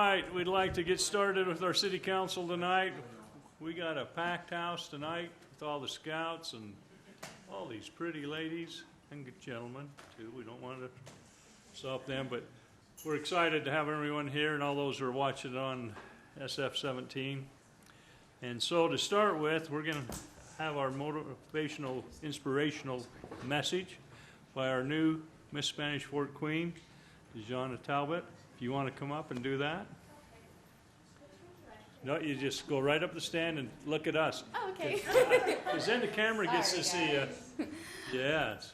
right, we'd like to get started with our city council tonight. We got a packed house tonight with all the scouts and all these pretty ladies and good gentlemen too. We don't want to stop them, but we're excited to have everyone here and all those who are watching on SF-17. And so to start with, we're going to have our motivational, inspirational message by our new Miss Spanish Fort Queen, Jana Talbot. If you want to come up and do that. No, you just go right up the stand and look at us. Oh, okay. Because then the camera gets to see you. Yes.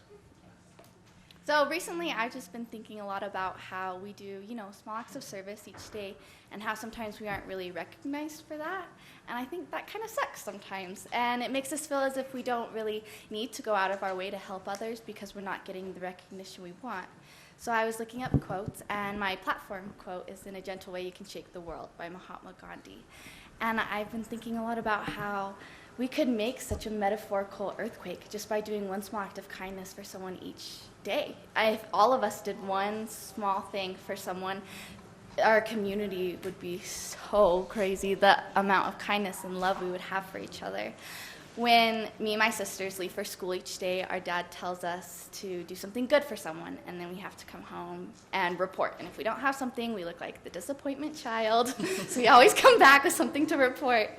So recently I've just been thinking a lot about how we do, small acts of service each day and how sometimes we aren't really recognized for that. And I think that kind of sucks sometimes. And it makes us feel as if we don't really need to go out of our way to help others because we're not getting the recognition we want. So I was looking up quotes, and my platform quote is "In a gentle way you can shake the world" by Mahatma Gandhi. And I've been thinking a lot about how we could make such a metaphorical earthquake just by doing one small act of kindness for someone each day. If all of us did one small thing for someone, our community would be so crazy, the amount of kindness and love we would have for each other. When me and my sisters leave for school each day, our dad tells us to do something good for someone, and then we have to come home and report. And if we don't have something, we look like the disappointment child. So we always come back with something to report.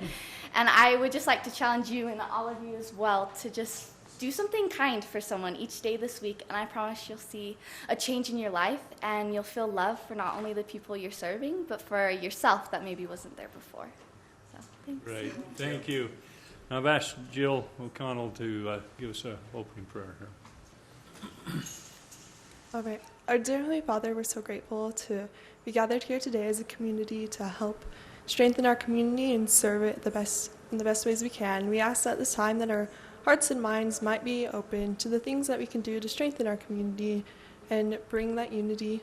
And I would just like to challenge you and all of you as well to just do something kind for someone each day this week, and I promise you'll see a change in your life, and you'll feel love for not only the people you're serving, but for yourself that maybe wasn't there before. So, thanks. Great. Thank you. Now I've asked Jill O'Connell to give us an opening prayer here. All right. Our dear Heavenly Father, we're so grateful to be gathered here today as a community to help strengthen our community and serve it in the best ways we can. We ask at this time that our hearts and minds might be open to the things that we can do to strengthen our community and bring that unity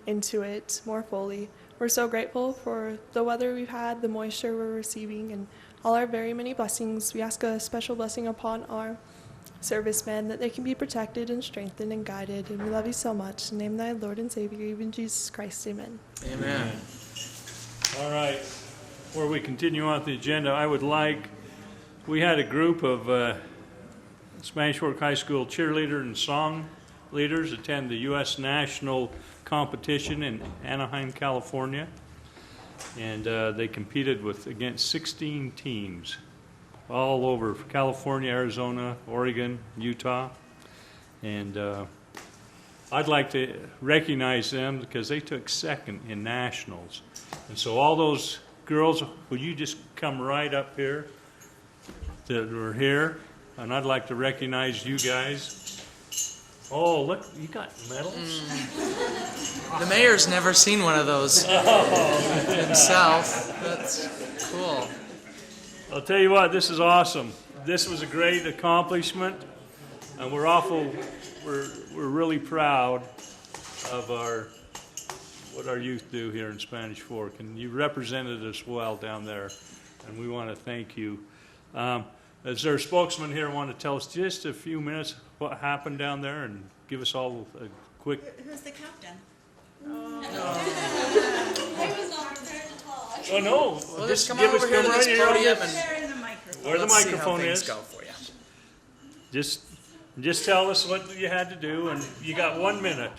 into it more fully. We're so grateful for the weather we've had, the moisture we're receiving, and all our very many blessings. We ask a special blessing upon our servicemen, that they can be protected and strengthened and guided. And we love you so much. In the name of thy Lord and Savior, even Jesus Christ. Amen. Amen. All right. Before we continue on with the agenda, we had a group of Spanish Fork High School cheerleader and song leaders attend the U.S. National Competition in Anaheim, California. And they competed against 16 teams all over California, Arizona, Oregon, Utah. And I'd like to recognize them because they took second in nationals. And so all those girls, will you just come right up here that were here? And I'd like to recognize you guys. Oh, look, you got medals? The mayor's never seen one of those himself. That's cool. I'll tell you what, this is awesome. This was a great accomplishment, and we're really proud of what our youth do here in Spanish Fork, and you represented us well down there, and we want to thank you. Is there a spokesman here who want to tell us just a few minutes what happened down there and give us all a quick... Who's the captain? Oh, no. Well, just come over here to this podium and where the microphone is. Go for you. Just tell us what you had to do, and you got 1 minute.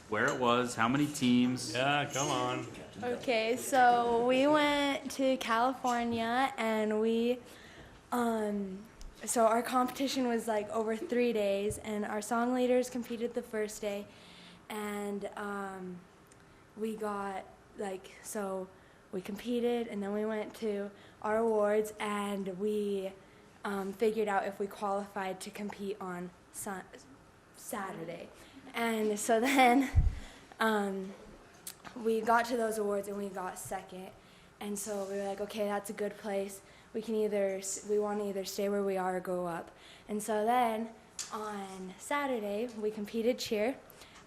Where it was, how many teams. Yeah, come on. Okay, so we went to California, and so our competition was like over 3 days, and our song leaders competed the first day, and we got so we competed, and then we went to our awards, and we figured out if we qualified to compete on Saturday. And so then we got to those awards and we got second. And so we were like, okay, that's a good place. We want to either stay where we are or go up. And so then on Saturday, we competed cheer,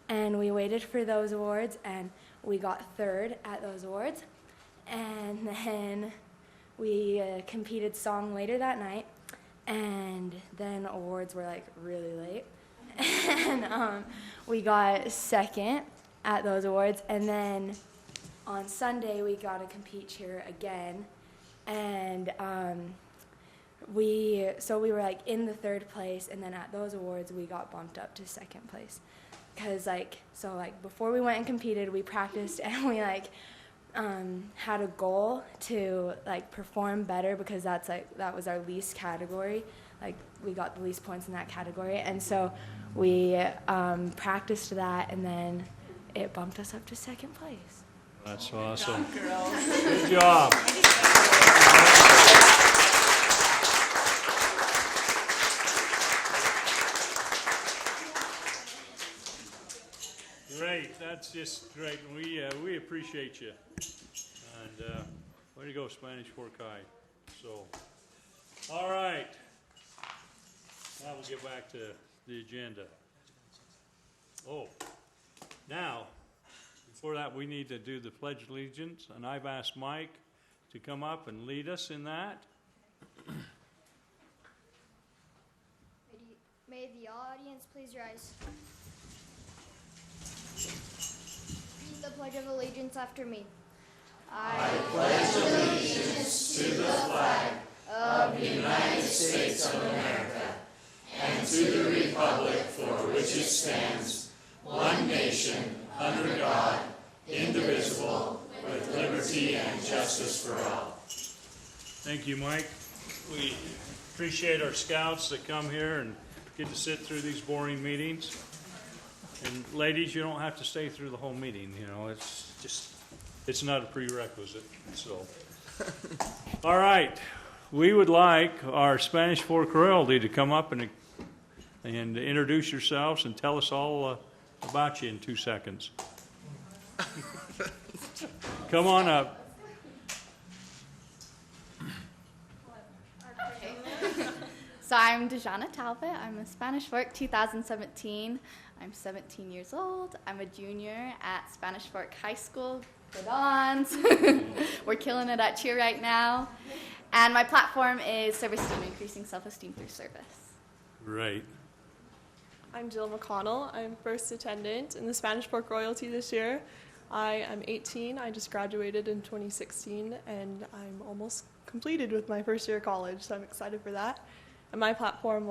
and we waited for those awards, and we got third at those awards. And then we competed song later that night, and then awards were like really late. and we got second at those awards. And then on Sunday we got to compete cheer again, and we were like in the third place, and then at those awards we got bumped up to second place. Because before we went and competed, we practiced and we had a goal to perform better, because that was our least category. We got the least points in that category, and so we practiced that, and then it bumped us up to second place. That's awesome. Good job. Great, that's just great. We appreciate you. And way to go, Spanish Fork High. So, all right. Now we'll get back to the agenda. Oh, now, before that, we need to do the Pledge of Allegiance, and I've asked Mike to come up and lead us in that. May the audience please rise. Read the Pledge of Allegiance after me. I pledge allegiance to the flag of the United States of America and to the republic for which it stands, one nation, under God, indivisible, with liberty and justice for all. Thank you, Mike. We appreciate our scouts that come here and get to sit through these boring meetings. And ladies, you don't have to stay through the whole meeting, it's not a prerequisite, so. All right, we would like our Spanish Fork royalty to come up and introduce yourselves and tell us all about you in 2 seconds. Come on up. So I'm Dejana Talbot. I'm a Spanish Fork 2017. I'm 17 years old. I'm a junior at Spanish Fork High School. Good ons. We're killing it at cheer right now. And my platform is service team, increasing self-esteem through service. Right. I'm Jill McConnell. I'm first attendant in the Spanish Fork Royalty this year. I am 18. I just graduated in 2016, and I'm almost completed with my first year of college, so I'm excited for that. And my platform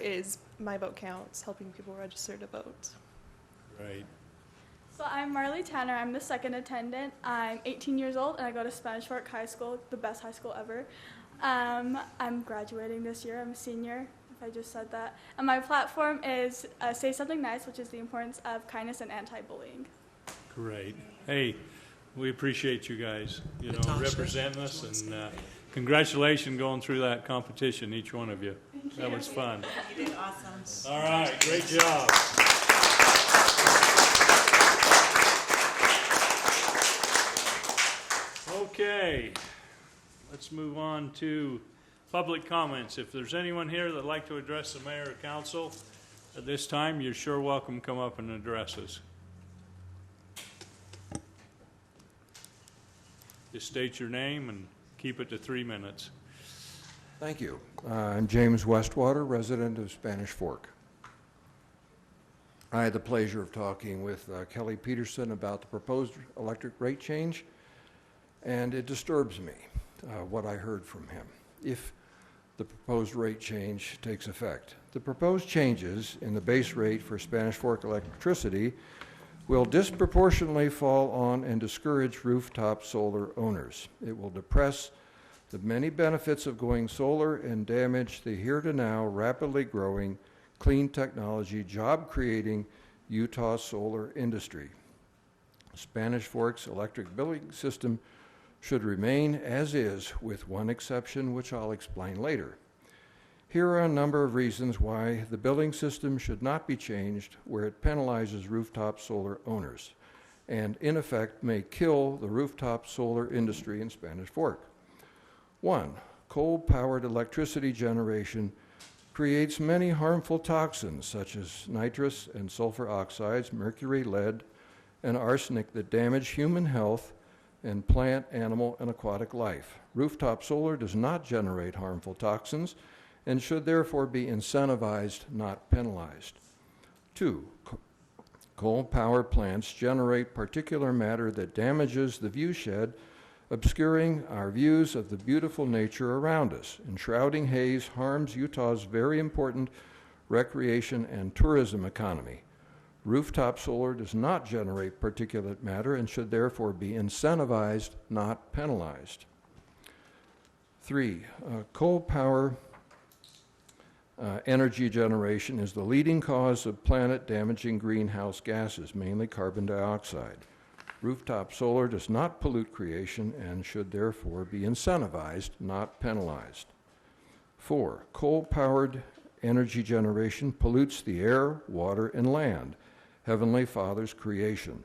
is My Vote Counts, helping people register to vote. Right. So I'm Marley Tanner. I'm the second attendant. I'm 18 years old, and I go to Spanish Fork High School, the best high school ever. I'm graduating this year. I'm a senior, if I just said that. And my platform is Say Something Nice, which is the importance of kindness and anti-bullying. Great. Hey, we appreciate you guys, Natasha. representing us, and congratulations going through that competition, each one of you. That was fun. You did awesome. All right, great job. Okay, let's move on to public comments. If there's anyone here that'd like to address the mayor or council at this time, you're sure welcome to come up and address us. Just state your name and keep it to 3 minutes. Thank you. I'm James Westwater, resident of Spanish Fork. I had the pleasure of talking with Kelly Peterson about the proposed electric rate change, and it disturbs me what I heard from him if the proposed rate change takes effect. The proposed changes in the base rate for Spanish Fork electricity will disproportionately fall on and discourage rooftop solar owners. It will depress the many benefits of going solar and damage the here-to-now rapidly growing clean technology, job-creating Utah solar industry. Spanish Fork's electric billing system should remain as is, with one exception, which I'll explain later. Here are a number of reasons why the billing system should not be changed where it penalizes rooftop solar owners and, in effect, may kill the rooftop solar industry in Spanish Fork. 1, coal-powered electricity generation creates many harmful toxins such as nitrous and sulfur oxides, mercury, lead, and arsenic that damage human health and plant, animal, and aquatic life. Rooftop solar does not generate harmful toxins and should therefore be incentivized, not penalized. 2. Coal power plants generate particulate matter that damages the viewshed, obscuring our views of the beautiful nature around us. Enshrouding haze harms Utah's very important recreation and tourism economy. Rooftop solar does not generate particulate matter and should therefore be incentivized, not penalized. 3. Coal power energy generation is the leading cause of planet-damaging greenhouse gases, mainly carbon dioxide. Rooftop solar does not pollute creation and should therefore be incentivized, not penalized. 4. Coal-powered energy generation pollutes the air, water, and land, Heavenly Father's creation.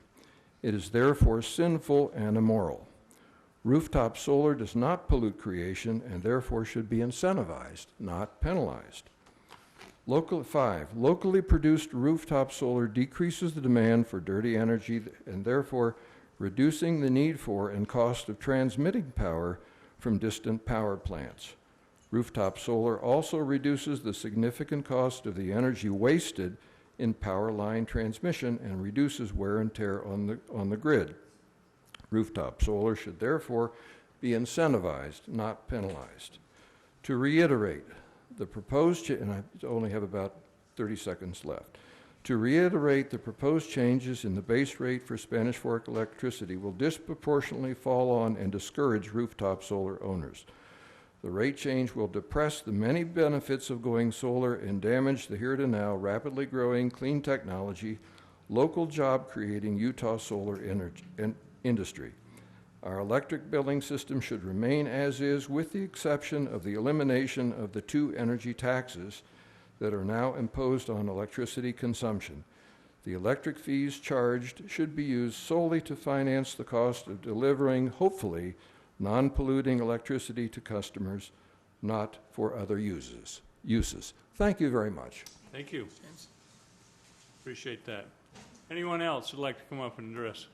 It is therefore sinful and immoral. Rooftop solar does not pollute creation and therefore should be incentivized, not penalized. 5. Locally produced rooftop solar decreases the demand for dirty energy and therefore reducing the need for and cost of transmitting power from distant power plants. Rooftop solar also reduces the significant cost of the energy wasted in power line transmission and reduces wear and tear on the grid. Rooftop solar should therefore be incentivized, not penalized. To reiterate, the proposed, and I only have about 30 seconds left. To reiterate, the proposed changes in the base rate for Spanish Fork electricity will disproportionately fall on and discourage rooftop solar owners. The rate change will depress the many benefits of going solar and damage the here to now rapidly growing clean technology, local job creating Utah solar industry. Our electric billing system should remain as is, with the exception of the elimination of the 2 energy taxes that are now imposed on electricity consumption. The electric fees charged should be used solely to finance the cost of delivering, hopefully, non-polluting electricity to customers, not for other uses. Thank you very much. Thank you. Appreciate that. Anyone else would like to come up and address?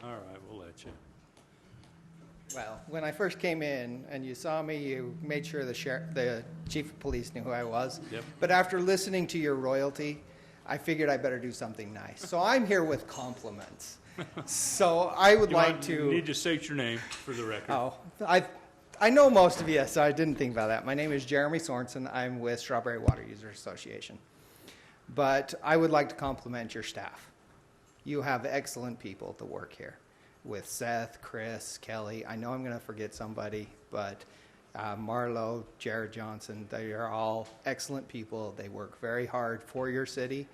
All right, we'll let you. Well, when I first came in and you saw me, you made sure the chief of police knew who I was. Yep. But after listening to your royalty, I figured I better do something nice. So I'm here with compliments. So I would You need to state your name for the record. Oh, I know most of you, so I didn't think about that. My name is Jeremy Sorensen. I'm with Strawberry Water Users Association. But I would like to compliment your staff. You have excellent people to work here with Seth, Chris, Kelly. I know I'm going to forget somebody, but Marlo, Jared Johnson, they are all excellent people. They work very hard for your city,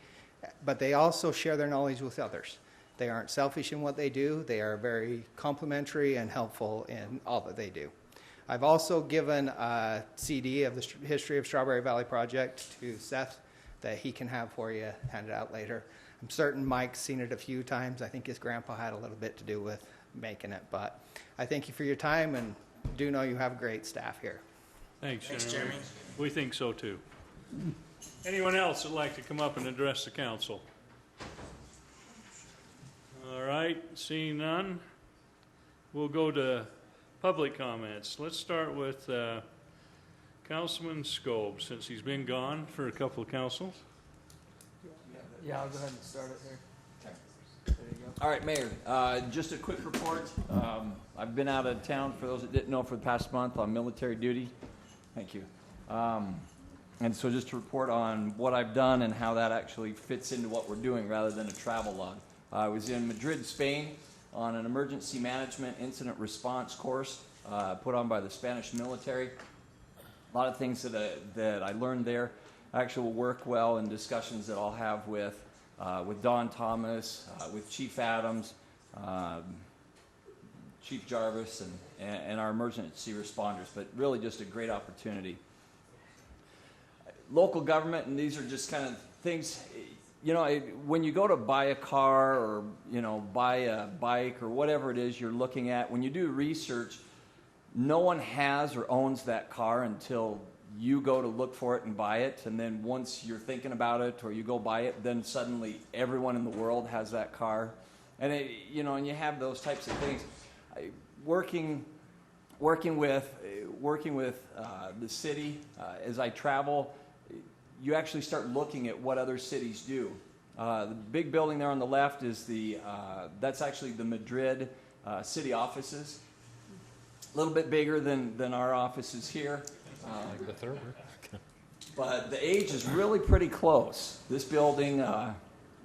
but they also share their knowledge with others. They aren't selfish in what they do. They are very complimentary and helpful in all that they do. I've also given a CD of the history of Strawberry Valley Project to Seth that he can have for you, hand it out later. I'm certain Mike's seen it a few times. I think his grandpa had a little bit to do with making it, but I thank you for your time and do know you have great staff here. Thanks, Jeremy. We think so too. Anyone else would like to come up and address the council? All right, seeing none, we'll go to public comments. Let's start with Councilman Scobe, since he's been gone for a couple of councils. Yeah, I'll go ahead and start it here. There you go. All right, Mayor, just a quick report. I've been out of town, for those that didn't know, for the past month on military duty. Thank you. And so just to report on what I've done and how that actually fits into what we're doing rather than a travel log. I was in Madrid, Spain on an emergency management incident response course put on by the Spanish military. A lot of things that I learned there actually will work well in discussions that I'll have with Don Thomas, with Chief Adams, Chief Jarvis, and our emergency responders, but really just a great opportunity. Local government, and these are just kind of things, you know, when you go to buy a car or, you know, buy a bike or whatever it is you're looking at, when you do research, no one has or owns that car until you go to look for it and buy it, and then once you're thinking about it or you go buy it, then suddenly everyone in the world has that car. And you know, and you have those types of things. Working working with the city, as I travel, you actually start looking at what other cities do. The big building there on the left is that's actually the Madrid city offices. A little bit bigger than our offices here. But the age is really pretty close. This building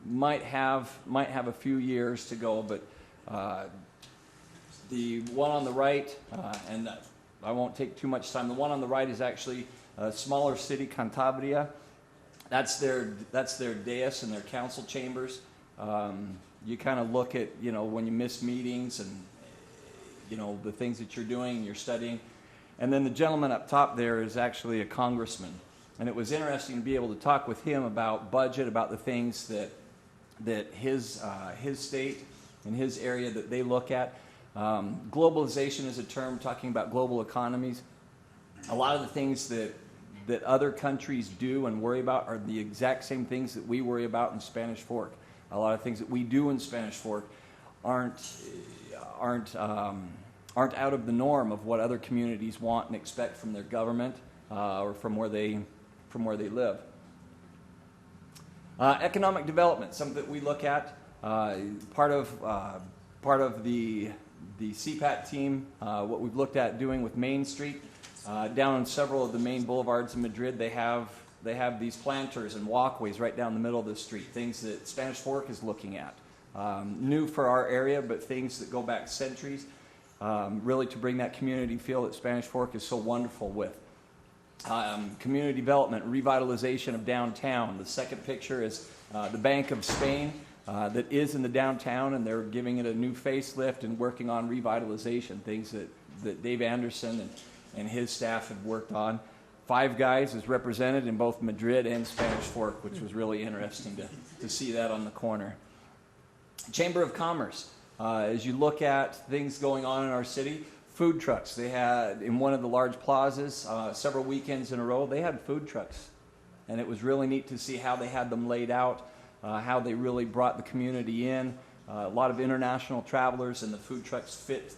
might have a few years to go, but the one on the right, and I won't take too much time. The one on the right is actually a smaller city, Cantabria. That's their dais and their council chambers. You kind of look at, when you miss meetings and, the things that you're doing and you're studying. And then the gentleman up top there is actually a congressman. And it was interesting to be able to talk with him about budget, about the things that his state and his area that they look at. Globalization is a term talking about global economies. A lot of the things that other countries do and worry about are the exact same things that we worry about in Spanish Fork. A lot of things that we do in Spanish Fork aren't out of the norm of what other communities want and expect from their government or from where they live. Economic development, something that we look at. Part of the CPAT team, what we've looked at doing with Main Street. Down on several of the main boulevards in Madrid, they have these planters and walkways right down the middle of the street, things that Spanish Fork is looking at. New for our area, but things that go back centuries, really to bring that community feel that Spanish Fork is so wonderful with. Community development, revitalization of downtown. The second picture is the Bank of Spain that is in the downtown, and they're giving it a new facelift and working on revitalization, things that Dave Anderson and his staff have worked on. Five Guys is represented in both Madrid and Spanish Fork, which was really interesting to see that on the corner. Chamber of Commerce. As you look at things going on in our city, food trucks. They had, in one of the large plazas, several weekends in a row, they had food trucks. And it was really neat to see how they had them laid out, how they really brought the community in. A lot of international travelers, and the food trucks fit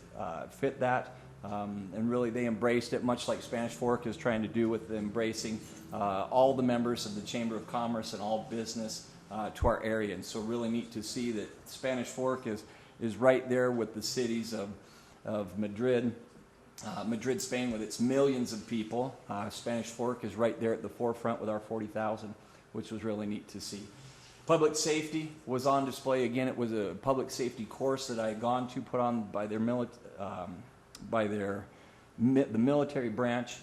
that. And really they embraced it, much like Spanish Fork is trying to do with embracing all the members of the Chamber of Commerce and all business to our area. And so really neat to see that Spanish Fork is right there with the cities of Madrid, Spain, with its millions of people. Spanish Fork is right there at the forefront with our 40,000, which was really neat to see. Public safety was on display. Again, it was a public safety course that I had gone to, put on by the military branch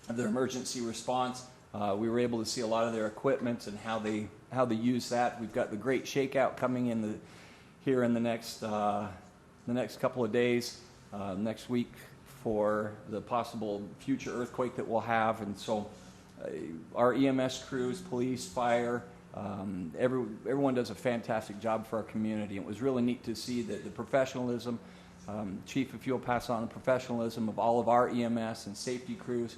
of their emergency response. We were able to see a lot of their equipment and how they use that. We've got the great shakeout coming in here in the next couple of days, next week, for the possible future earthquake that we'll have. And so our EMS crews, police, fire, everyone does a fantastic job for our community. It was really neat to see that the professionalism, Chief, if you'll pass on the professionalism of all of our EMS and safety crews,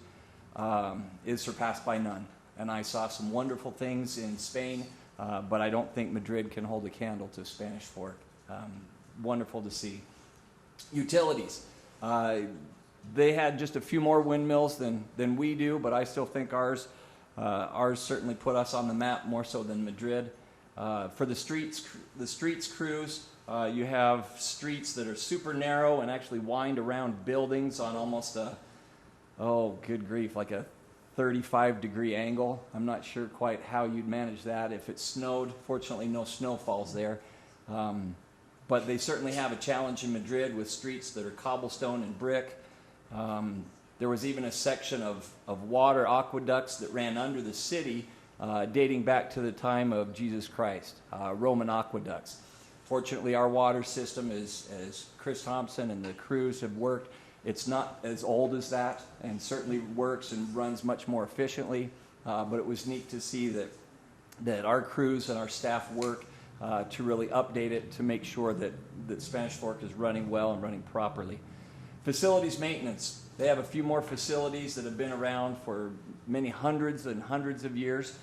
is surpassed by none. And I saw some wonderful things in Spain, but I don't think Madrid can hold a candle to Spanish Fork. Wonderful to see. Utilities. They had just a few more windmills than we do, but I still think ours certainly put us on the map more so than Madrid. For the streets crews, you have streets that are super narrow and actually wind around buildings on almost good grief, like a 35-degree angle. I'm not sure quite how you'd manage that if it snowed. Fortunately, no snow falls there. But they certainly have a challenge in Madrid with streets that are cobblestone and brick. There was even a section of water aqueducts that ran under the city dating back to the time of Jesus Christ, Roman aqueducts. Fortunately, our water system, as Chris Thompson and the crews have worked, it's not as old as that, and certainly works and runs much more efficiently. But it was neat to see that our crews and our staff work to really update it to make sure that Spanish Fork is running well and running properly. Facilities maintenance. They have a few more facilities that have been around for many hundreds and hundreds of years,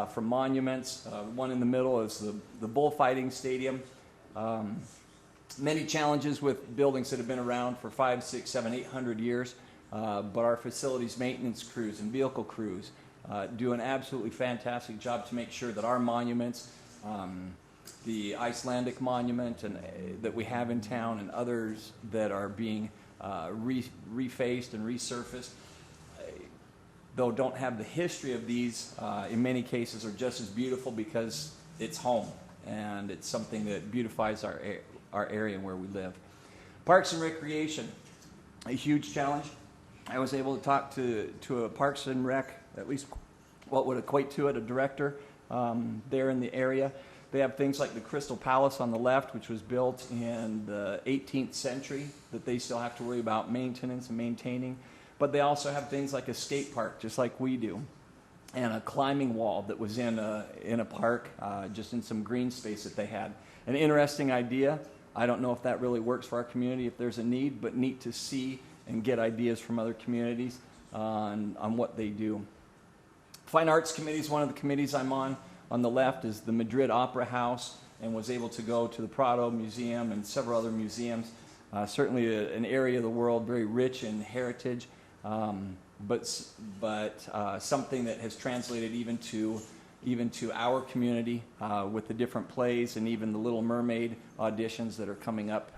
from monuments. One in the middle is the bullfighting stadium. Many challenges with buildings that have been around for 5, 6, 7, 800 years, but our facilities maintenance crews and vehicle crews do an absolutely fantastic job to make sure that our monuments, the Icelandic monument and that we have in town, and others that are being refaced and resurfaced, though don't have the history of these, in many cases are just as beautiful because it's home and it's something that beautifies our area where we live. Parks and recreation, a huge challenge. I was able to talk to a Parks and Rec, at least what would equate to it, a director there in the area. They have things like the Crystal Palace on the left, which was built in the 18th century, that they still have to worry about maintenance and maintaining. But they also have things like a skate park, just like we do, and a climbing wall that was in a park, just in some green space that they had. An interesting idea. I don't know if that really works for our community, if there's a need, but neat to see and get ideas from other communities on what they do. Fine Arts Committee is one of the committees I'm on. On the left is the Madrid Opera House, and was able to go to the Prado Museum and several other museums. Certainly an area of the world very rich in heritage, but something that has translated even to our community with the different plays and even the Little Mermaid auditions that are coming up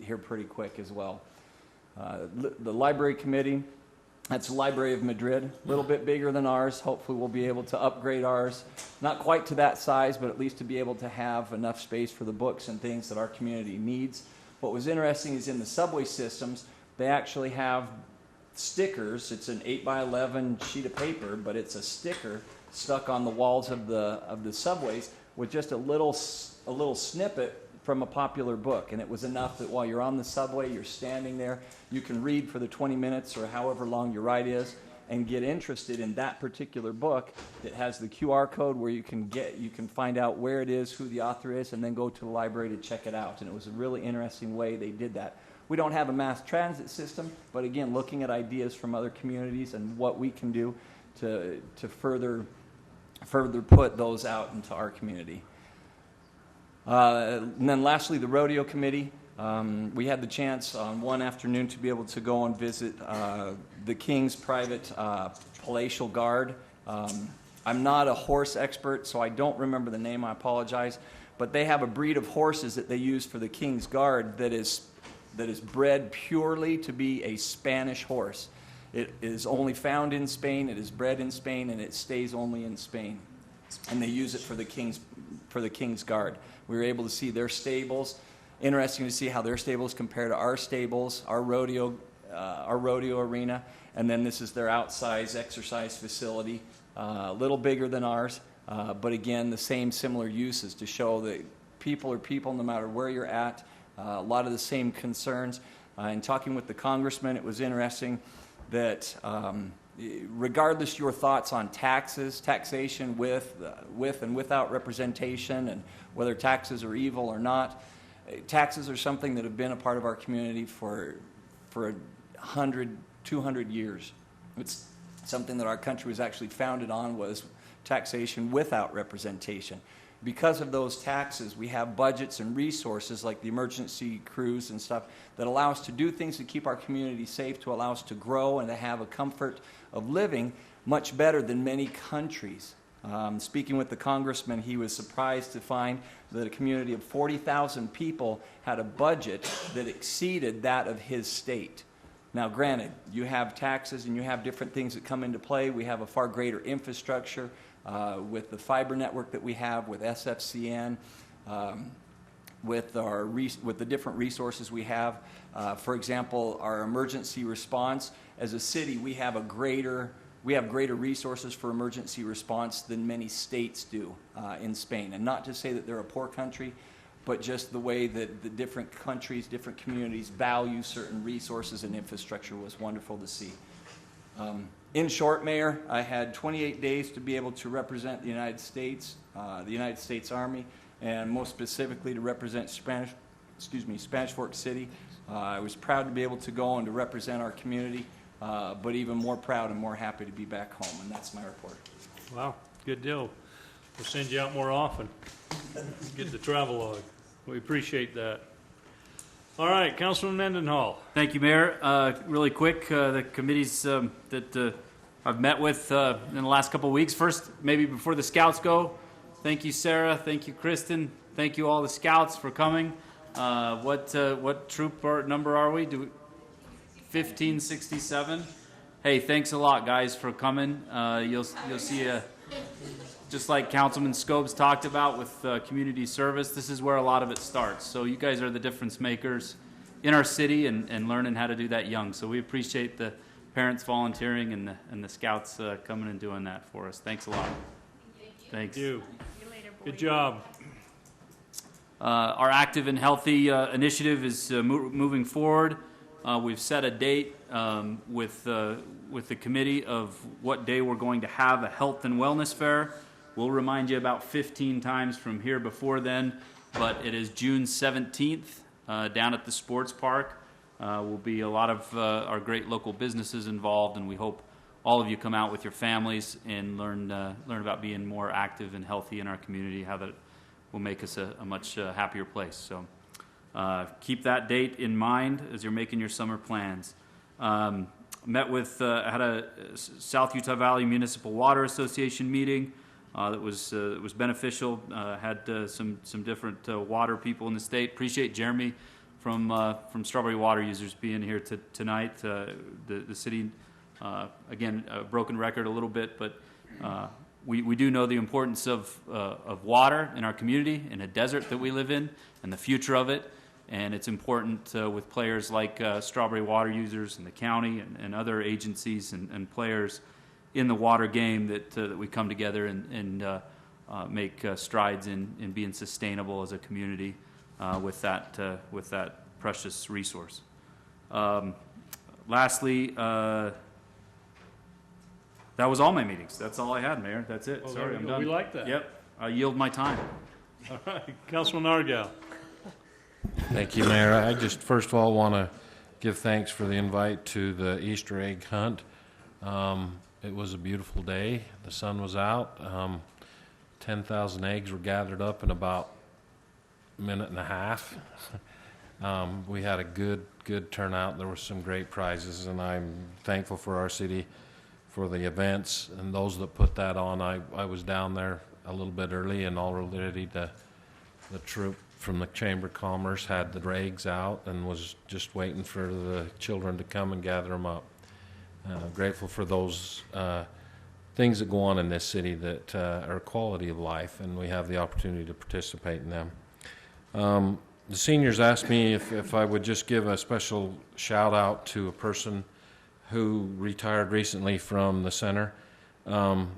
here pretty quick as well. The Library Committee, that's the Library of Madrid, a little bit bigger than ours. Hopefully we'll be able to upgrade ours. Not quite to that size, but at least to be able to have enough space for the books and things that our community needs. What was interesting is in the subway systems, they actually have stickers. It's an 8x11 sheet of paper, but it's a sticker stuck on the walls of the subways with just a little snippet from a popular book, and it was enough that while you're on the subway, you're standing there, you can read for the 20 minutes or however long your ride is and get interested in that particular book. It has the QR code where you can find out where it is, who the author is, and then go to the library to check it out. And it was a really interesting way they did that. We don't have a mass transit system, but again, looking at ideas from other communities and what we can do to further put those out into our community. And then lastly, the Rodeo Committee. We had the chance on one afternoon to be able to go and visit the King's private palatial guard. I'm not a horse expert, so I don't remember the name. I apologize. But they have a breed of horses that they use for the King's Guard that is bred purely to be a Spanish horse. It is only found in Spain, it is bred in Spain, and it stays only in Spain. And they use it for the King's Guard. We were able to see their stables. Interesting to see how their stables compare to our stables, our rodeo arena, and then this is their outside exercise facility, a little bigger than ours, but again, the same similar uses to show that people are people no matter where you're at, a lot of the same concerns. In talking with the congressman, it was interesting that regardless your thoughts on taxation with and without representation, and whether taxes are evil or not, taxes are something that have been a part of our community for 100, 200 years. It's something that our country was actually founded on, was taxation without representation. Because of those taxes, we have budgets and resources like the emergency crews and stuff that allow us to do things to keep our community safe, to allow us to grow and to have a comfort of living much better than many countries. Speaking with the congressman, he was surprised to find that a community of 40,000 people had a budget that exceeded that of his state. Now, granted, you have taxes and you have different things that come into play. We have a far greater infrastructure with the fiber network that we have, with SFCN, with the different resources we have. For example, our emergency response. As a city, we have greater resources for emergency response than many states do in Spain. And not to say that they're a poor country, but just the way that the different countries, different communities value certain resources and infrastructure was wonderful to see. In short, Mayor, I had 28 days to be able to represent the United States Army, and most specifically to represent Spanish Fork City. I was proud to be able to go and to represent our community, but even more proud and more happy to be back home, and that's my report. Wow, good deal. We'll send you out more often. Get the travel log. We appreciate that. All right, Councilman Mendenhall. Thank you, Mayor. Really quick, the committees that I've met with in the last couple of weeks. First, maybe before the scouts go, thank you, Sarah. Thank you, Kristen. Thank you, all the scouts, for coming. What troop number are we? 1567. Hey, thanks a lot, guys, for coming. You'll see, just like Councilman Scobes talked about with community service, this is where a lot of it starts. So you guys are the difference makers in our city and learning how to do that young. So we appreciate the parents volunteering and the scouts coming and doing that for us. Thanks a lot. Thanks. Thank you. Good job. Our Active and Healthy initiative is moving forward. We've set a date with the committee of what day we're going to have a health and wellness fair. We'll remind you about 15 times from here before then, but it is June 17th down at the sports park. Will be a lot of our great local businesses involved, and we hope all of you come out with your families and learn about being more active and healthy in our community, how that will make us a much happier place. So keep that date in mind as you're making your summer plans. Met with, had a South Utah Valley Municipal Water Association meeting that was beneficial. Had some different water people in the state. Appreciate Jeremy from Strawberry Water Users being here tonight. The city, again, a broken record a little bit, but we do know the importance of water in our community, in a desert that we live in, and the future of it. And it's important with players like Strawberry Water Users and the county and other agencies and players in the water game that we come together and make strides in being sustainable as a community with that precious resource. Lastly, that was all my meetings. That's all I had, Mayor. That's it. Well, Sorry, I'm done. We like that. Yep. I yield my time. All right, Councilman Argal. Thank you, Mayor. I just first of all want to give thanks for the invite to the Easter egg hunt. It was a beautiful day. The sun was out. 10,000 eggs were gathered up in about a minute and a half. We had a good turnout. There were some great prizes, and I'm thankful for our city for the events and those that put that on. I was down there a little bit early, and already the troop from the Chamber of Commerce had the eggs out and was just waiting for the children to come and gather them up. Grateful for those things that go on in this city that are quality of life, and we have the opportunity to participate in them. The seniors asked me if I would just give a special shout out to a person who retired recently from the center,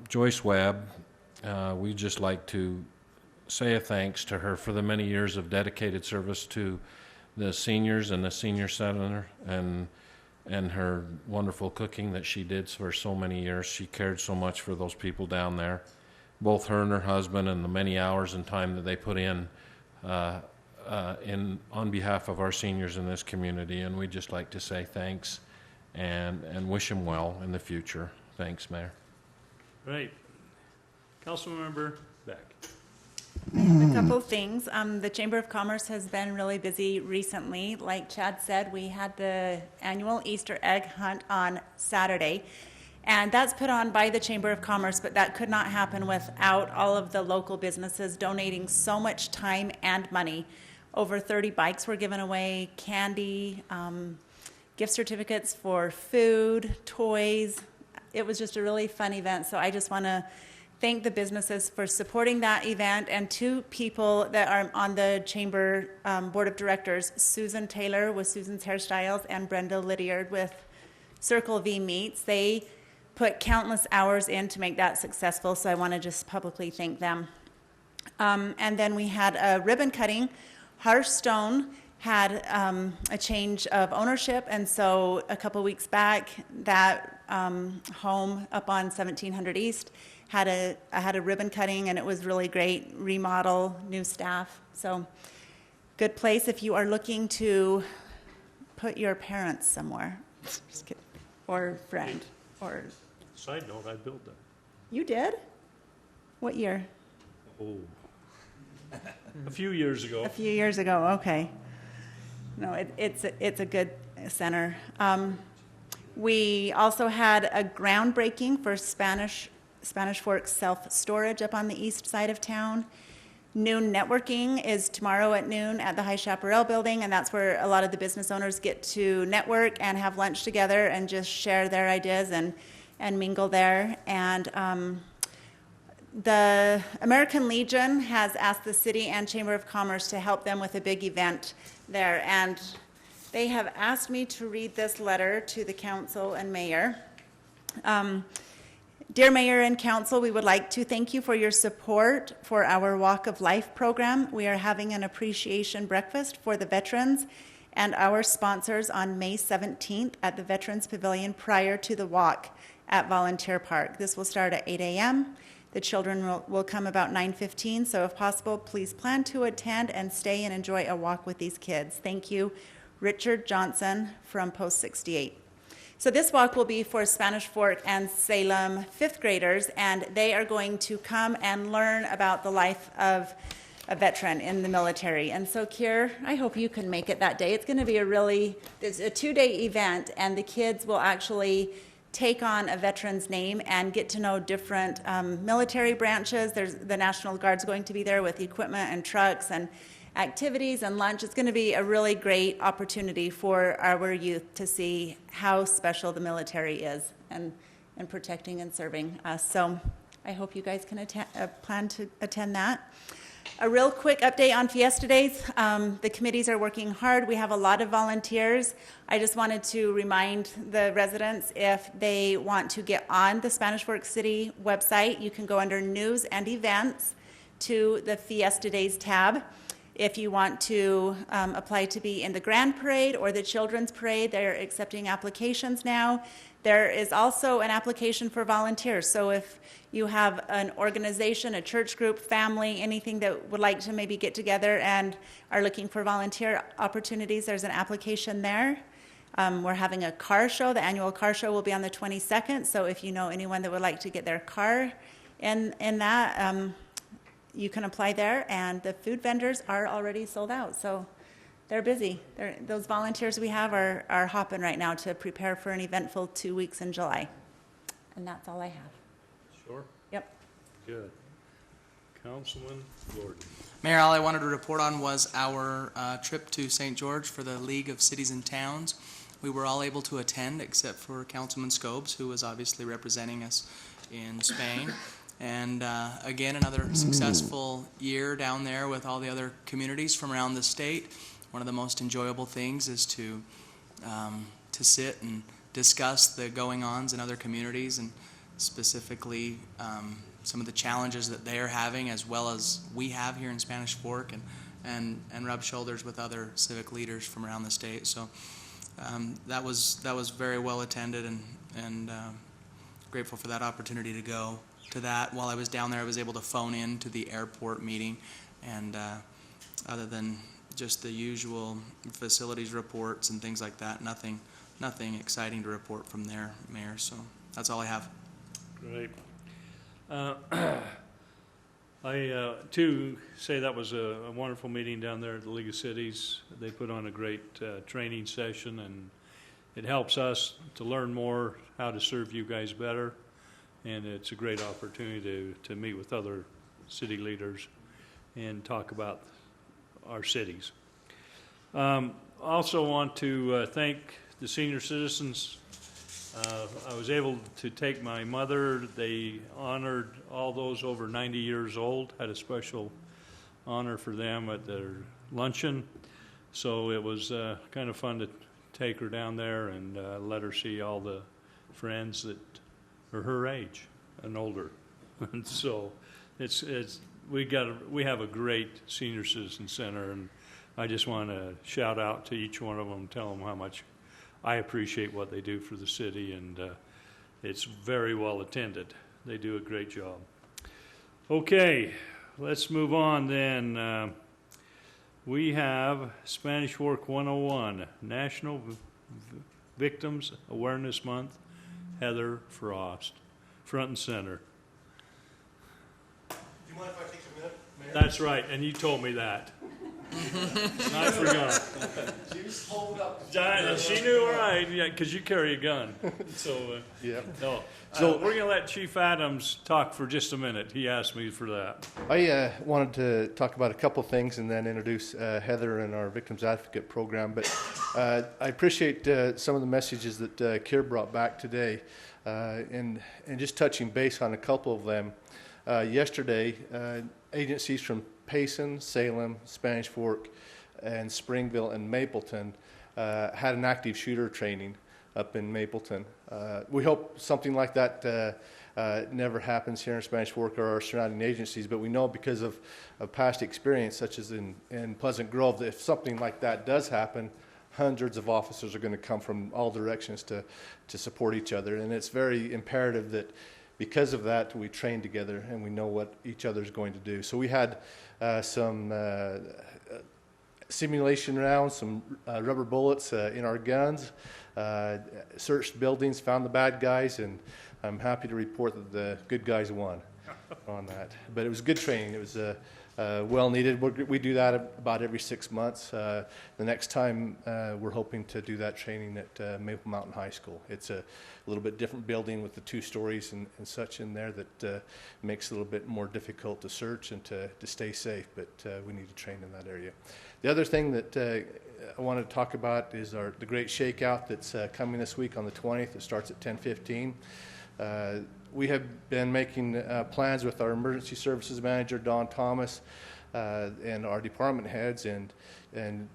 Joyce Webb. We'd just like to say a thanks to her for the many years of dedicated service to the seniors and the senior center, and her wonderful cooking that she did for so many years. She cared so much for those people down there, both her and her husband, and the many hours and time that they put in on behalf of our seniors in this community. And we'd just like to say thanks and wish them well in the future. Thanks, Mayor. Great. Councilmember Beck. I have a couple of things. The Chamber of Commerce has been really busy recently. Like Chad said, we had the annual Easter egg hunt on Saturday, and that's put on by the Chamber of Commerce, but that could not happen without all of the local businesses donating so much time and money. Over 30 bikes were given away, candy, gift certificates for food, toys. It was just a really fun event, so I just want to thank the businesses for supporting that event, and two people that are on the Chamber Board of Directors, Susan Taylor with Susan's Hairstyles and Brenda Lydiard with Circle V Meats. They put countless hours in to make that successful, so I want to just publicly thank them. And then we had a ribbon cutting. Hearthstone had a change of ownership, and so a couple weeks back, that home up on 1700 East had a ribbon cutting, and it was really great. Remodel, new staff. So good place if you are looking to put your parents somewhere. Just kidding. Or friend. Or Side note, I built that. you did? What year? Oh. A few years ago. A few years ago, okay. No, it's a good center. We also had a groundbreaking for Spanish Fork self-storage up on the east side of town. Noon networking is tomorrow at noon at the High Chaparral building, and that's where a lot of the business owners get to network and have lunch together and just share their ideas and mingle there. And the American Legion has asked the city and Chamber of Commerce to help them with a big event there. And they have asked me to read this letter to the council and mayor. Dear Mayor and Council, we would like to thank you for your support for our Walk of Life program. We are having an appreciation breakfast for the veterans and our sponsors on May 17th at the Veterans Pavilion prior to the walk at Volunteer Park. This will start at 8 a.m. The children will come about 9:15, so if possible, please plan to attend and stay and enjoy a walk with these kids. Thank you, Richard Johnson from Post 68. So this walk will be for Spanish Fork and Salem fifth graders, and they are going to come and learn about the life of a veteran in the military. And so, Kier, I hope you can make it that day. It's going to be it's a 2-day event, and the kids will actually take on a veteran's name and get to know different military branches. The National Guard's going to be there with equipment and trucks and activities and lunch. It's going to be a really great opportunity for our youth to see how special the military is and protecting and serving us. So I hope you guys can plan to attend that. A real quick update on Fiesta Days. The committees are working hard. We have a lot of volunteers. I just wanted to remind the residents, if they want to get on the Spanish Fork City website, you can go under News and Events to the Fiesta Days tab. If you want to apply to be in the Grand Parade or the Children's Parade, they're accepting applications now. There is also an application for volunteers. So if you have an organization, a church group, family, anything that would like to maybe get together and are looking for volunteer opportunities, there's an application there. We're having a car show. The annual car show will be on the 22nd. So if you know anyone that would like to get their car in that, you can apply there, and the food vendors are already sold out, so they're busy. Those volunteers we have are hopping right now to prepare for an eventful 2 weeks in July. And that's all I have. Sure. Yep. Good. Councilman Gordon. Mayor, all I wanted to report on was our trip to St. George for the League of Cities and Towns. We were all able to attend except for Councilman Scobes, who was obviously representing us in Spain. And again, another successful year down there with all the other communities from around the state. One of the most enjoyable things is to sit and discuss the going-ons in other communities, and specifically some of the challenges that they are having, as well as we have here in Spanish Fork, and rub shoulders with other civic leaders from around the state. So that was very well attended, and grateful for that opportunity to go to that. While I was down there, I was able to phone in to the airport meeting, and other than just the usual facilities reports and things like that, nothing exciting to report from there, Mayor. So that's all I have. Great. I too say that was a wonderful meeting down there at the League of Cities. They put on a great training session, and it helps us to learn more how to serve you guys better. And it's a great opportunity to meet with other city leaders and talk about our cities. Also want to thank the senior citizens. I was able to take my mother. They honored all those over 90 years old, had a special honor for them at their luncheon. So it was kind of fun to take her down there and let her see all the friends that are her age and older. And so we have a great senior citizen center, and I just want to shout out to each one of them, tell them how much I appreciate what they do for the city, and it's very well attended. They do a great job. Okay, let's move on then. We have Spanish Fork 101, National Victims Awareness Month. Heather Frost, front and center. Do you mind if I take a minute, Mayor? That's right, and you told me that. I forgot. She was holding up. She knew, all right, yeah, because you carry a gun. So, Yeah. no. So- We're going to let Chief Adams talk for just a minute. He asked me for that. I wanted to talk about a couple things and then introduce Heather and our Victims Advocate program. But I appreciate some of the messages that Keir brought back today, and just touching base on a couple of them. Yesterday, agencies from Payson, Salem, Spanish Fork, and Springville and Mapleton had an active shooter training up in Mapleton. We hope something like that never happens here in Spanish Fork or our surrounding agencies, but we know because of past experience, such as in Pleasant Grove, that if something like that does happen, hundreds of officers are going to come from all directions to support each other. And it's very imperative that because of that, we train together and we know what each other is going to do. So we had some simulation rounds, some rubber bullets in our guns, searched buildings, found the bad guys, and I'm happy to report that the good guys won on that. But it was good training. It was well needed. We do that about every 6 months. The next time we're hoping to do that training at Maple Mountain High School. It's a little bit different building with the 2 stories and such in there that makes it a little bit more difficult to search and to stay safe, but we need to train in that area. The other thing that I want to talk about is the Great Shakeout that's coming this week on the 20th. It starts at 10:15. We have been making plans with our emergency services manager, Don Thomas, and our department heads, and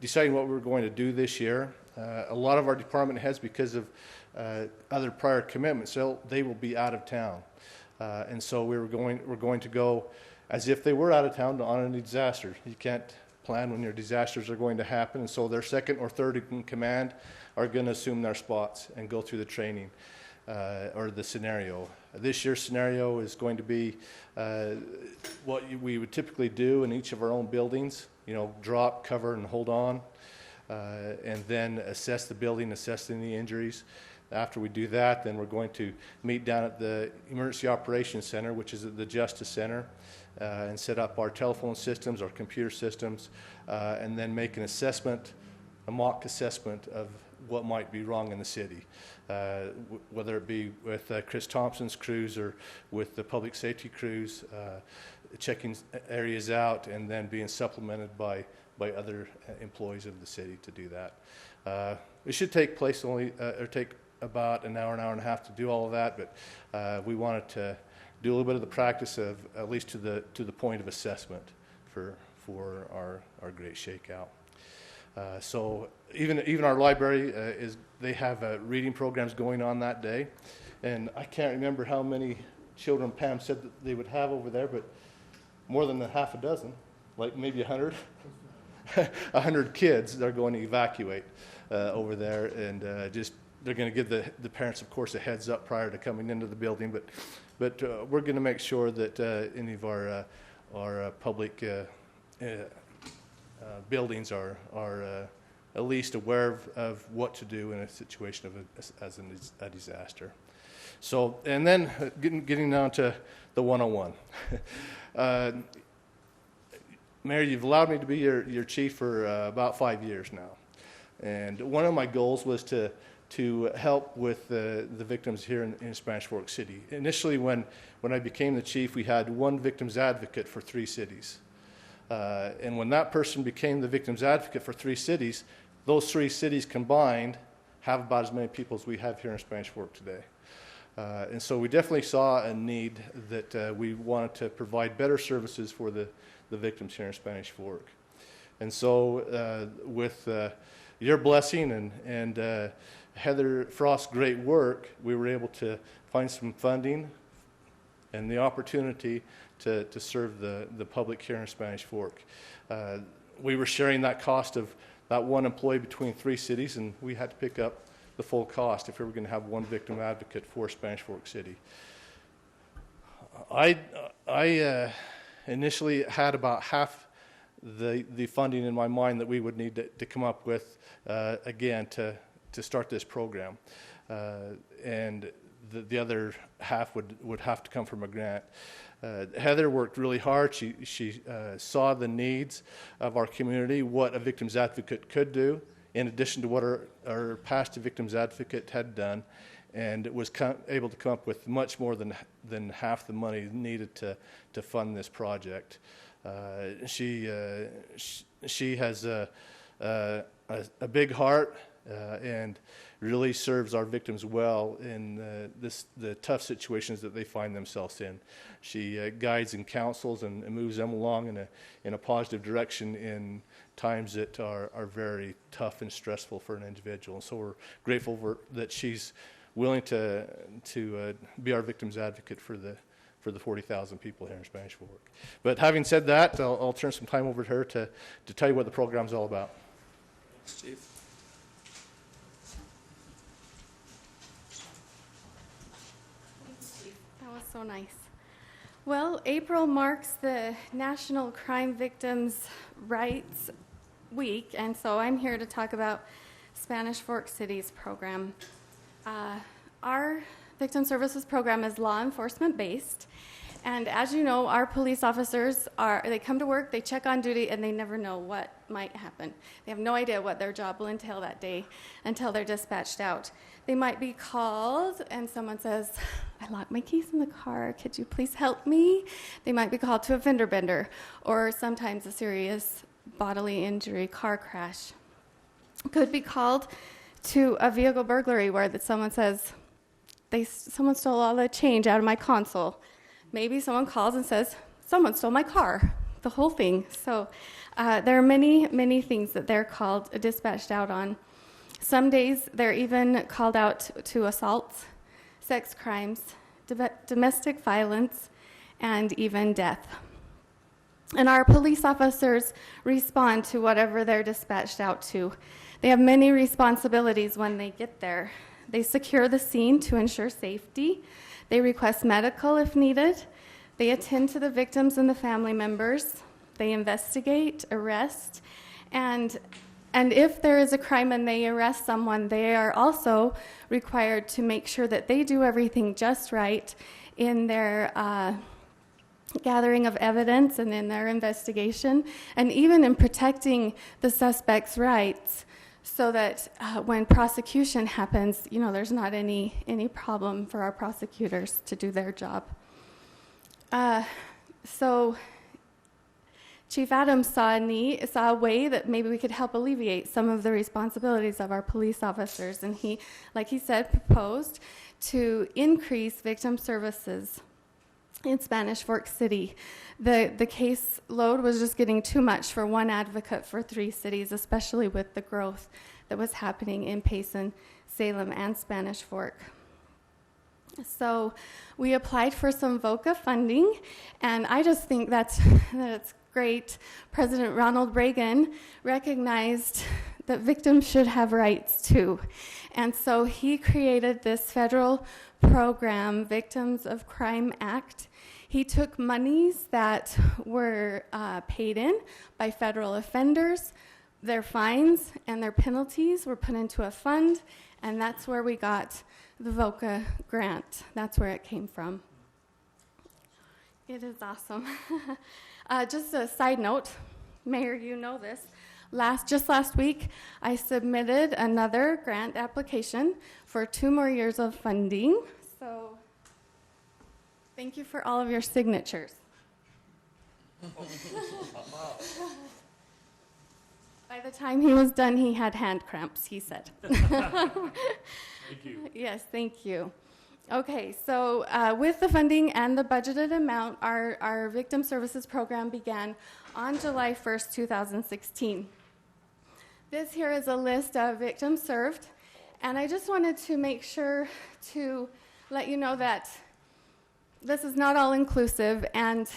deciding what we're going to do this year. A lot of our department heads, because of other prior commitments, they will be out of town, and so we're going to go as if they were out of town on a disaster. You can't plan when your disasters are going to happen, and so their second or third in command are going to assume their spots and go through the training or the scenario. This year's scenario is going to be what we would typically do in each of our own buildings, drop, cover, and hold on, and then assess the building, assess any injuries. After we do that, then we're going to meet down at the Emergency Operations Center, which is at the Justice Center, and set up our telephone systems, our computer systems, and then make an assessment, a mock assessment of what might be wrong in the city, whether it be with Chris Thompson's crews or with the public safety crews, checking areas out and then being supplemented by other employees of the city to do that. It should take place take about an hour and a half to do all of that, but we wanted to do a little bit of the practice of at least to the point of assessment for our Great Shakeout. So even our library they have reading programs going on that day, and I can't remember how many children Pam said that they would have over there, but more than a half a dozen, like maybe 100. 100 kids they're going to evacuate over there, and they're going to give the parents, of course, a heads up prior to coming into the building, but we're going to make sure that any of our public buildings are at least aware of what to do in a situation as a disaster. So, and then getting down to the 101. Mayor, you've allowed me to be your chief for about 5 years now, and one of my goals was to help with the victims here in Spanish Fork City. Initially, when I became the chief, we had one victims advocate for 3 cities. And when that person became the victims advocate for 3 cities, those 3 cities combined have about as many people as we have here in Spanish Fork today. And so we definitely saw a need that we wanted to provide better services for the victims here in Spanish Fork. And so with your blessing and Heather Frost's great work, we were able to find some funding and the opportunity to serve the public here in Spanish Fork. We were sharing that cost of that one employee between 3 cities, and we had to pick up the full cost if we were going to have one victim advocate for Spanish Fork City. I initially had about half the funding in my mind that we would need to come up with again to start this program, and the other half would have to come from a grant. Heather worked really hard. She saw the needs of our community, what a victim's advocate could do, in addition to what our past victim's advocate had done, and was able to come up with much more than half the money needed to fund this project. She has a big heart and really serves our victims well in the tough situations that they find themselves in. She guides and counsels and moves them along in a positive direction in times that are very tough and stressful for an individual. And so we're grateful that she's willing to be our victim's advocate for the 40,000 people here in Spanish Fork. But having said that, I'll turn some time over to her to tell you what the program's all about. Thanks, Chief. That was so nice. Well, April marks the National Crime Victims' Rights Week, and so I'm here to talk about Spanish Fork City's program. Our victim services program is law enforcement based, and as you know, our police officers they come to work, they check on duty, and they never know what might happen. They have no idea what their job will entail that day until they're dispatched out. They might be called and someone says, "I locked my keys in the car, could you please help me?" They might be called to a fender bender, or sometimes a serious bodily injury car crash. Could be called to a vehicle burglary where someone says, someone stole all the change out of my console. Maybe someone calls and says, someone stole my car, the whole thing. So there are many, many things that they're called, dispatched out on. Some days they're even called out to assaults, sex crimes, domestic violence, and even death. And our police officers respond to whatever they're dispatched out to. They have many responsibilities when they get there. They secure the scene to ensure safety. They request medical if needed. They attend to the victims and the family members. They investigate, arrest, and if there is a crime and they arrest someone, they are also required to make sure that they do everything just right in their gathering of evidence and in their investigation, and even in protecting the suspect's rights, so that when prosecution happens, there's not any problem for our prosecutors to do their job. So Chief Adams saw a way that maybe we could help alleviate some of the responsibilities of our police officers, and he, like he said, proposed to increase victim services in Spanish Fork City. The case load was just getting too much for one advocate for 3 cities, especially with the growth that was happening in Payson, Salem, and Spanish Fork. So we applied for some VOCA funding, and I just think that's great. President Ronald Reagan recognized that victims should have rights too. And so he created this federal program, Victims of Crime Act. He took monies that were paid in by federal offenders, their fines and their penalties were put into a fund, and that's where we got the VOCA grant. That's where it came from. It is awesome. Just a side note, Mayor, you know this. Just last week, I submitted another grant application for 2 more years of funding. So thank you for all of your signatures. By the time he was done, he had hand cramps, he said. Thank you. Yes, thank you. Okay, so with the funding and the budgeted amount, our victim services program began on July 1st, 2016. This here is a list of victims served, and I just wanted to make sure to let you know that this is not all inclusive, and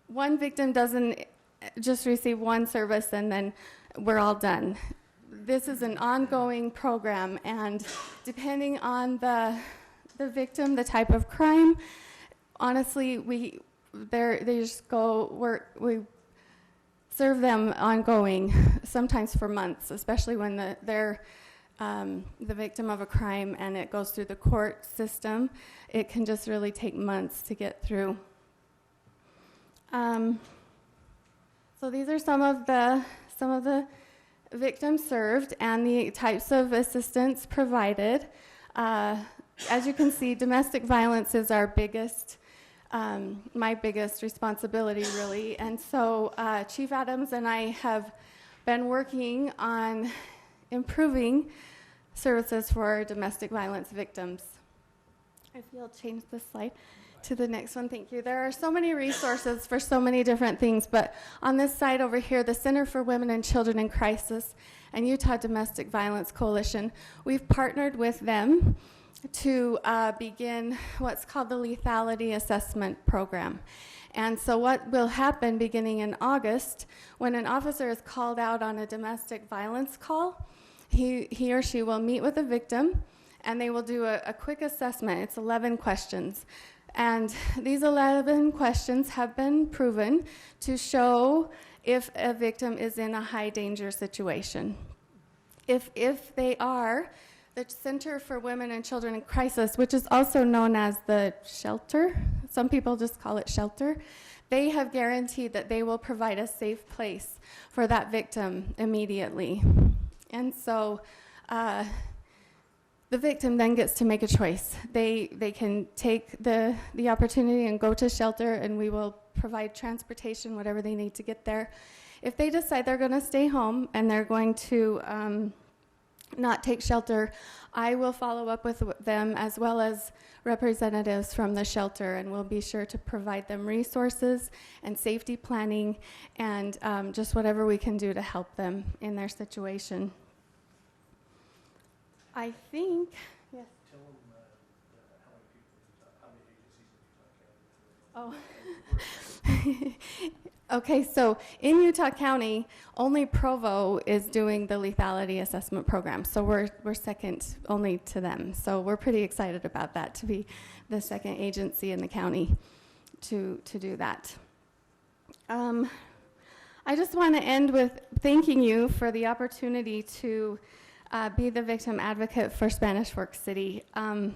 one victim doesn't just receive one service and then we're all done. This is an ongoing program, and depending on the victim, the type of crime, honestly, we serve them ongoing, sometimes for months, especially when they're the victim of a crime and it goes through the court system. It can just really take months to get through. So these are some of the victims served and the types of assistance provided. As you can see, domestic violence is our biggest, my biggest responsibility, really. And so Chief Adams and I have been working on improving services for domestic violence victims. If you'll change the slide to the next one, thank you. There are so many resources for so many different things, but on this side over here, the Center for Women and Children in Crisis and Utah Domestic Violence Coalition, we've partnered with them to begin what's called the lethality assessment program. And so what will happen beginning in August, when an officer is called out on a domestic violence call, he or she will meet with the victim, and they will do a quick assessment. It's 11 questions. And these 11 questions have been proven to show if a victim is in a high danger situation. If they are, the Center for Women and Children in Crisis, which is also known as the shelter, some people just call it shelter, they have guaranteed that they will provide a safe place for that victim immediately. And so the victim then gets to make a choice. They can take the opportunity and go to shelter, and we will provide transportation, whatever they need to get there. If they decide they're going to stay home and they're going to not take shelter, I will follow up with them as well as representatives from the shelter, and we'll be sure to provide them resources and safety planning and just whatever we can do to help them in their situation. I think, yes. Tell them how many agencies in Utah County. Oh. Okay, so in Utah County, only Provo is doing the lethality assessment program. So we're second only to them. So we're pretty excited about that, to be the second agency in the county to do that. I just want to end with thanking you for the opportunity to be the victim advocate for Spanish Fork City. I've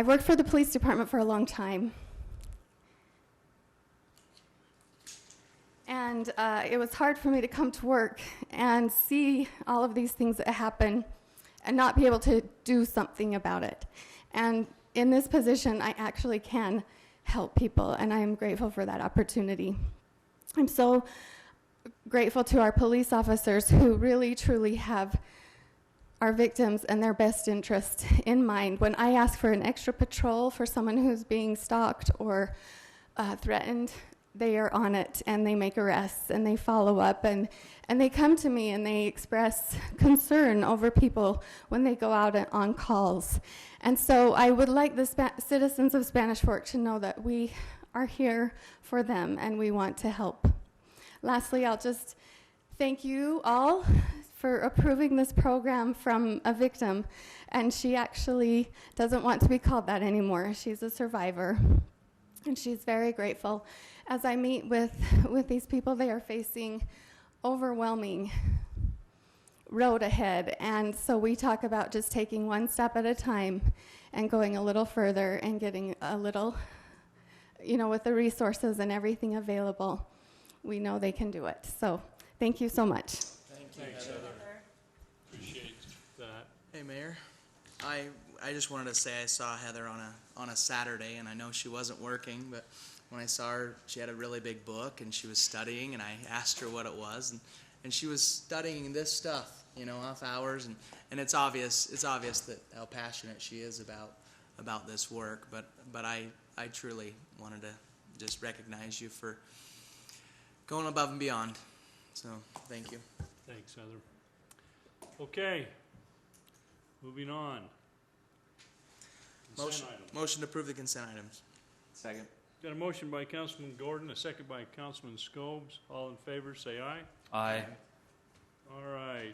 worked for the police department for a long time. And it was hard for me to come to work and see all of these things that happen and not be able to do something about it. And in this position, I actually can help people, and I am grateful for that opportunity. I'm so grateful to our police officers who really, truly have our victims and their best interest in mind. When I ask for an extra patrol for someone who's being stalked or threatened, they are on it, and they make arrests, and they follow up, and they come to me, and they express concern over people when they go out on calls. And so I would like the citizens of Spanish Fork to know that we are here for them, and we want to help. Lastly, I'll just thank you all for approving this program from a victim, and she actually doesn't want to be called that anymore. She's a survivor, and she's very grateful. As I meet with these people, they are facing overwhelming road ahead, and so we talk about just taking one step at a time and going a little further and getting a little, with the resources and everything available, we know they can do it. So thank you so much. Thanks, Heather. Appreciate that. Hey, Mayor. I just wanted to say I saw Heather on a Saturday, and I know she wasn't working, but when I saw her, she had a really big book, and she was studying, and I asked her what it was, and she was studying this stuff, off hours, and it's obvious that how passionate she is about this work, but I truly wanted to just recognize you for going above and beyond. So, thank you. Thanks, Heather. Okay, moving on. Consent items. Motion to approve the consent items. Second. Got a motion by Councilman Gordon, a second by Councilman Scobes. All in favor, say aye. Aye. All right.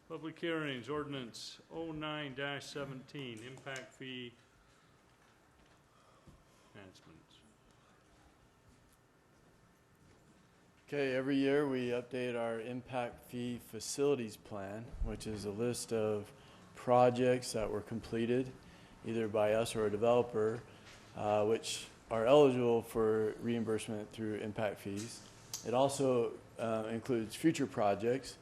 Public hearings, ordinance 09-17, impact fee enhancements. Okay, every year we update our impact fee facilities plan, which is a list of projects that were completed either by us or a developer, which are eligible for reimbursement through impact fees. It also includes future projects,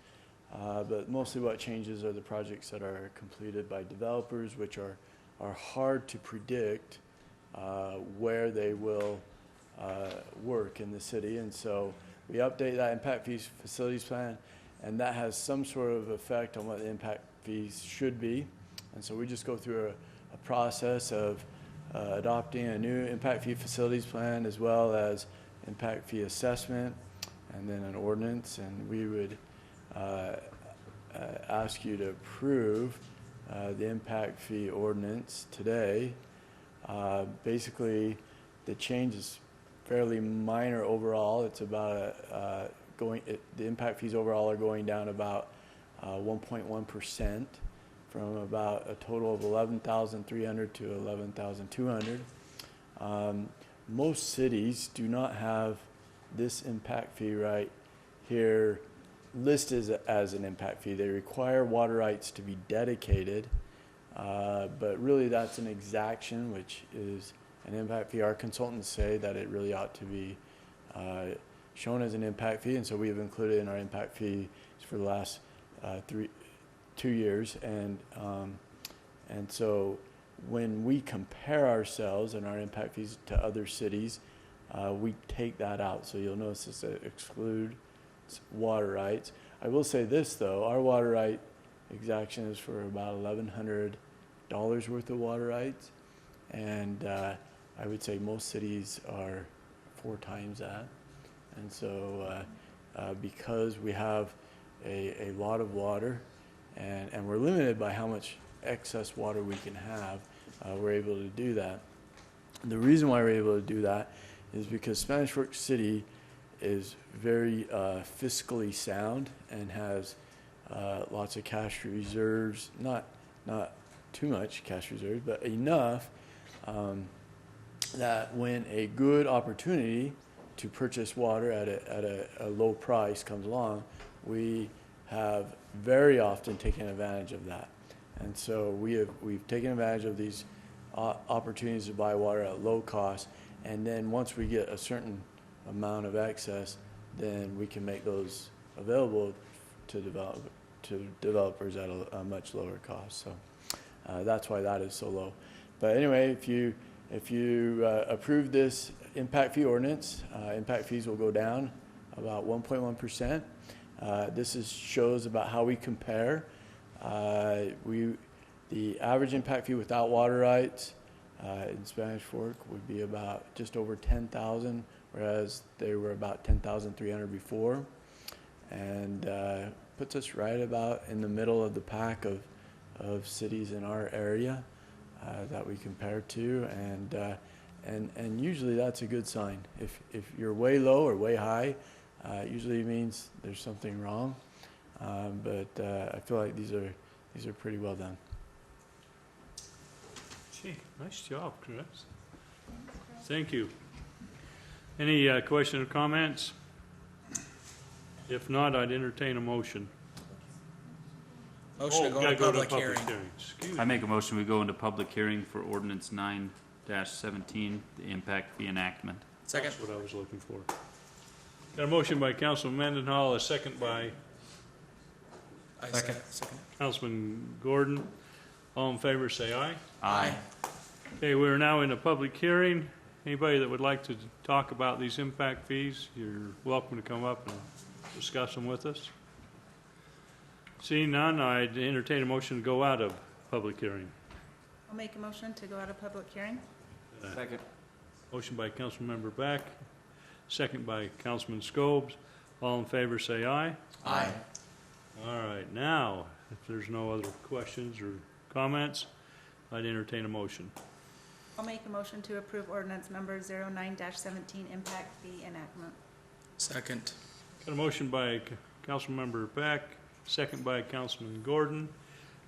but mostly what changes are the projects that are completed by developers, which are hard to predict where they will work in the city. And so we update that impact fees facilities plan, and that has some sort of effect on what the impact fees should be. And so we just go through a process of adopting a new impact fee facilities plan, as well as impact fee assessment, and then an ordinance. And we would ask you to approve the impact fee ordinance today. Basically, the change is fairly minor overall. It's about the impact fees overall are going down about 1.1%, from about a total of 11,300 to 11,200. Most cities do not have this impact fee right here listed as an impact fee. They require water rights to be dedicated, but really that's an exaction, which is an impact fee. Our consultants say that it really ought to be shown as an impact fee, and so we have included in our impact fee for the last 2 years. And so when we compare ourselves and our impact fees to other cities, we take that out. So you'll notice this exclude water rights. I will say this though, our water right exaction is for about $1,100 worth of water rights, and I would say most cities are 4 times that. And so because we have a lot of water, and we're limited by how much excess water we can have, we're able to do that. And the reason why we're able to do that is because Spanish Fork City is very fiscally sound and has lots of cash reserves, not too much cash reserves, but enough that when a good opportunity to purchase water at a low price comes along, we have very often taken advantage of that. And so we've taken advantage of these opportunities to buy water at low cost, and then once we get a certain amount of excess, then we can make those available to developers at a much lower cost. So that's why that is so low. But anyway, if you approve this impact fee ordinance, impact fees will go down about 1.1%. This shows about how we compare. The average impact fee without water rights in Spanish Fork would be about just over 10,000, whereas they were about 10,300 before, and puts us right about in the middle of the pack of cities in our area that we compare to, and usually that's a good sign. If you're way low or way high, usually means there's something wrong, but I feel like these are pretty well done. Gee, nice job, Chris. Thank you. Any questions or comments? If not, I'd entertain a motion. Motion to go gotta into public hearing. Excuse me. I make a motion, we go into public hearing for ordinance 9-17, the impact fee enactment. Second. That's what I was looking for. Got a motion by Councilman Mendenhall, a second by Second. Councilman Gordon. All in favor, say aye. Aye. Okay, we are now in a public hearing. Anybody that would like to talk about these impact fees, you're welcome to come up and discuss them with us. Seeing none, I'd entertain a motion to go out of public hearing. I'll make a motion to go out of public hearing. Second. Motion by Councilmember Beck, second by Councilman Scobes. All in favor, say aye. Aye. All right, now, if there's no other questions or comments, I'd entertain a motion. I'll make a motion to approve ordinance number 09-17, impact fee enactment. Second. Got a motion by Councilmember Beck, second by Councilman Gordon.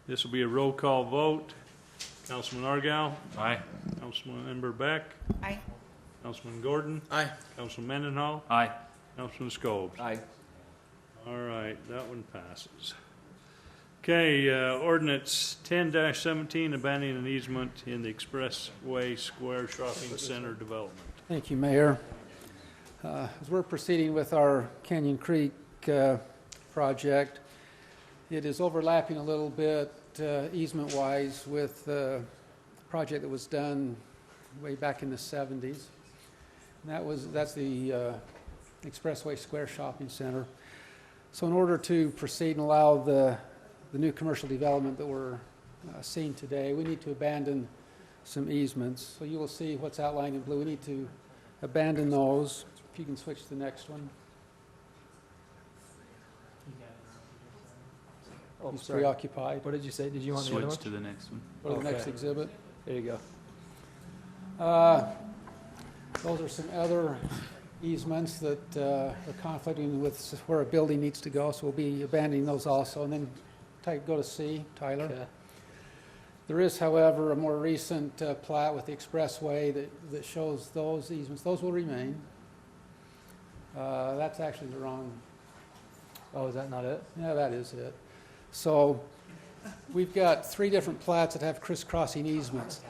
This will be a roll call vote. Councilman Argyle. Aye. Councilmember Beck. Aye. Councilman Gordon. Aye. Councilman Mendenhall. Aye. Councilman Scobes. Aye. All right, that one passes. Okay, ordinance 10-17, abandoning an easement in the Expressway Square Shopping Center development. Thank you, Mayor. As we're proceeding with our Canyon Creek project, it is overlapping a little bit easement-wise with the project that was done way back in the 70s. And that's the Expressway Square Shopping Center. So in order to proceed and allow the new commercial development that we're seeing today, we need to abandon some easements. So you will see what's outlined in blue. We need to abandon those. If you can switch to the next one. Oh, He's sorry. preoccupied. What did you say? Did you want the other one? Switch to the next one. Go to the next Okay. exhibit. There you go. Those are some other easements that are conflicting with where a building needs to go, so we'll be abandoning those also. And then go to C, Tyler. Okay. There is, however, a more recent plat with the expressway that shows those easements. Those will remain. That's actually the wrong. Oh, is that not it? Yeah, that is it. So we've got 3 different plats that have crisscrossing easements.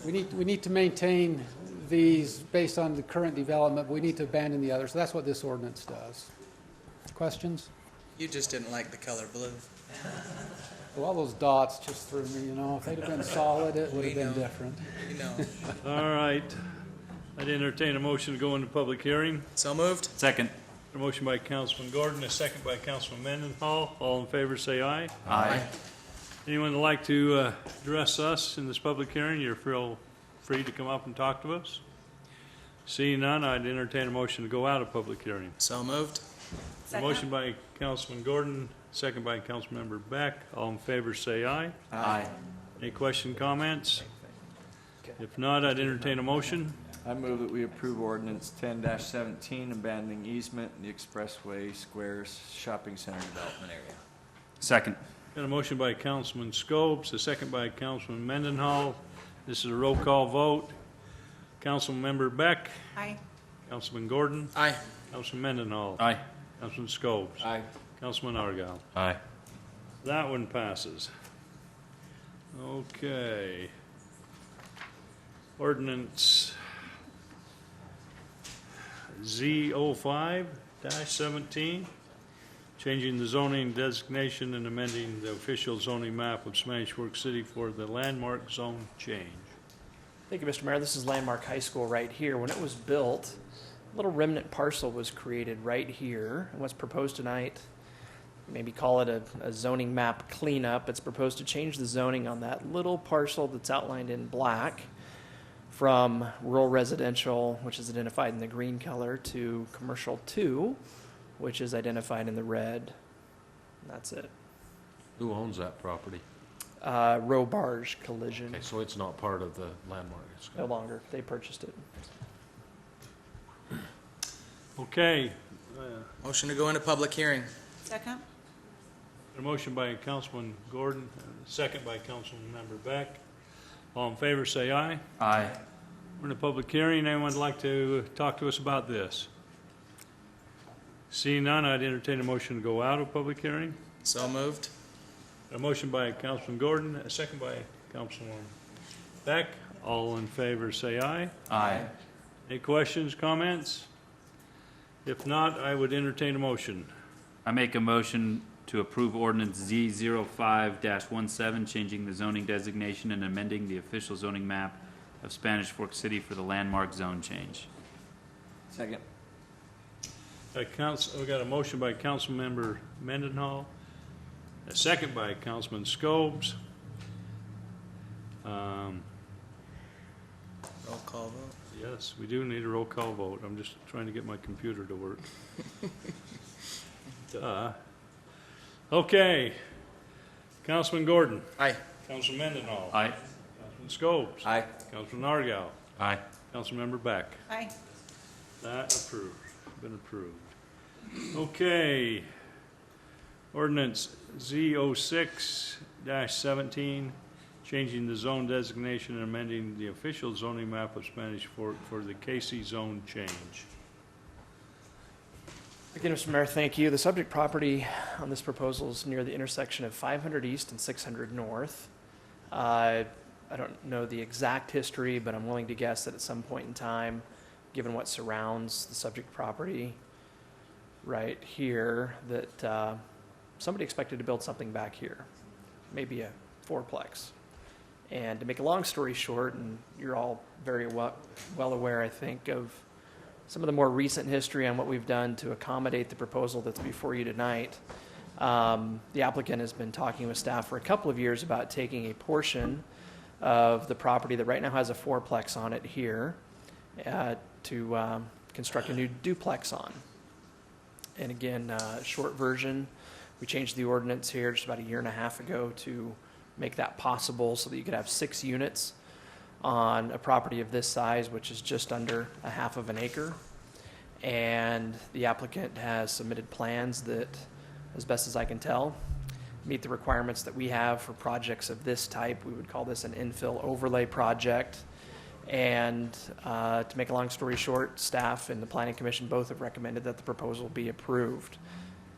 We need to maintain these based on the current development. But we need to abandon the others. So that's what this ordinance does. Questions? You just didn't like the color blue. Well, all those dots just threw me, you know. If they'd have been solid, it would have been different. You know. All right. I'd entertain a motion to go into public hearing. So moved. Second. A motion by Councilman Gordon, a second by Councilman Mendenhall. All in favor, say aye. Aye. Anyone that'd like to address us in this public hearing, you're free to come up and talk to us. Seeing none, I'd entertain a motion to go out of public hearing. So moved. A motion by Councilman Gordon, second by Councilmember Beck. All in favor, say aye. Aye. Any question, comments? If not, I'd entertain a motion. I move that we approve ordinance 10-17, abandoning easement in the Expressway Squares Shopping Center development area. Second. Got a motion by Councilman Scopes, a second by Councilman Mendenhall. This is a roll call vote. Councilmember Beck. Aye. Councilman Gordon. Aye. Councilman Mendenhall. Aye. Councilman Scopes. Aye. Councilman Argyle. Aye. That one passes. Okay. Ordinance Z05-17, changing the zoning designation and amending the official zoning map of Spanish Fork City for the landmark zone change. Thank you, Mr. Mayor. This is Landmark High School right here. When it was built, a little remnant parcel was created right here. And what's proposed tonight, maybe call it a zoning map cleanup. It's proposed to change the zoning on that little parcel that's outlined in black from rural residential, which is identified in the green color, to commercial 2, which is identified in the red. And that's it. Who owns that property? Row barge collision. Okay, so it's not part of the landmark. No longer. They purchased it. Okay. Motion to go into public hearing. Second. A motion by Councilman Gordon, a second by Councilmember Beck. All in favor, say aye. Aye. We're in a public hearing. Anyone would like to talk to us about this? Seeing none, I'd entertain a motion to go out of public hearing. So moved. A motion by Councilman Gordon, a second by Councilman Beck. All in favor, say aye. Aye. Any questions, comments? If not, I would entertain a motion. I make a motion to approve ordinance Z05-17, changing the zoning designation and amending the official zoning map of Spanish Fork City for the landmark zone change. Second. We got a motion by Councilmember Mendenhall, a second by Councilman Scobes. Roll call vote. Yes, we do need a roll call vote. I'm just trying to get my computer to work. Duh. Okay. Councilman Gordon. Aye. Councilman Mendenhall. Aye. Councilman Scobes. Aye. Councilman Argyle. Aye. Councilmember Beck. Aye. That approved. Been approved. Okay. Ordinance Z06-17, changing the zone designation and amending the official zoning map of Spanish Fork for the Casey zone change. Again, Mr. Mayor, thank you. The subject property on this proposal is near the intersection of 500 East and 600 North. I don't know the exact history, but I'm willing to guess that at some point in time, given what surrounds the subject property right here, that somebody expected to build something back here, maybe a fourplex. And to make a long story short, and you're all very well aware, I think, of some of the more recent history on what we've done to accommodate the proposal that's before you tonight. The applicant has been talking with staff for a couple of years about taking a portion of the property that right now has a fourplex on it here to construct a new duplex on. And again, short version, we changed the ordinance here just about a year and a half ago to make that possible so that you could have 6 units on a property of this size, which is just under a half of an acre. And the applicant has submitted plans that, as best as I can tell, meet the requirements that we have for projects of this type. We would call this an infill overlay project. And to make a long story short, staff and the Planning Commission both have recommended that the proposal be approved.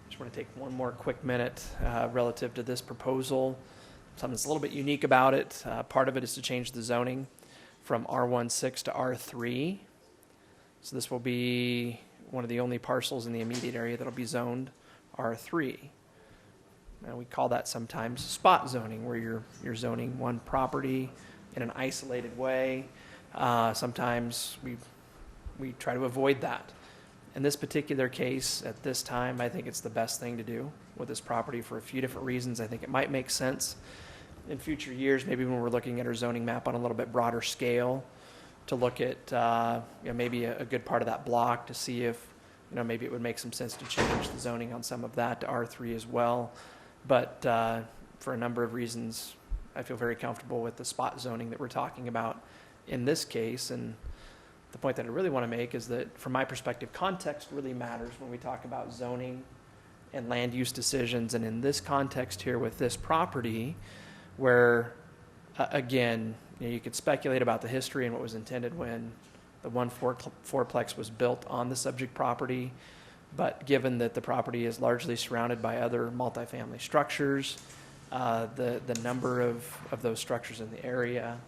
Just want to take one more quick minute relative to this proposal. Something that's a little bit unique about it. Part of it is to change the zoning from R16 to R3. So this will be one of the only parcels in the immediate area that will be zoned R3. Now we call that sometimes spot zoning, where you're zoning one property in an isolated way. Sometimes we try to avoid that. In this particular case, at this time, I think it's the best thing to do with this property for a few different reasons. I think it might make sense in future years, maybe when we're looking at our zoning map on a little bit broader scale, to look at maybe a good part of that block to see if maybe it would make some sense to change the zoning on some of that to R3 as well. But for a number of reasons, I feel very comfortable with the spot zoning that we're talking about in this case. And the point that I really want to make is that, from my perspective, context really matters when we talk about zoning and land use decisions. And in this context here with this property, where, again, you could speculate about the history and what was intended when the one fourplex was built on the subject property. But given that the property is largely surrounded by other multifamily structures, the number of those structures in the area,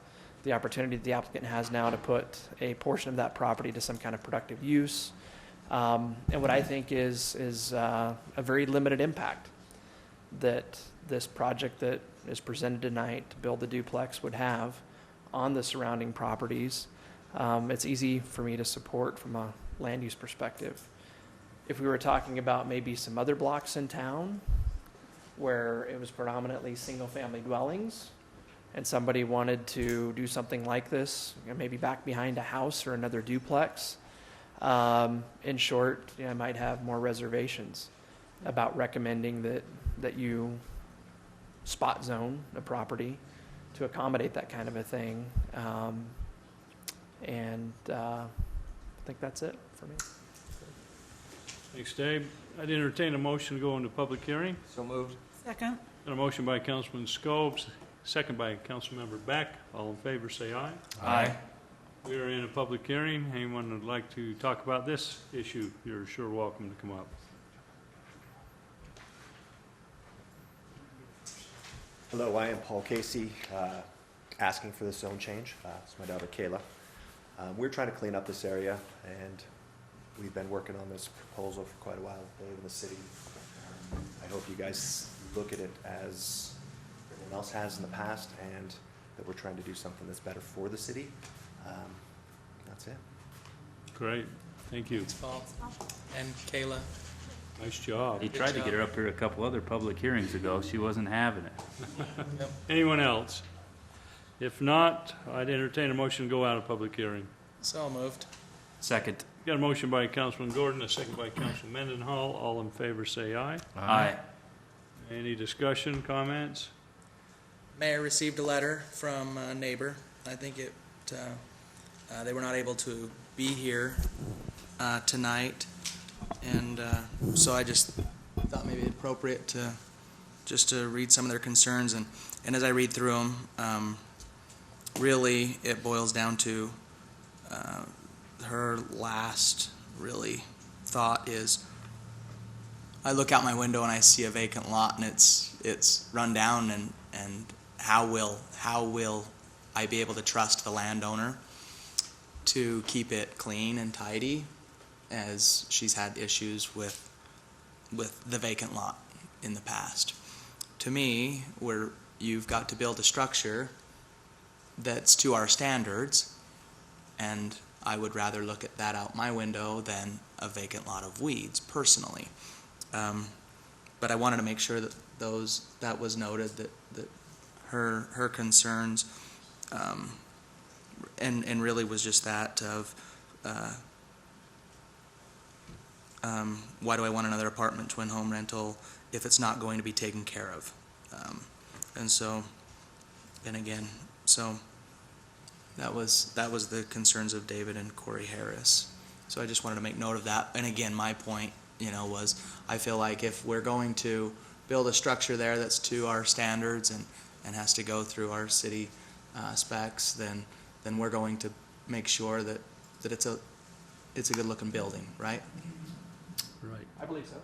the opportunity that the applicant has now to put a portion of that property to some kind of productive use, and what I think is a very limited impact that this project that is presented tonight to build the duplex would have on the surrounding properties. It's easy for me to support from a land use perspective. If we were talking about maybe some other blocks in town where it was predominantly single-family dwellings and somebody wanted to do something like this, maybe back behind a house or another duplex, in short, I might have more reservations about recommending that you spot zone a property to accommodate that kind of a thing. I think that's it for me. Thanks, Dave. I'd entertain a motion to go into public hearing. So moved. Second. Got a motion by Councilman Scobes, second by Councilmember Beck. All in favor, say aye. Aye. We are in a public hearing. Anyone would like to talk about this issue, you're sure welcome to come up. Hello, I am Paul Casey, asking for this zone change. It's my daughter Kayla. We're trying to clean up this area, and we've been working on this proposal for quite a while, Dave, in the city. I hope you guys look at it as everyone else has in the past, and that we're trying to do something that's better for the city. That's it. Great, thank you. Thanks, Paul. And Kayla. Nice job. He tried to get her up here a couple other public hearings ago. She wasn't having it. Yep. Anyone else? If not, I'd entertain a motion to go out of public hearing. So moved. Second. Got a motion by Councilman Gordon, a second by Councilman Mendenhall. All in favor, say aye. Aye. Any discussion, comments? Mayor received a letter from a neighbor. I think they were not able to be here tonight, and so I just thought maybe appropriate to read some of their concerns, and as I read through them, really it boils down to her last really thought is, I look out my window and I see a vacant lot and it's run down, and how will I be able to trust the landowner? to keep it clean and tidy, as she's had issues with the vacant lot in the past. To me, where you've got to build a structure that's to our standards, and I would rather look at that out my window than a vacant lot of weeds, personally. But I wanted to make sure that that was noted, that her concerns, and really was just that of, why do I want another apartment twin home rental if it's not going to be taken care of? And again, so that was the concerns of David and Corey Harris. So I just wanted to make note of that. And again, my point, was I feel like if we're going to build a structure there that's to our standards and has to go through our city specs, then we're going to make sure that it's a good looking building, right? Right. I believe so.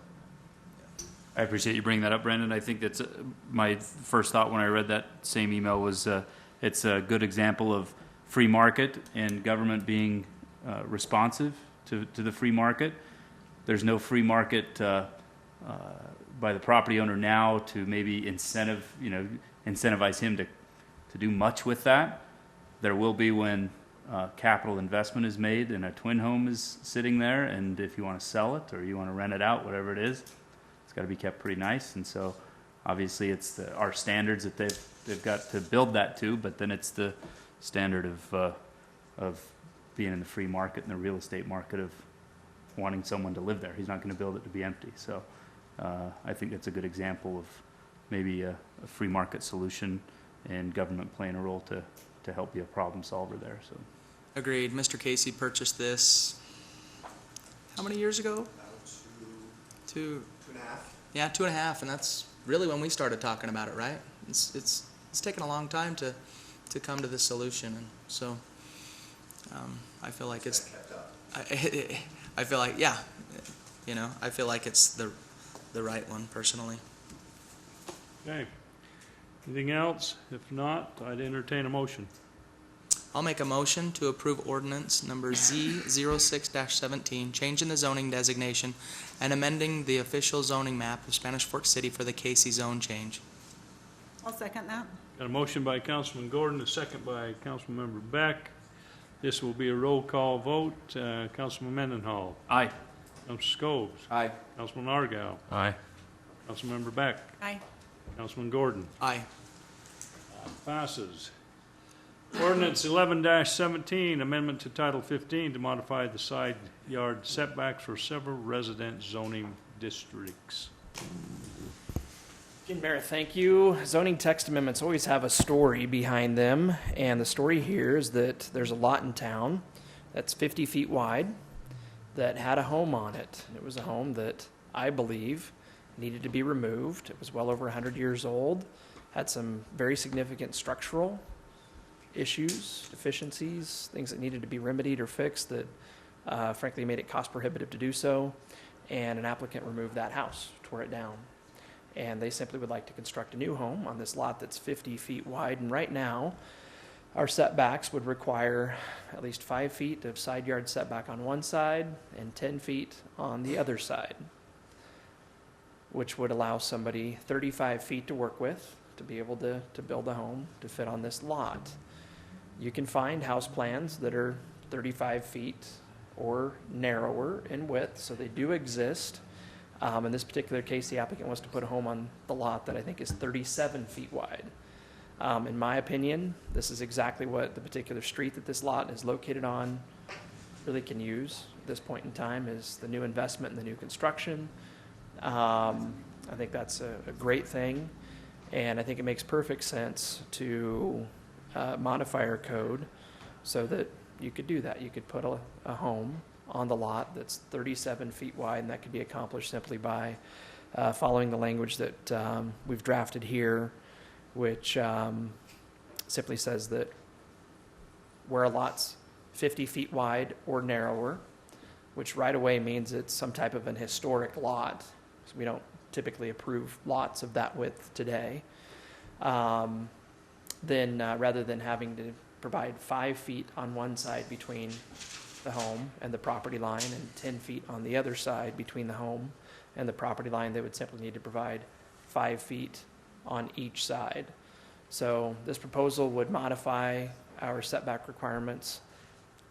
I appreciate you bringing that up, Brendan. I think that's my first thought when I read that same email was it's a good example of free market and government being responsive to the free market. There's no free market by the property owner now to maybe incentivize him to do much with that. There will be when capital investment is made and a twin home is sitting there, and if you want to sell it or you want to rent it out, whatever it is, it's got to be kept pretty nice. And so obviously it's our standards that they've got to build that to, but then it's the standard of being in the free market and the real estate market of wanting someone to live there. He's not going to build it to be empty. So I think that's a good example of maybe a free market solution and government playing a role to help be a problem solver there. So Agreed. Mr. Casey purchased this how many years ago? Two and a half. Yeah, 2.5, and that's really when we started talking about it, right? It's taken a long time to come to this solution, and so I feel like it's. I feel like I feel like it's the right one personally. Okay. Anything else? If not, I'd entertain a motion. I'll make a motion to approve ordinance number Z06-17, changing the zoning designation and amending the official zoning map of Spanish Fork City for the Casey zone change. I'll second that. Got a motion by Councilman Gordon, a second by Councilmember Beck. This will be a roll call vote. Councilman Mendenhall. Aye. Councilman Scobes. Aye. Councilman Argyle. Aye. Councilmember Beck. Aye. Councilman Gordon. Aye. Passes. Ordinance 11-17, amendment to Title 15 to modify the side yard setbacks for several resident zoning districts. Again, Mayor, thank you. Zoning text amendments always have a story behind them, and the story here is that there's a lot in town that's 50 feet wide that had a home on it. It was a home that I believe needed to be removed. It was well over 100 years old, had some very significant structural issues, deficiencies, things that needed to be remedied or fixed that frankly made it cost prohibitive to do so, and an applicant removed that house, tore it down. And they simply would like to construct a new home on this lot that's 50 feet wide, and right now our setbacks would require at least 5 feet of side yard setback on one side and 10 feet on the other side, which would allow somebody 35 feet to work with to be able to build a home to fit on this lot. You can find house plans that are 35 feet or narrower in width, so they do exist. In this particular case, the applicant wants to put a home on the lot that I think is 37 feet wide. In my opinion, this is exactly what the particular street that this lot is located on really can use at this point in time, is the new investment and the new construction. I think that's a great thing, and I think it makes perfect sense to modify our code so that you could do that. You could put a home on the lot that's 37 feet wide, and that could be accomplished simply by following the language that we've drafted here, which simply says that where a lot's 50 feet wide or narrower, which right away means it's some type of an historic lot, so we don't typically approve lots of that width today, then rather than having to provide 5 feet on one side between the home and the property line and 10 feet on the other side between the home and the property line. They would simply need to provide 5 feet on each side. So this proposal would modify our setback requirements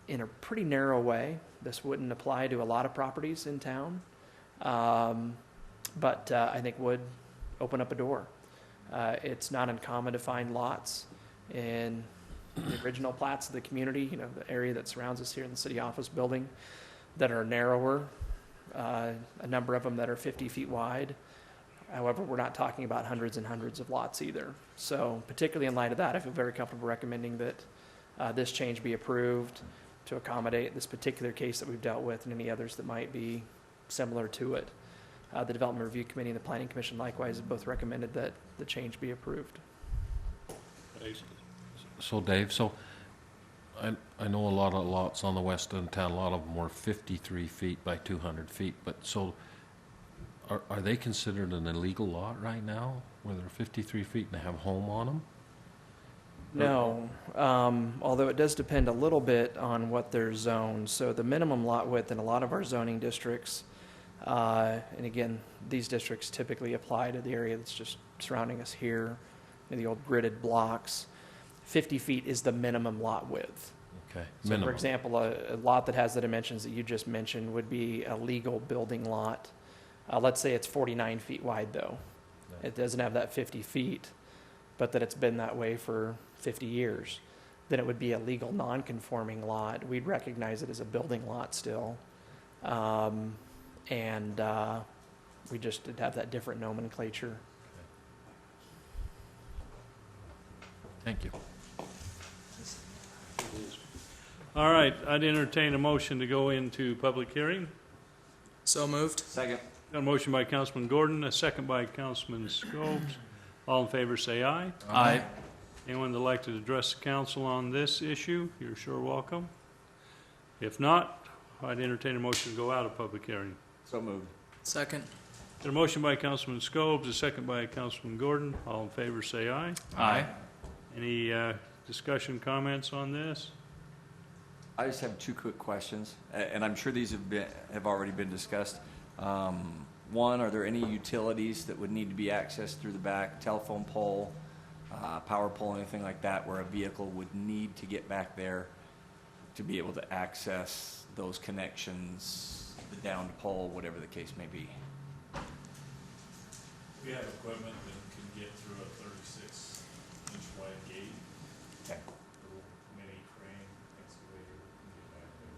in a pretty narrow way. This wouldn't apply to a lot of properties in town, but I think would open up a door. It's not uncommon to find lots in the original plats of the community, you know, the area that surrounds us here in the city office building, that are narrower, a number of them that are 50 feet wide. However, we're not talking about hundreds and hundreds of lots either. So particularly in light of that, I feel very comfortable recommending that this change be approved to accommodate this particular case that we've dealt with and any others that might be similar to it. The Development Review Committee and the Planning Commission likewise have both recommended that the change be approved. So Dave, I know a lot of lots on the west end of town, a lot of them were 53 feet by 200 feet, but so are they considered an illegal lot right now, where they're 53 feet and they have home on them? No, although it does depend a little bit on what they're zoned. So the minimum lot width in a lot of our zoning districts, and again, these districts typically apply to the area that's just surrounding us here, in the old gridded blocks. 50 feet is the minimum lot width. Okay. So for example, a lot that has the dimensions that you just mentioned would be a legal building lot. Let's say it's 49 feet wide though. It doesn't have that 50 feet, but that it's been that way for 50 years. Then it would be a legal non-conforming lot. We'd recognize it as a building lot still. And we just did have that different nomenclature. Thank you. All right, I'd entertain a motion to go into public hearing. So moved. Second. Got a motion by Councilman Gordon, a second by Councilman Scobes. All in favor say aye. Aye. Anyone that'd like to address the council on this issue, you're sure welcome. If not, I'd entertain a motion to go out of public hearing. So moved. Second. Got a motion by Councilman Scobes, a second by Councilman Gordon. All in favor say aye. Aye. Any discussion, comments on this? I just have 2 quick questions, and I'm sure these have already been discussed. One, are there any utilities that would need to be accessed through the back, telephone pole, power pole, anything like that, where a vehicle would need to get back there to be able to access those connections, the downed pole, whatever the case may be? We have equipment that can get through a 36-inch wide gate. Okay. Little mini crane excavator can get back there.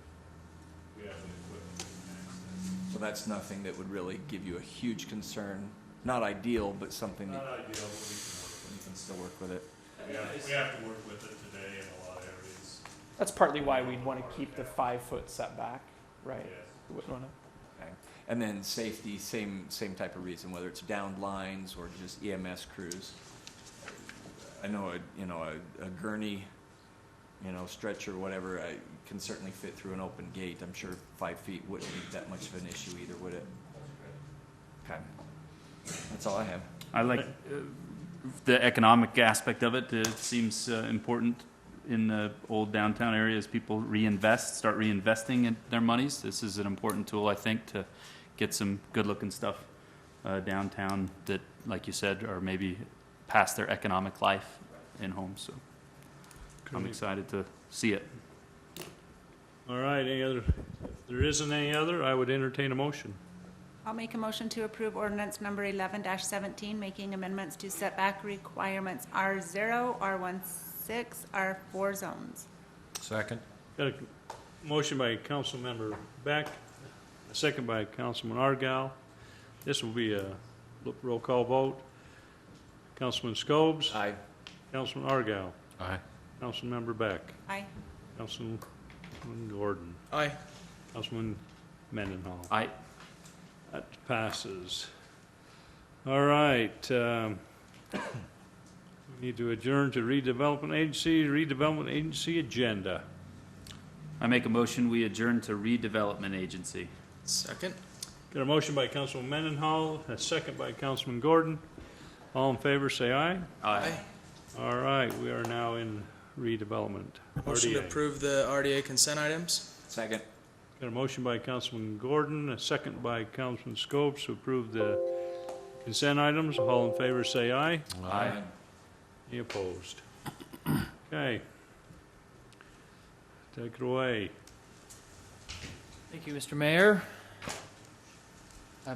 We have the equipment that can access. So that's nothing that would really give you a huge concern. Not ideal, but something Not that ideal, but we can work you can still work with it. We have to work with it today in a lot of areas. That's partly why we'd want to keep the 5-foot setback, right? Yes. We wouldn't want to. Okay. And then safety, same type of reason, whether it's downed lines or just EMS crews. I know a gurney, stretcher, whatever, can certainly fit through an open gate. I'm sure 5 feet wouldn't be that much of an issue either, would it? Okay. That's all I have. I like the economic aspect of it. It seems important in the old downtown area as people start reinvesting in their monies. This is an important tool, I think, to get some good-looking stuff downtown that, like you said, are maybe past their economic life in homes. So I'm excited to see it. All right, if there isn't any other, I would entertain a motion. I'll make a motion to approve ordinance number 11-17, making amendments to setback requirements R0, R16, R4 zones. Second. Got a motion by Councilmember Beck, a second by Councilman Argyle. This will be a roll call vote. Councilman Scobes. Aye. Councilman Argyle. Aye. Councilmember Beck. Aye. Councilman Gordon. Aye. Councilman Mendenhall. Aye. That passes. All right. We need to adjourn to redevelopment agency agenda. I make a motion we adjourn to redevelopment agency. Second. Got a motion by Councilman Mendenhall, a second by Councilman Gordon. All in favor, say aye. Aye. All right, we are now in Redevelopment. Motion to RDA. approve the RDA consent items. Second. Got a motion by Councilman Gordon, a second by Councilman Scopes to approve the consent items. All in favor say aye. Aye. Any opposed? Okay. Take it away. Thank you, Mr. Mayor.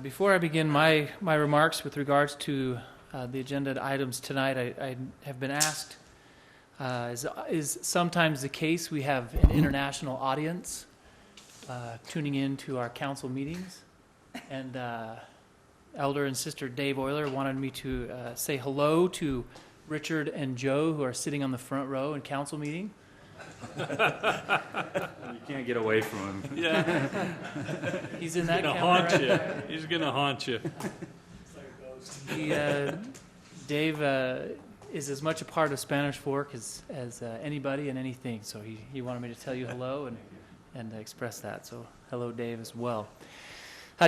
Before I begin my remarks with regards to the agenda items tonight, I have been asked, is sometimes the case we have an international audience tuning in to our council meetings, and Elder and Sister Dave Euler wanted me to say hello to Richard and Joe, who are sitting on the front row in council meeting. You can't get away from him. Yeah. He's in that He's gonna camera haunt right you. there. He's gonna haunt you. Dave is as much a part of Spanish Fork as anybody and anything, so he wanted me to tell you hello and express that. So hello, Dave, as well.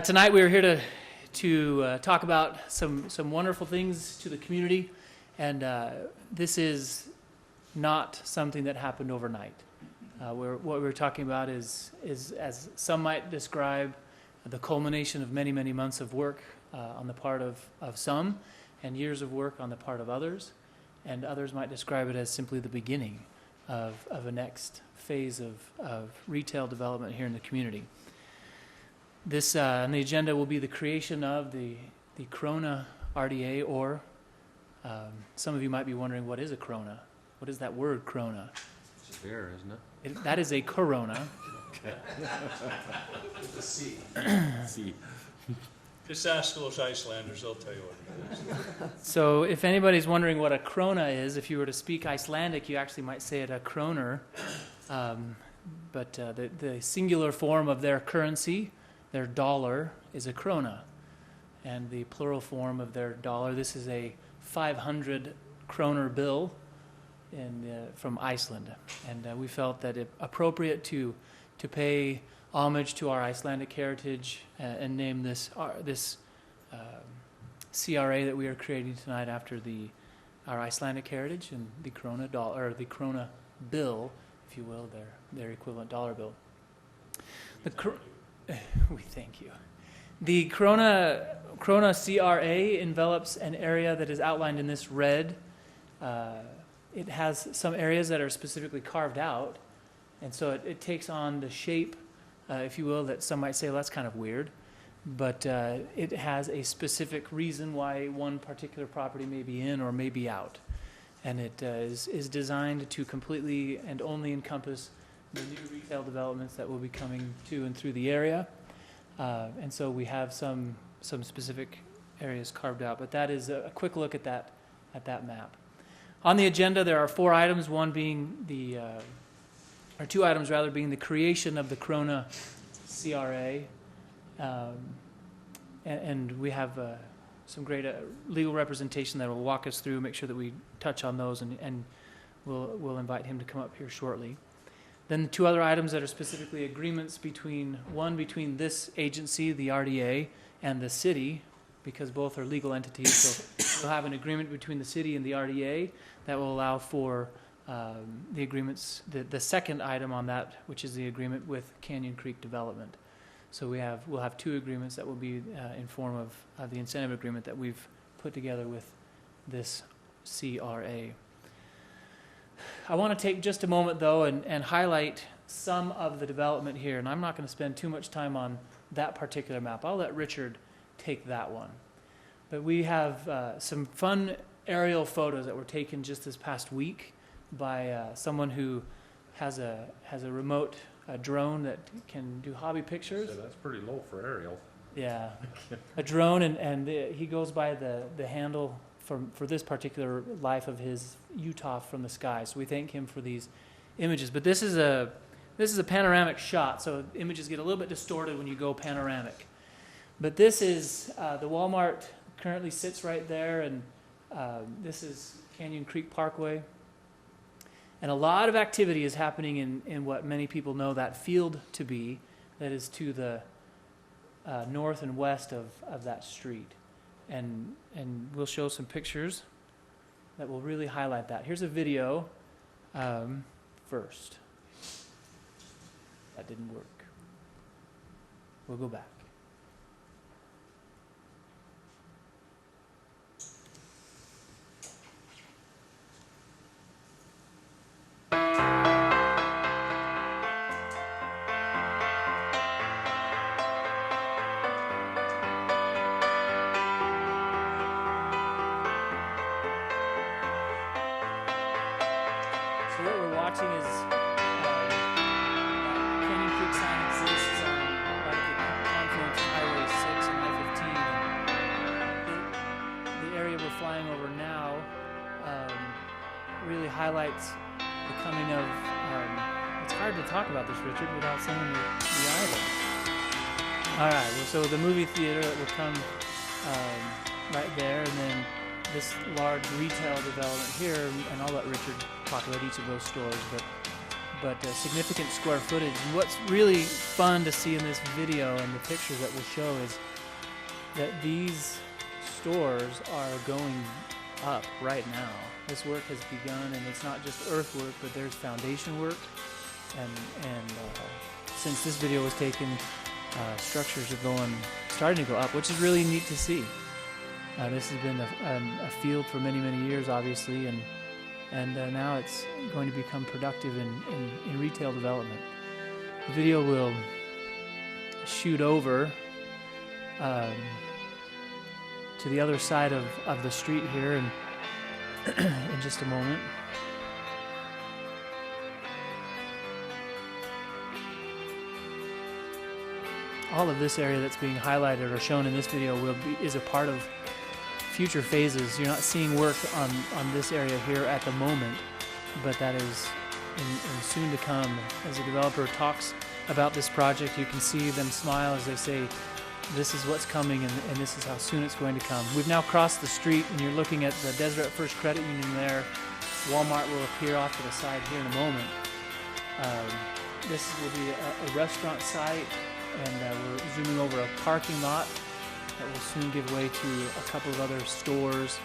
Tonight we are here to talk about some wonderful things to the community, and this is not something that happened overnight. What we're talking about is, as some might describe, the culmination of many, many months of work on the part of some, and years of work on the part of others, and others might describe it as simply the beginning of a next phase of retail development here in the community. This on the agenda will be the creation of the Corona RDA, or some of you might be wondering, what is a Corona? What is that word, Corona? It's a beer, isn't it? That is a Corona. Okay. With a C. C. Just ask those Icelanders, they'll tell you what it is. So if anybody's wondering what a krona is, if you were to speak Icelandic, you actually might say it a kroner. But the singular form of their currency, their dollar, is a krona. And the plural form of their dollar, this is a 500 kroner bill from Iceland. And we felt that it appropriate to pay homage to our Icelandic heritage and name this CRA that we are creating tonight after our Icelandic heritage and the krona dollar, or the krona bill, if you will, their equivalent dollar bill. We thank you. The krona CRA envelops an area that is outlined in this red. It has some areas that are specifically carved out, and so it takes on the shape, if you will, that some might say, well, that's kind of weird. But it has a specific reason why one particular property may be in or may be out. And it is designed to completely and only encompass the new retail developments that will be coming to and through the area. And so we have some specific areas carved out. But that is a quick look at that map. On the agenda, there are 4 items, one being or 2 items rather, being the creation of the Corona CRA. And we have some great legal representation that will walk us through, make sure that we touch on those, and we'll invite him to come up here shortly. Then the 2 other items that are specifically agreements between this agency, the RDA, and the city, because both are legal entities. So we'll have an agreement between the city and the RDA that will allow for the agreements, the second item on that, which is the agreement with Canyon Creek Development. So we'll have 2 agreements that will be in form of the incentive agreement that we've put together with this CRA. I want to take just a moment, though, and highlight some of the development here. And I'm not going to spend too much time on that particular map. I'll let Richard take that one. But we have some fun aerial photos that were taken just this past week by someone who has a remote drone that can do hobby pictures. So that's pretty low for aerial. Yeah, a drone, and he goes by the handle for this particular life of his, Utah from the Sky. So we thank him for these images. But this is a panoramic shot, so images get a little bit distorted when you go panoramic. But this is the Walmart currently sits right there, and this is Canyon Creek Parkway. And a lot of activity is happening in what many people know that field to be, that is to the north and west of that street. And we'll show some pictures that will really highlight that. Here's a video first. That didn't work. We'll go back. So what we're watching is Canyon Creek sign exists on right at the confluence of Highway 6 and I-15. The area we're flying over now really highlights the coming of. It's hard to talk about this, Richard, without saying the item. All right. Well, so the movie theater that will come right there, and then this large retail development here, and I'll let Richard talk about each of those stores, but significant square footage. And what's really fun to see in this video and the pictures that we'll show is that these stores are going up right now. This work has begun, and it's not just earthwork, but there's foundation work, and since this video was taken, structures are starting to go up, which is really neat to see. This has been a field for many, many years, obviously, and now it's going to become productive in retail development. The video will shoot over to the other side of the street here in just a moment. All of this area that's being highlighted or shown in this video is a part of future phases. You're not seeing work on this area here at the moment, but that is in soon to come. As the developer talks about this project, you can see them smile as they say, this is what's coming and this is how soon it's going to come. We've now crossed the street and you're looking at the Deseret First Credit Union there. Walmart will appear off to the side here in a moment. This will be a restaurant site, and we're zooming over a parking lot that will soon give way to a couple of other stores,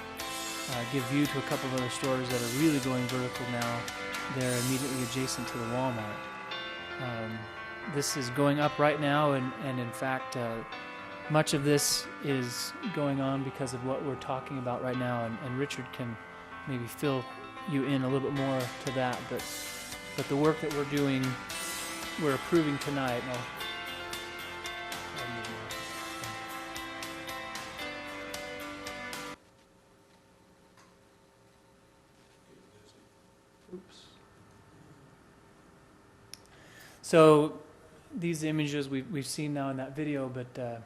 give view to a couple of other stores that are really going vertical now. They're immediately adjacent to the Walmart. This is going up right now, and in fact, much of this is going on because of what we're talking about right now, and Richard can maybe fill you in a little bit more to that, but the work that we're doing, we're approving tonight. So these images we've seen now in that video, but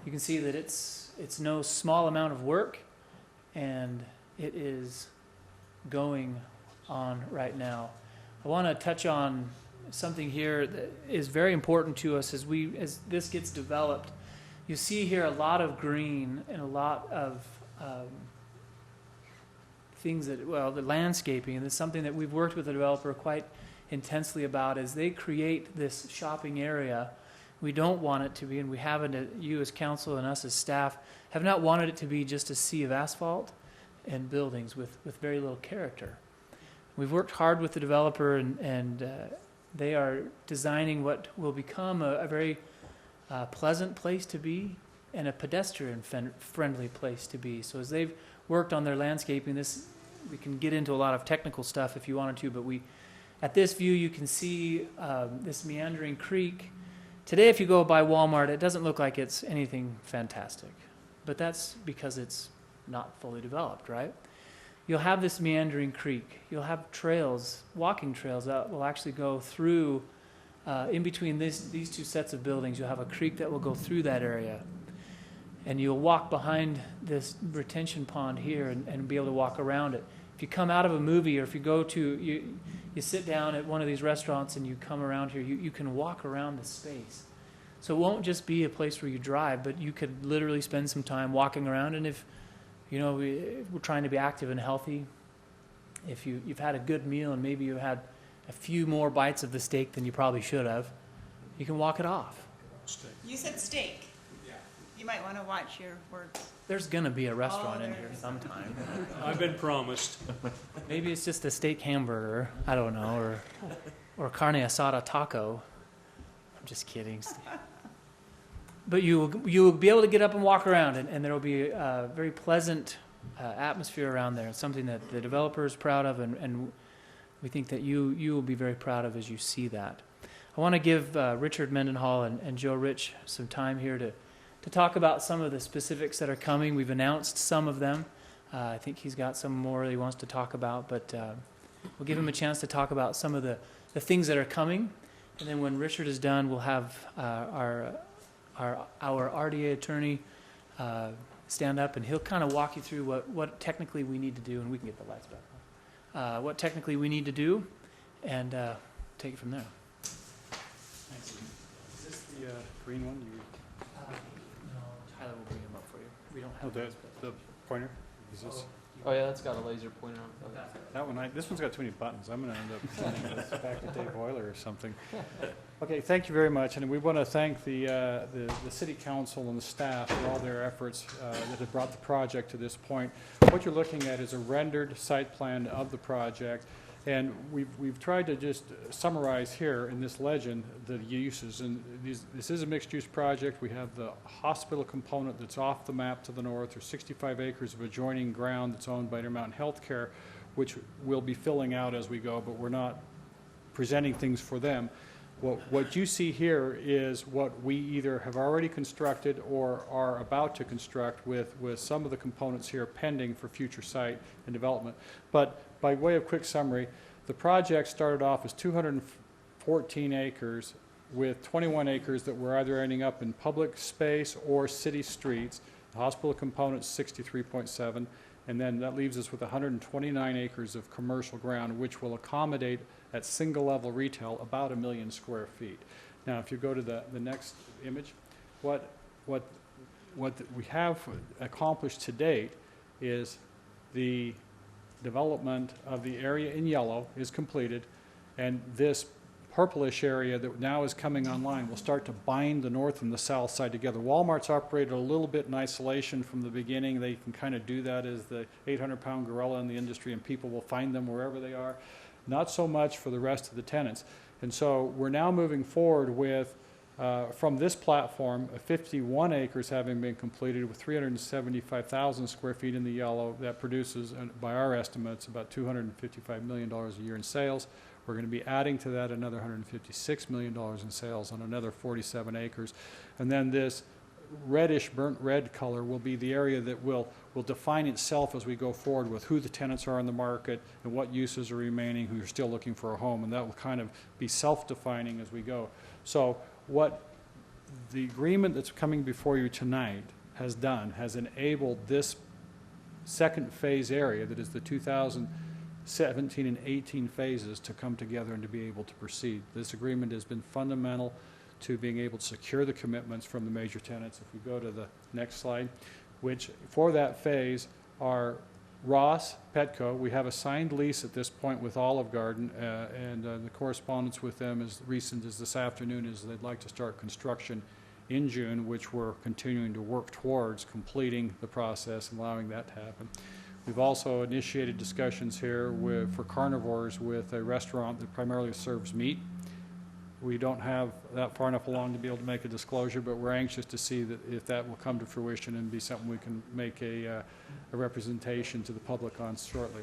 you can see that it's no small amount of work, and it is going on right now. I want to touch on something here that is very important to us as this gets developed. You see here a lot of green and a lot of things that, the landscaping, and it's something that we've worked with the developer quite intensely about as they create this shopping area. We don't want it to be, and we haven't, you as council and us as staff, have not wanted it to be just a sea of asphalt and buildings with very little character. We've worked hard with the developer, and they are designing what will become a very pleasant place to be and a pedestrian-friendly place to be. So as they've worked on their landscaping, we can get into a lot of technical stuff if you wanted to, but at this view, you can see this meandering creek. Today, if you go by Walmart, it doesn't look like it's anything fantastic, but that's because it's not fully developed, right? You'll have this meandering creek. You'll have trails, walking trails that will actually go through, in between these two sets of buildings. You'll have a creek that will go through that area, and you'll walk behind this retention pond here and be able to walk around it. If you come out of a movie, or if you go to, you sit down at one of these restaurants and you come around here, you can walk around the space. So it won't just be a place where you drive, but you could literally spend some time walking around. And if, we're trying to be active and healthy, if you've had a good meal and maybe you had a few more bites of the steak than you probably should have, you can walk it off. You said steak. You might want to watch your words. There's going to be a restaurant in here sometime. I've been promised. Maybe it's just a steak hamburger. I don't know, or carne asada taco. I'm just kidding. But you will be able to get up and walk around, and there will be a very pleasant atmosphere around there. It's something that the developer is proud of, and we think that you will be very proud of as you see that. I want to give Richard Mendenhall and Joe Rich some time here to talk about some of the specifics that are coming. We've announced some of them. I think he's got some more that he wants to talk about, but we'll give him a chance to talk about some of the things that are coming. And then when Richard is done, we'll have our RDA attorney stand up, and he'll kind of walk you through what technically we need to do, and we can get the lights back on. What technically we need to do, and take it from there. Thanks. Is this the green one? No, Tyler will bring him up for you. We don't have The pointer? Is this? Oh yeah, that's got a laser pointer on it. That one, this one's got too many buttons. I'm going to end up sending this back to Dave Euler or something. Okay, thank you very much. And we want to thank the City Council and the staff for all their efforts that have brought the project to this point. What you're looking at is a rendered site plan of the project. And we've tried to just summarize here in this legend the uses. And this is a mixed-use project. We have the hospital component that's off the map to the north. There's 65 acres of adjoining ground that's owned by Intermountain Healthcare, which we'll be filling out as we go, but we're not presenting things for them. What you see here is what we either have already constructed or are about to construct with some of the components here pending for future site and development. But by way of quick summary, the project started off as 214 acres with 21 acres that were either ending up in public space or city streets. The hospital component is 63.7, and then that leaves us with 129 acres of commercial ground, which will accommodate at single level retail about 1 million square feet. Now, if you go to the next image, what we have accomplished to date is the development of the area in yellow is completed, and this purplish area that now is coming online will start to bind the north and the south side together. Walmart's operated a little bit in isolation from the beginning. They can kind of do that as the 800-pound gorilla in the industry, and people will find them wherever they are. Not so much for the rest of the tenants. And so we're now moving forward with, from this platform, 51 acres having been completed with 375,000 square feet in the yellow. That produces, by our estimates, about $255 million a year in sales. We're going to be adding to that another $156 million in sales on another 47 acres. And then this reddish, burnt red color will be the area that will define itself as we go forward with who the tenants are in the market and what uses are remaining, who are still looking for a home, and that will kind of be self-defining as we go. So what the agreement that's coming before you tonight has done has enabled this second phase area, that is the 2017 and 18 phases, to come together and to be able to proceed. This agreement has been fundamental to being able to secure the commitments from the major tenants. If we go to the next slide, which for that phase are Ross, Petco. We have a signed lease at this point with Olive Garden, and the correspondence with them as recent as this afternoon is they'd like to start construction in June, which we're continuing to work towards completing the process and allowing that to happen. We've also initiated discussions here for carnivores with a restaurant that primarily serves meat. We don't have that far enough along to be able to make a disclosure, but we're anxious to see that if that will come to fruition and be something we can make a representation to the public on shortly.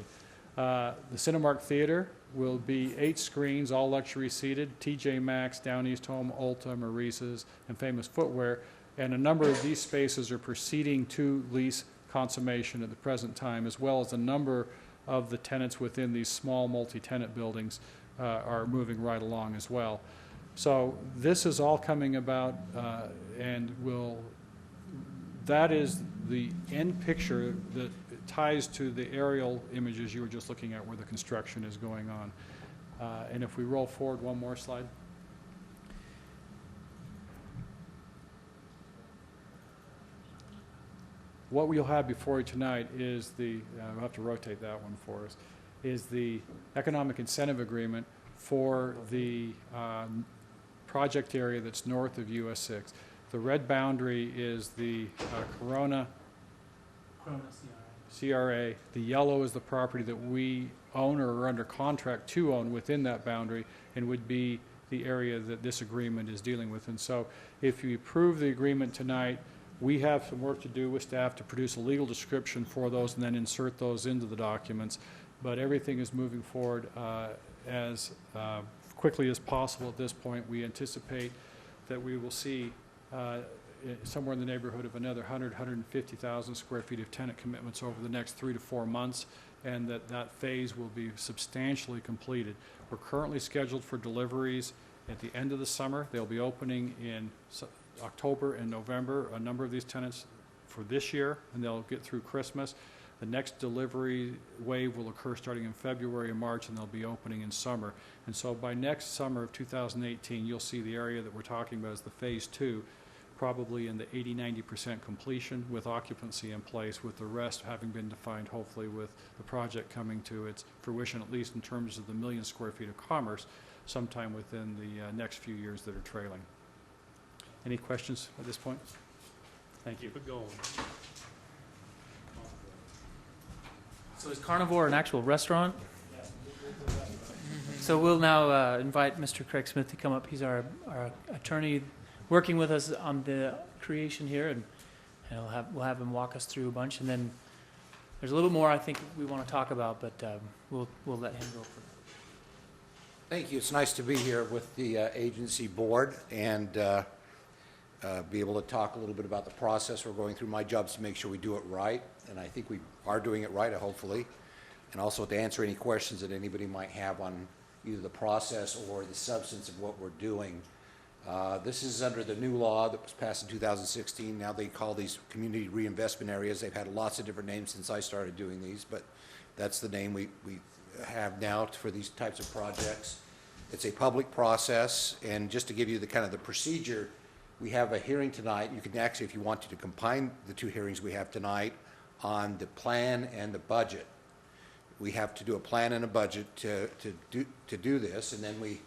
The Cinemark Theater will be 8 screens, all luxury seated, TJ Maxx, Down East Home, Ulta, Maurice's, and Famous Footwear. And a number of these spaces are proceeding to lease consummation at the present time, as well as a number of the tenants within these small multi-tenant buildings are moving right along as well. So this is all coming about, and that is the end picture that ties to the aerial images you were just looking at where the construction is going on. And if we roll forward one more slide. What we'll have before you tonight is we'll have to rotate that one for us, is the economic incentive agreement for the project area that's north of US 6. The red boundary is the Corona CRA. The yellow is the property that we own or are under contract to own within that boundary, and would be the area that this agreement is dealing with. And so if you approve the agreement tonight, we have some work to do with staff to produce a legal description for those and then insert those into the documents. But everything is moving forward as quickly as possible at this point. We anticipate that we will see somewhere in the neighborhood of another 150,000 square feet of tenant commitments over the next 3 to 4 months, and that phase will be substantially completed. We're currently scheduled for deliveries at the end of the summer. They'll be opening in October and November, a number of these tenants for this year, and they'll get through Christmas. The next delivery wave will occur starting in February and March, and they'll be opening in summer. And so by next summer of 2018, you'll see the area that we're talking about as the phase 2, probably in the 80–90% completion with occupancy in place, with the rest having been defined hopefully with the project coming to its fruition, at least in terms of the 1 million square feet of commerce, sometime within the next few years that are trailing. Any questions at this point? Thank you. Keep it going. So is Carnivore an actual restaurant? So we'll now invite Mr. Craig Smith to come up. He's our attorney working with us on the creation here, and we'll have him walk us through a bunch. And then there's a little more I think we want to talk about, but we'll let him go first. Thank you. It's nice to be here with the agency board and be able to talk a little bit about the process we're going through. My job is to make sure we do it right, and I think we are doing it right, hopefully, and also to answer any questions that anybody might have on either the process or the substance of what we're doing. This is under the new law that was passed in 2016. Now they call these community reinvestment areas. They've had lots of different names since I started doing these, but that's the name we have now for these types of projects. It's a public process, and just to give you the kind of the procedure, we have a hearing tonight. You can actually, if you wanted to combine the two hearings we have tonight on the plan and the budget. We have to do a plan and a budget to do this, and then we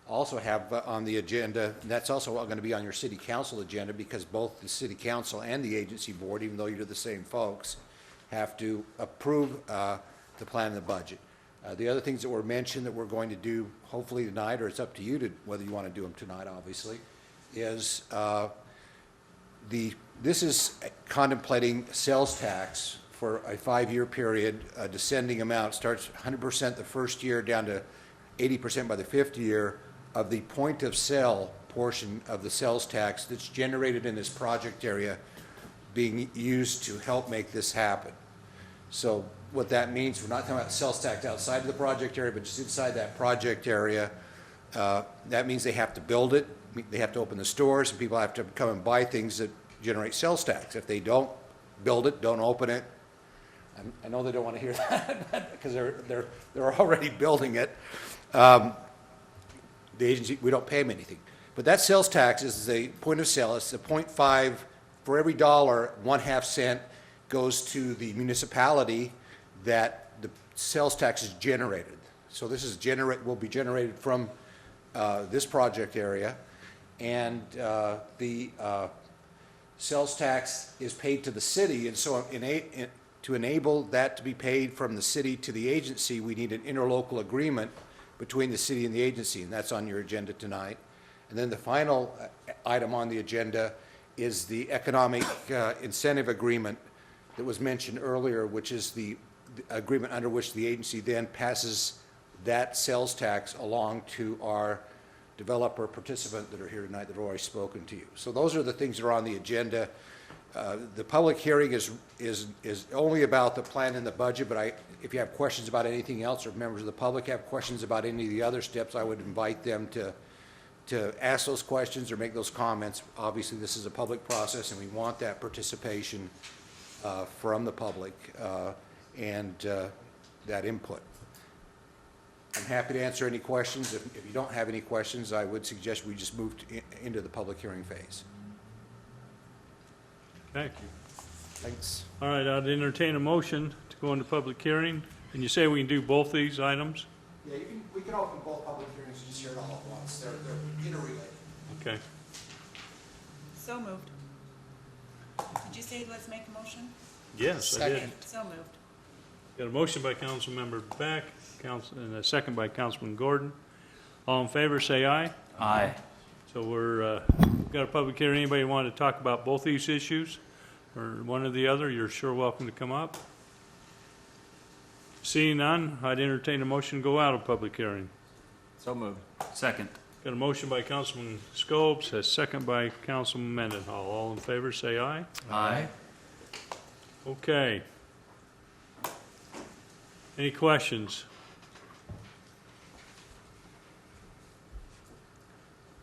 also have on the agenda, and that's also going to be on your city council agenda, because both the city council and the agency board, even though you're the same folks, have to approve the plan and the budget. The other things that were mentioned that we're going to do hopefully tonight, or it's up to you to whether you want to do them tonight, obviously, is this is contemplating sales tax for a 5-year period, a descending amount, starts 100% the first year down to 80% by the 5th year of the point of sale portion of the sales tax that's generated in this project area being used to help make this happen. So what that means, we're not talking about sales tax outside of the project area, but just inside that project area. That means they have to build it, they have to open the stores, and people have to come and buy things that generate sales tax. If they don't build it, don't open it, I know they don't want to hear that because they're already building it. The agency, we don't pay them anything. But that sales tax is the point of sale. It's the 0.5 for every dollar, 1/2 cent goes to the municipality that the sales tax is generated. So this is will be generated from this project area, and the sales tax is paid to the city, and so to enable that to be paid from the city to the agency, we need an interlocal agreement between the city and the agency, and that's on your agenda tonight. And then the final item on the agenda is the economic incentive agreement that was mentioned earlier, which is the agreement under which the agency then passes that sales tax along to our developer participant that are here tonight that have already spoken to you. So those are the things that are on the agenda. The public hearing is only about the plan and the budget, but if you have questions about anything else, or if members of the public have questions about any of the other steps, I would invite them to ask those questions or make those comments. Obviously, this is a public process, and we want that participation from the public and that input. I'm happy to answer any questions. If you don't have any questions, I would suggest we just move into the public hearing phase. Thank you. Thanks. All right, I'd entertain a motion to go into public hearing. And you say we can do both these items? Yeah, we can open both public hearings and just hear it all at once. They're interrelated. Okay. So moved. Did you say let's make a motion? Yes, I did. Second. So moved. Got a motion by Councilmember Beck, and a second by Councilman Gordon. All in favor, say aye. Aye. So we're, got a public hearing. Anybody want to talk about both these issues, or one or the other? You're sure welcome to come up. Seeing none, I'd entertain a motion to go out of public hearing. So moved. Second. Got a motion by Councilman Scobes, a second by Councilman Mendenhall. All in favor, say aye. Aye. Okay. Any questions?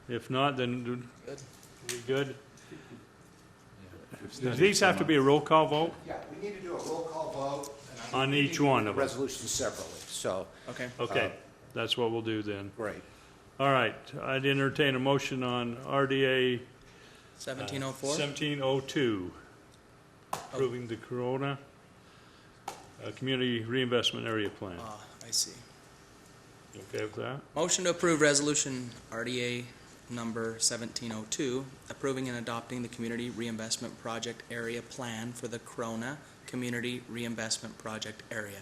If not, then we good? Do these have to be a roll call vote Yeah, we need to do a roll call vote. on each one of them? Resolutions separately, so. Okay. Okay, that's what we'll do then. Great. All right, I'd entertain a motion on RDA 1704? 1702, approving the Corona Community Reinvestment Area Plan. Ah, I see. You okay with that? Motion to approve resolution RDA number 1702, approving and adopting the Community Reinvestment Project Area Plan for the Corona Community Reinvestment Project Area.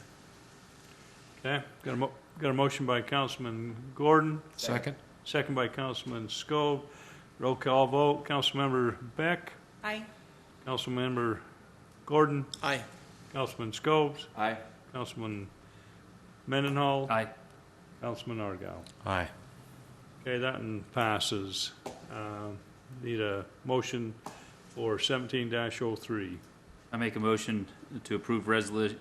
Okay, got a motion by Councilman Gordon, Second? second by Councilman Scobe. Roll call vote, Councilmember Beck, Aye. Councilmember Gordon, Aye. Councilman Scobes, Aye. Councilman Mendenhall, Aye. Councilman Argal. Aye. Okay, that one passes. Need a motion for 17-03. I make a motion to approve resolution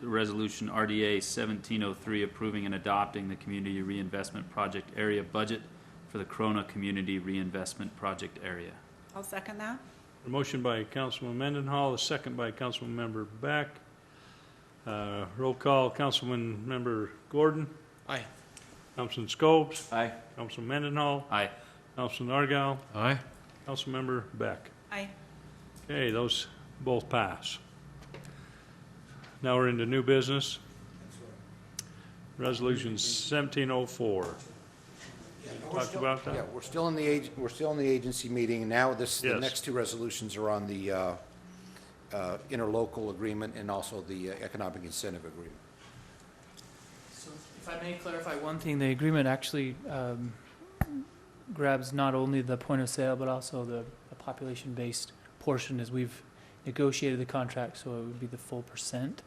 RDA 1703, approving and adopting the Community Reinvestment Project Area budget for the Corona Community Reinvestment Project Area. I'll second that. A motion by Councilman Mendenhall, a second by Councilmember Beck. Roll call, Councilman Member Gordon, Aye. Councilman Scobes, Aye. Councilman Mendenhall, Aye. Councilman Argal, Aye. Councilmember Beck. Aye. Okay, those both pass. Now we're into new business. Resolution 1704. Talked about that? Yeah, we're still in the agency meeting, and now the Yes. next two resolutions are on the interlocal agreement and also the economic incentive agreement. So if I may clarify one thing, the agreement actually grabs not only the point of sale, but also the population-based portion as we've negotiated the contract, so it would be the full percent.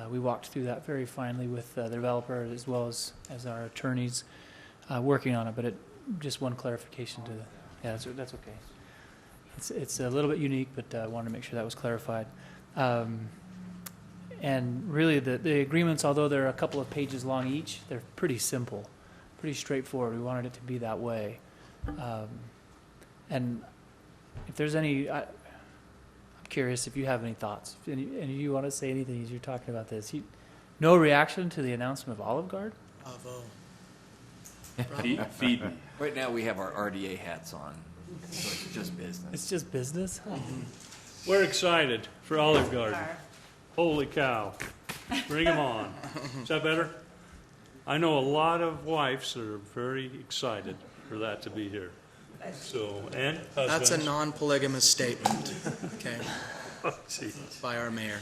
We walked through that very finely with the developer as well as our attorneys working on it, but just one clarification to the, yeah, that's okay. It's a little bit unique, but I wanted to make sure that was clarified. And really, the agreements, although they're a couple of pages long each, they're pretty simple, pretty straightforward. We wanted it to be that way. And if there's any, I'm curious if you have any thoughts. If any of you want to say anything as you're talking about this? No reaction to the announcement of Olive Garden? Bravo. Feed me. Right now, we have our RDA hats on, so it's just business. It's just business? We're excited for Olive Garden. Holy cow. Bring them on. Is that better? I know a lot of wives that are very excited for that to be here. So, and That's a husbands. non-polygamous statement, okay, Oh, gee. by our mayor.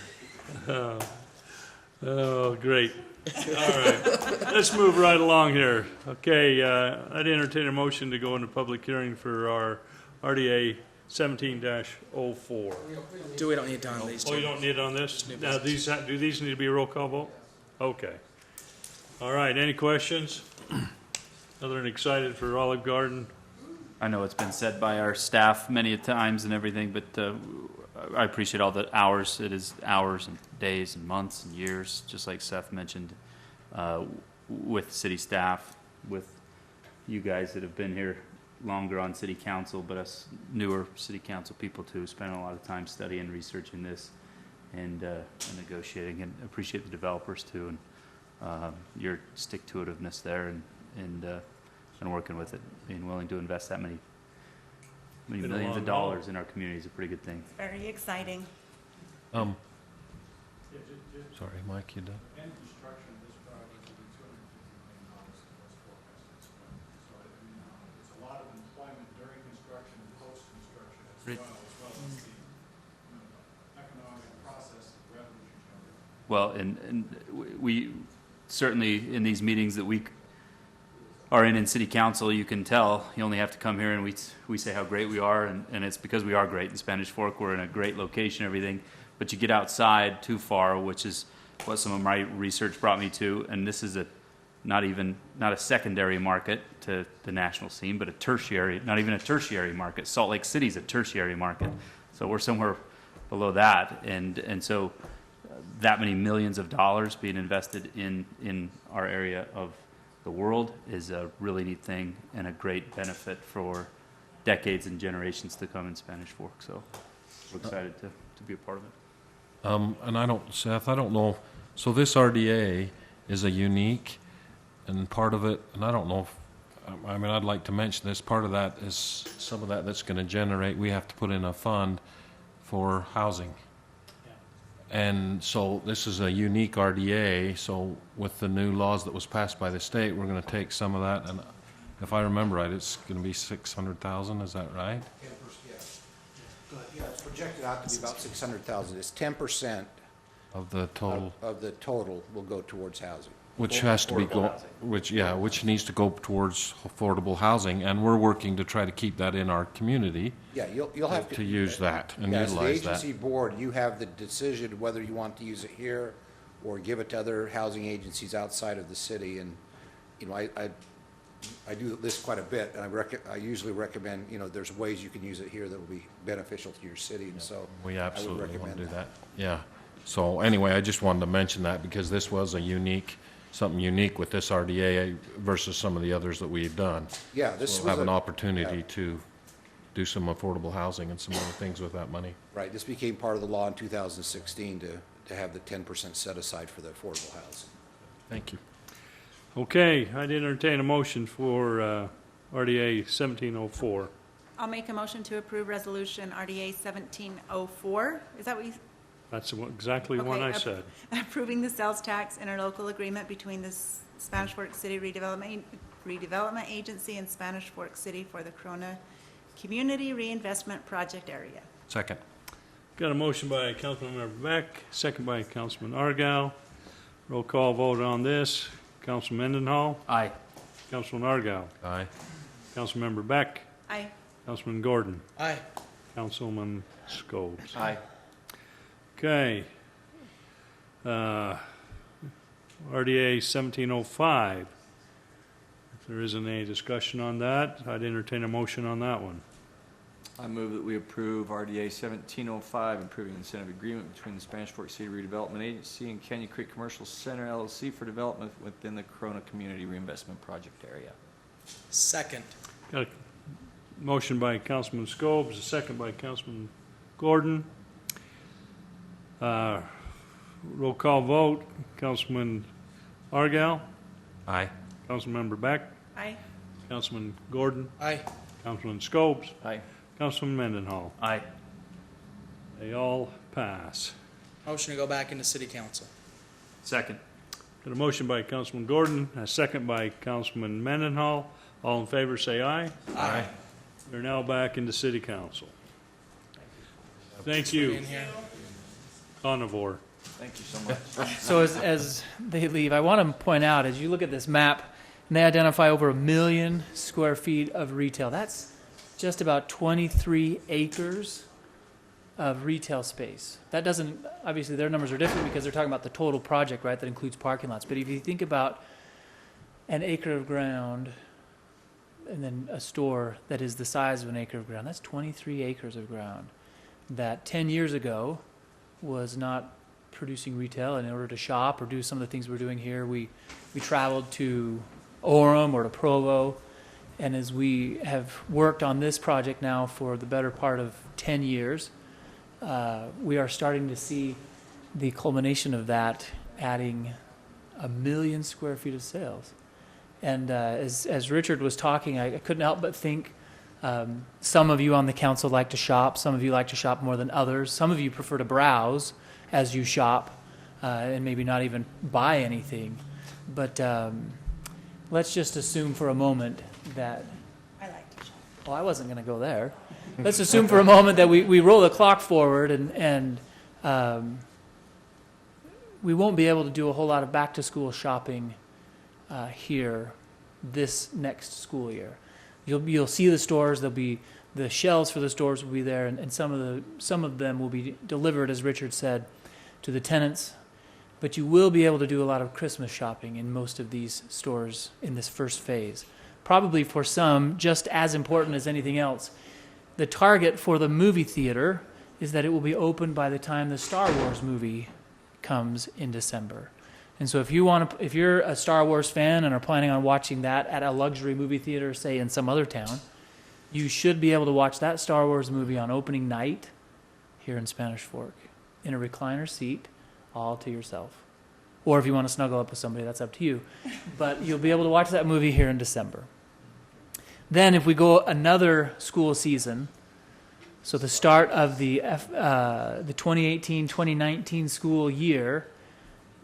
Oh, great. All right. Let's move right along here. Okay, I'd entertain a motion to go into public hearing for our RDA 17-04. We don't need to on these two. Oh, you don't need it on this? New Now, do these need to be a roll call vote? Okay. All right, any questions? Other than excited for Olive Garden? I know it's been said by our staff many a times and everything, but I appreciate all the hours. It is hours and days and months and years, just like Seth mentioned, with city staff, with you guys that have been here longer on city council, but us newer city council people too, spending a lot of time studying, researching this, and negotiating. And appreciate the developers too, and your stick-to-itiveness there, and working with it, being willing to invest that many Been a millions of long dollars in our community is a pretty good thing. Very exciting. Sorry, Mike, you done? In construction, this project will be $250 million to those forecasts. So it's a lot of employment during construction and post-construction. It's Well, and we certainly, in these meetings that we are in city council, you can tell, you only have to come here and we say how great we are, and it's because we are great in Spanish Fork. We're in a great location, everything, but you get outside too far, which is what some of my research brought me to, and this is not a secondary market to the national scene, but a tertiary, not even a tertiary market. Salt Lake City's a tertiary market, so we're somewhere below that, and so that many millions of dollars being invested in our area of the world is a really neat thing and a great benefit for decades and generations to come in Spanish Fork. So we're excited to be a part of it. And Seth, I don't know. So this RDA is a unique, and part of it, and I don't know if, I'd like to mention this, part of that is some of that's going to generate, we have to put in a fund for housing. And so this is a unique RDA, so with the new laws that was passed by the state, we're going to take some of that, and if I remember right, it's going to be 600,000, is that right? Yeah, it's projected out to be about 600,000. It's 10% Of the total? Of the total will go towards housing. Which has to be, which needs to go towards affordable housing, and we're working to try to keep that in our community. Yeah, you'll have to use that and as utilize the that. agency board, you have the decision whether you want to use it here or give it to other housing agencies outside of the city. And, I do this quite a bit, and I usually recommend, there's ways you can use it here that will be beneficial to your city, and so We I would absolutely want recommend to do that. Yeah. So anyway, I just wanted to mention that because this was something unique with this RDA versus some of the others that we've done. Yeah, this So was we'll have an a- opportunity yeah. to do some affordable housing and some other things with that money. Right, this became part of the law in 2016 to have the 10% set aside for the affordable housing. Thank you. Okay, I'd entertain a motion for RDA 1704. I'll make a motion to approve resolution RDA 1704. Is that what you? That's exactly what I said. Approving the sales tax interlocal agreement between the Spanish Fork City Redevelopment Agency and Spanish Fork City for the Corona Community Reinvestment Project Area. Second. Got a motion by Councilmember Beck, second by Councilman Argal. Roll call vote on this. Councilman Mendenhall? Aye. Councilman Argal? Aye. Councilmember Beck? Aye. Councilman Gordon? Aye. Councilman Scobes? Aye. Okay. RDA 1705. If there isn't any discussion on that, I'd entertain a motion on that one. I move that we approve RDA 1705, improving the incentive agreement between the Spanish Fork City Redevelopment Agency and Canyon Creek Commercial Center LLC for development within the Corona Community Reinvestment Project area. Second. Got a motion by Councilman Scobes, a second by Councilman Gordon. Roll call vote. Councilman Argal? Aye. Councilmember Beck? Aye. Councilman Gordon? Aye. Councilman Scobes? Aye. Councilman Mendenhall? Aye. They all pass. Motion to go back into city council. Second. Got a motion by Councilman Gordon, a second by Councilman Mendenhall. All in favor, say aye. Aye. We're now back into city council. Thank you. In here. Carnivore. Thank you so much. So as they leave, I want to point out, as you look at this map, and they identify over 1 million square feet of retail. That's just about 23 acres of retail space. That doesn't, obviously their numbers are different because they're talking about the total project, right? That includes parking lots. But if you think about an acre of ground and then a store that is the size of an acre of ground, that's 23 acres of ground that 10 years ago was not producing retail. And in order to shop or do some of the things we're doing here, we traveled to Orem or to Provo. And as we have worked on this project now for the better part of 10 years, we are starting to see the culmination of that, adding 1 million square feet of sales. And as Richard was talking, I couldn't help but think some of you on the council like to shop. Some of you like to shop more than others. Some of you prefer to browse as you shop and maybe not even buy anything. But let's just assume for a moment that I like to shop. Oh, I wasn't going to go there. Let's assume for a moment that we roll the clock forward and we won't be able to do a whole lot of back-to-school shopping here this next school year. You'll see the stores. There'll be the shelves for the stores will be there, and some of them will be delivered, as Richard said, to the tenants. But you will be able to do a lot of Christmas shopping in most of these stores in this first phase. Probably for some, just as important as anything else, the target for the movie theater is that it will be open by the time the Star Wars movie comes in December. And so if you're a Star Wars fan and are planning on watching that at a luxury movie theater, say in some other town, you should be able to watch that Star Wars movie on opening night here in Spanish Fork in a recliner seat all to yourself. Or if you want to snuggle up with somebody, that's up to you. But you'll be able to watch that movie here in December. Then if we go another school season, so the start of the 2018-2019 school year,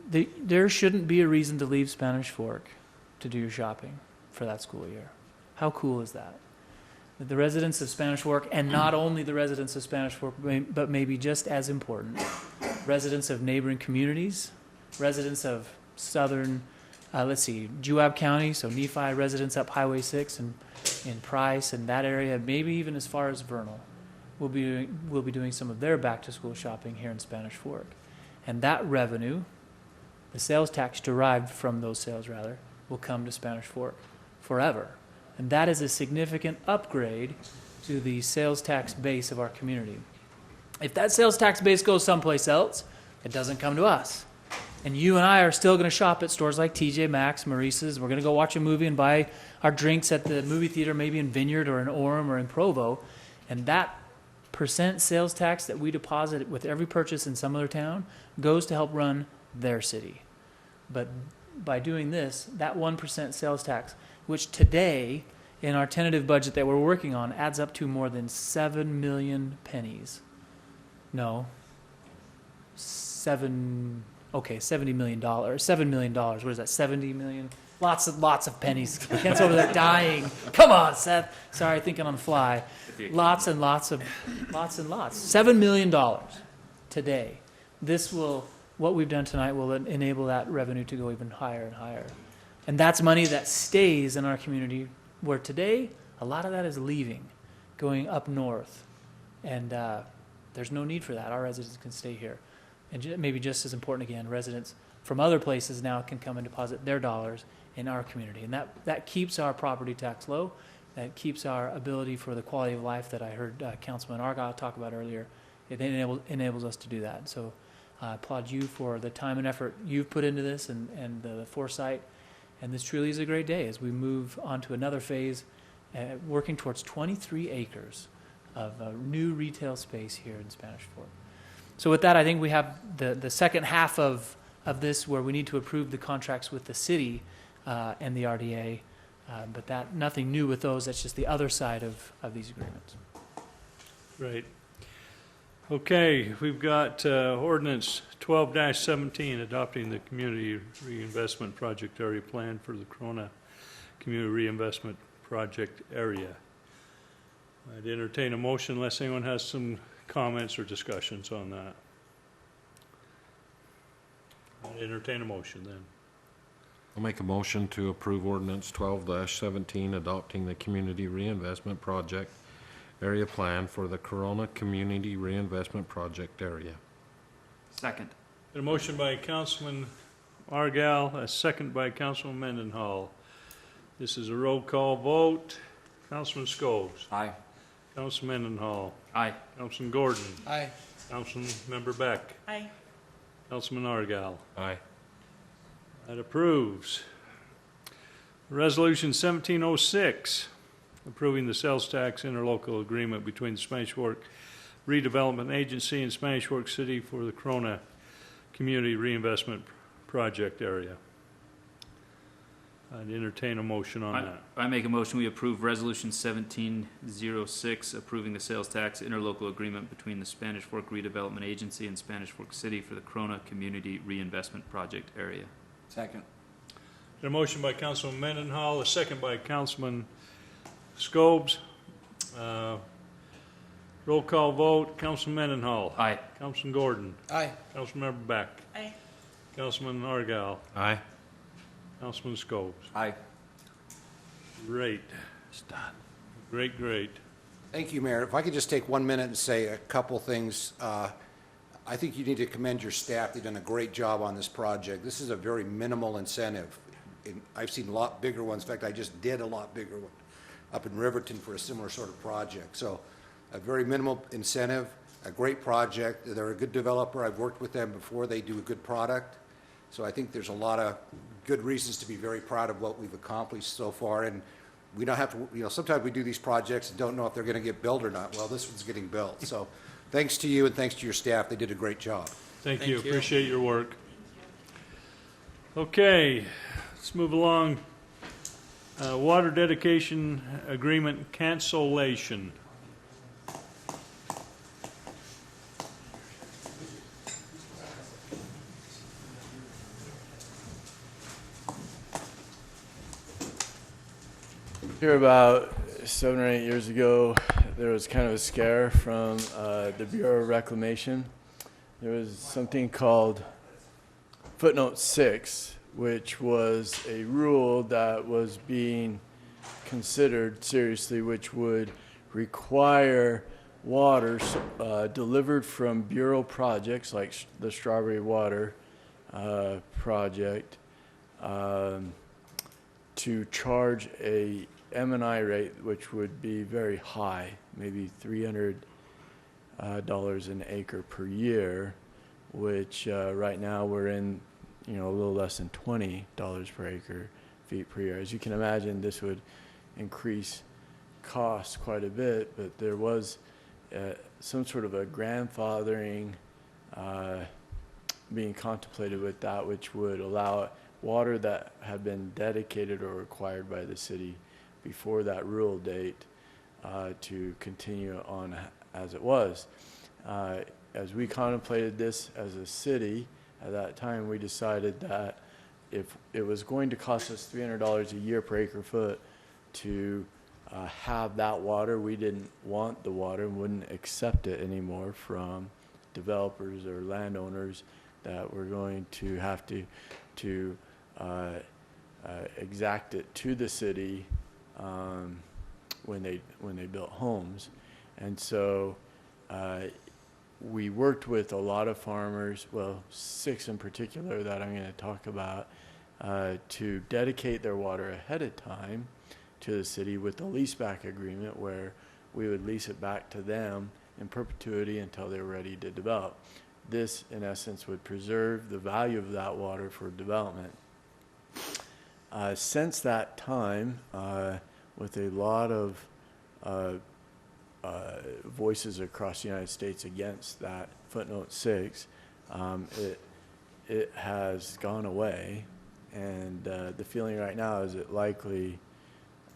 there shouldn't be a reason to leave Spanish Fork to do your shopping for that school year. How cool is that? The residents of Spanish Fork, and not only the residents of Spanish Fork, but maybe just as important, residents of neighboring communities, residents of southern, Juab County, so Nephi residents up Highway 6 and in Price and that area, maybe even as far as Vernal, will be doing some of their back-to-school shopping here in Spanish Fork. And that revenue, the sales tax derived from those sales, will come to Spanish Fork forever. And that is a significant upgrade to the sales tax base of our community. If that sales tax base goes someplace else, it doesn't come to us. And you and I are still going to shop at stores like TJ Maxx, Maurice's. We're going to go watch a movie and buy our drinks at the movie theater, maybe in Vineyard or in Orem or in Provo. And that percent sales tax that we deposit with every purchase in some other town goes to help run their city. But by doing this, that 1% sales tax, which today in our tentative budget that we're working on adds up to more than 7 million pennies. No. $70 million. $7 million. What is that? 70 million? Lots of pennies. Kent's over there dying. Come on, Seth. Sorry, thinking on the fly. Lots and lots. $7 million today. What we've done tonight will enable that revenue to go even higher and higher. And that's money that stays in our community, where today a lot of that is leaving, going up north. And there's no need for that. Our residents can stay here. And maybe just as important again, residents from other places now can come and deposit their dollars in our community. And that keeps our property tax low. That keeps our ability for the quality of life that I heard Councilman Argyle talk about earlier. It enables us to do that. So I applaud you for the time and effort you've put into this and the foresight. And this truly is a great day as we move on to another phase, working towards 23 acres of new retail space here in Spanish Fork. So with that, I think we have the second half of this where we need to approve the contracts with the city and the RDA. But nothing new with those. That's just the other side of these agreements. Right. Okay, we've got ordinance 12-17, adopting the community reinvestment project area plan for the Corona Community Reinvestment Project area. I'd entertain a motion unless anyone has some comments or discussions on that. I'd entertain a motion then. I'll make a motion to approve ordinance 12-17, adopting the community reinvestment project area plan for the Corona Community Reinvestment Project area. Second. A motion by Councilman Argyle, a second by Councilman Mendenhall. This is a roll call vote. Councilman Scobes. Aye. Councilman Mendenhall. Aye. Councilman Gordon. Aye. Councilman Member Beck. Aye. Councilman Argyle. Aye. That approves. Resolution 1706, approving the sales tax interlocal agreement between the Spanish Fork Redevelopment Agency and Spanish Fork City for the Corona Community Reinvestment Project area. I'd entertain a motion on that. I make a motion we approve Resolution 1706, approving the sales tax interlocal agreement between the Spanish Fork Redevelopment Agency and Spanish Fork City for the Corona Community Reinvestment Project area. Second. A motion by Councilman Mendenhall, a second by Councilman Scobes. Roll call vote, Councilman Mendenhall. Aye. Councilman Gordon. Aye. Councilmember Beck. Aye. Councilman Argal. Aye. Councilman Scobes. Aye. Great. It's done. Great, great. Thank you, Mayor. If I could just take 1 minute and say a couple things. I think you need to commend your staff. They've done a great job on this project. This is a very minimal incentive. I've seen a lot bigger ones. In fact, I just did a lot bigger one up in Riverton for a similar sort of project. So a very minimal incentive, a great project. They're a good developer. I've worked with them before. They do a good product. So I think there's a lot of good reasons to be very proud of what we've accomplished so far. And we don't have to, sometimes we do these projects and don't know if they're going to get built or not. Well, this one's getting built. So thanks to you and thanks to your staff. They did a great job. Thank you. Appreciate your work. Okay, let's move along. Water dedication agreement cancellation. Here about 7 or 8 years ago, there was kind of a scare from the Bureau of Reclamation. There was something called footnote 6, which was a rule that was being considered seriously, which would require water delivered from Bureau projects like the Strawberry Water project to charge a M&I rate, which would be very high, maybe $300 an acre per year, which right now we're in, a little less than $20 per acre feet per year. As you can imagine, this would increase costs quite a bit, but there was some sort of a grandfathering being contemplated with that, which would allow water that had been dedicated or acquired by the city before that rule date to continue on as it was. As we contemplated this as a city, at that time we decided that if it was going to cost us $300 a year per acre foot to have that water, we didn't want the water and wouldn't accept it anymore from developers or landowners that were going to have to exact it to the city when they built homes. And so we worked with a lot of farmers, well, 6 in particular that I'm going to talk about, to dedicate their water ahead of time to the city with a leaseback agreement where we would lease it back to them in perpetuity until they were ready to develop. This, in essence, would preserve the value of that water for development. Since that time, with a lot of voices across the United States against that footnote 6, it has gone away, and the feeling right now is it likely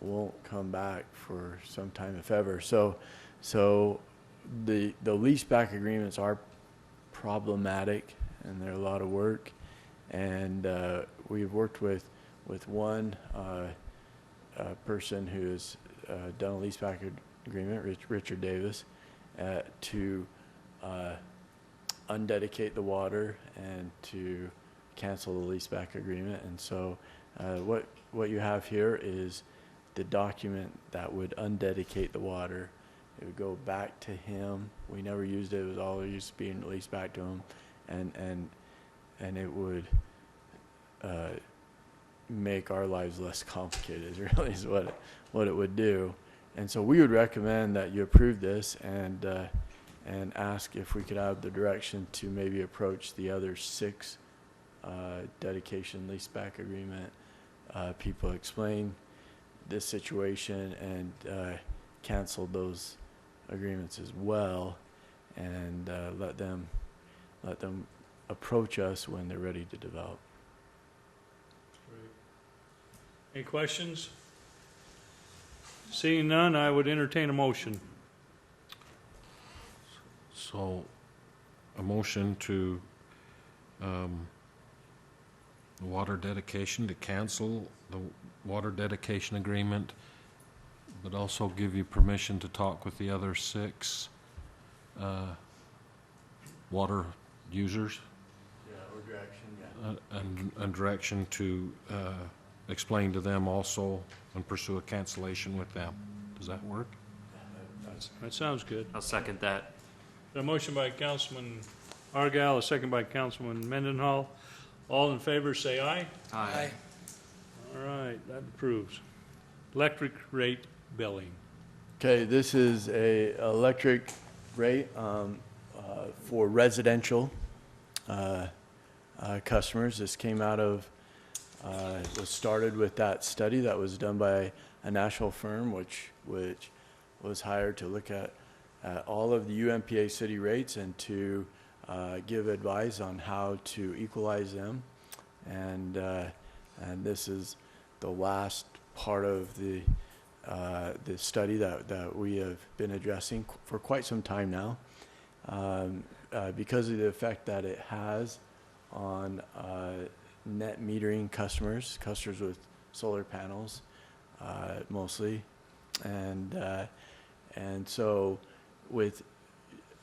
won't come back for some time, if ever. So the leaseback agreements are problematic, and they're a lot of work, and we've worked with one person who has done a leaseback agreement, Richard Davis, to undedicate the water and to cancel the leaseback agreement. And so what you have here is the document that would undedicate the water. It would go back to him. We never used it. It was all used being leased back to him, and it would make our lives less complicated. Really is what it would do. And so we would recommend that you approve this and ask if we could have the direction to maybe approach the other 6 dedication leaseback agreement people, explain this situation and cancel those agreements as well, and let them approach us when they're ready to develop. Any questions? Seeing none, I would entertain a motion. So, a motion to water dedication, to cancel the water dedication agreement but also give you permission to talk with the other 6 water users? Yeah, or direction, And direction to explain to them also and pursue a cancellation with them. Does that work? That sounds good. I'll second that. A motion by Councilman Argyle, a second by Councilman Mendenhall. All in favor, say aye. Aye. All right, that approves. Electric rate billing. Okay, this is a electric rate for residential customers. This came out of, was started with that study that was done by a national firm, which was hired to look at all of the UMPA city rates and to give advice on how to equalize them. And this is the last part of the study that we have been addressing for quite some time now, because of the effect that it has on net metering customers with solar panels, mostly, and so with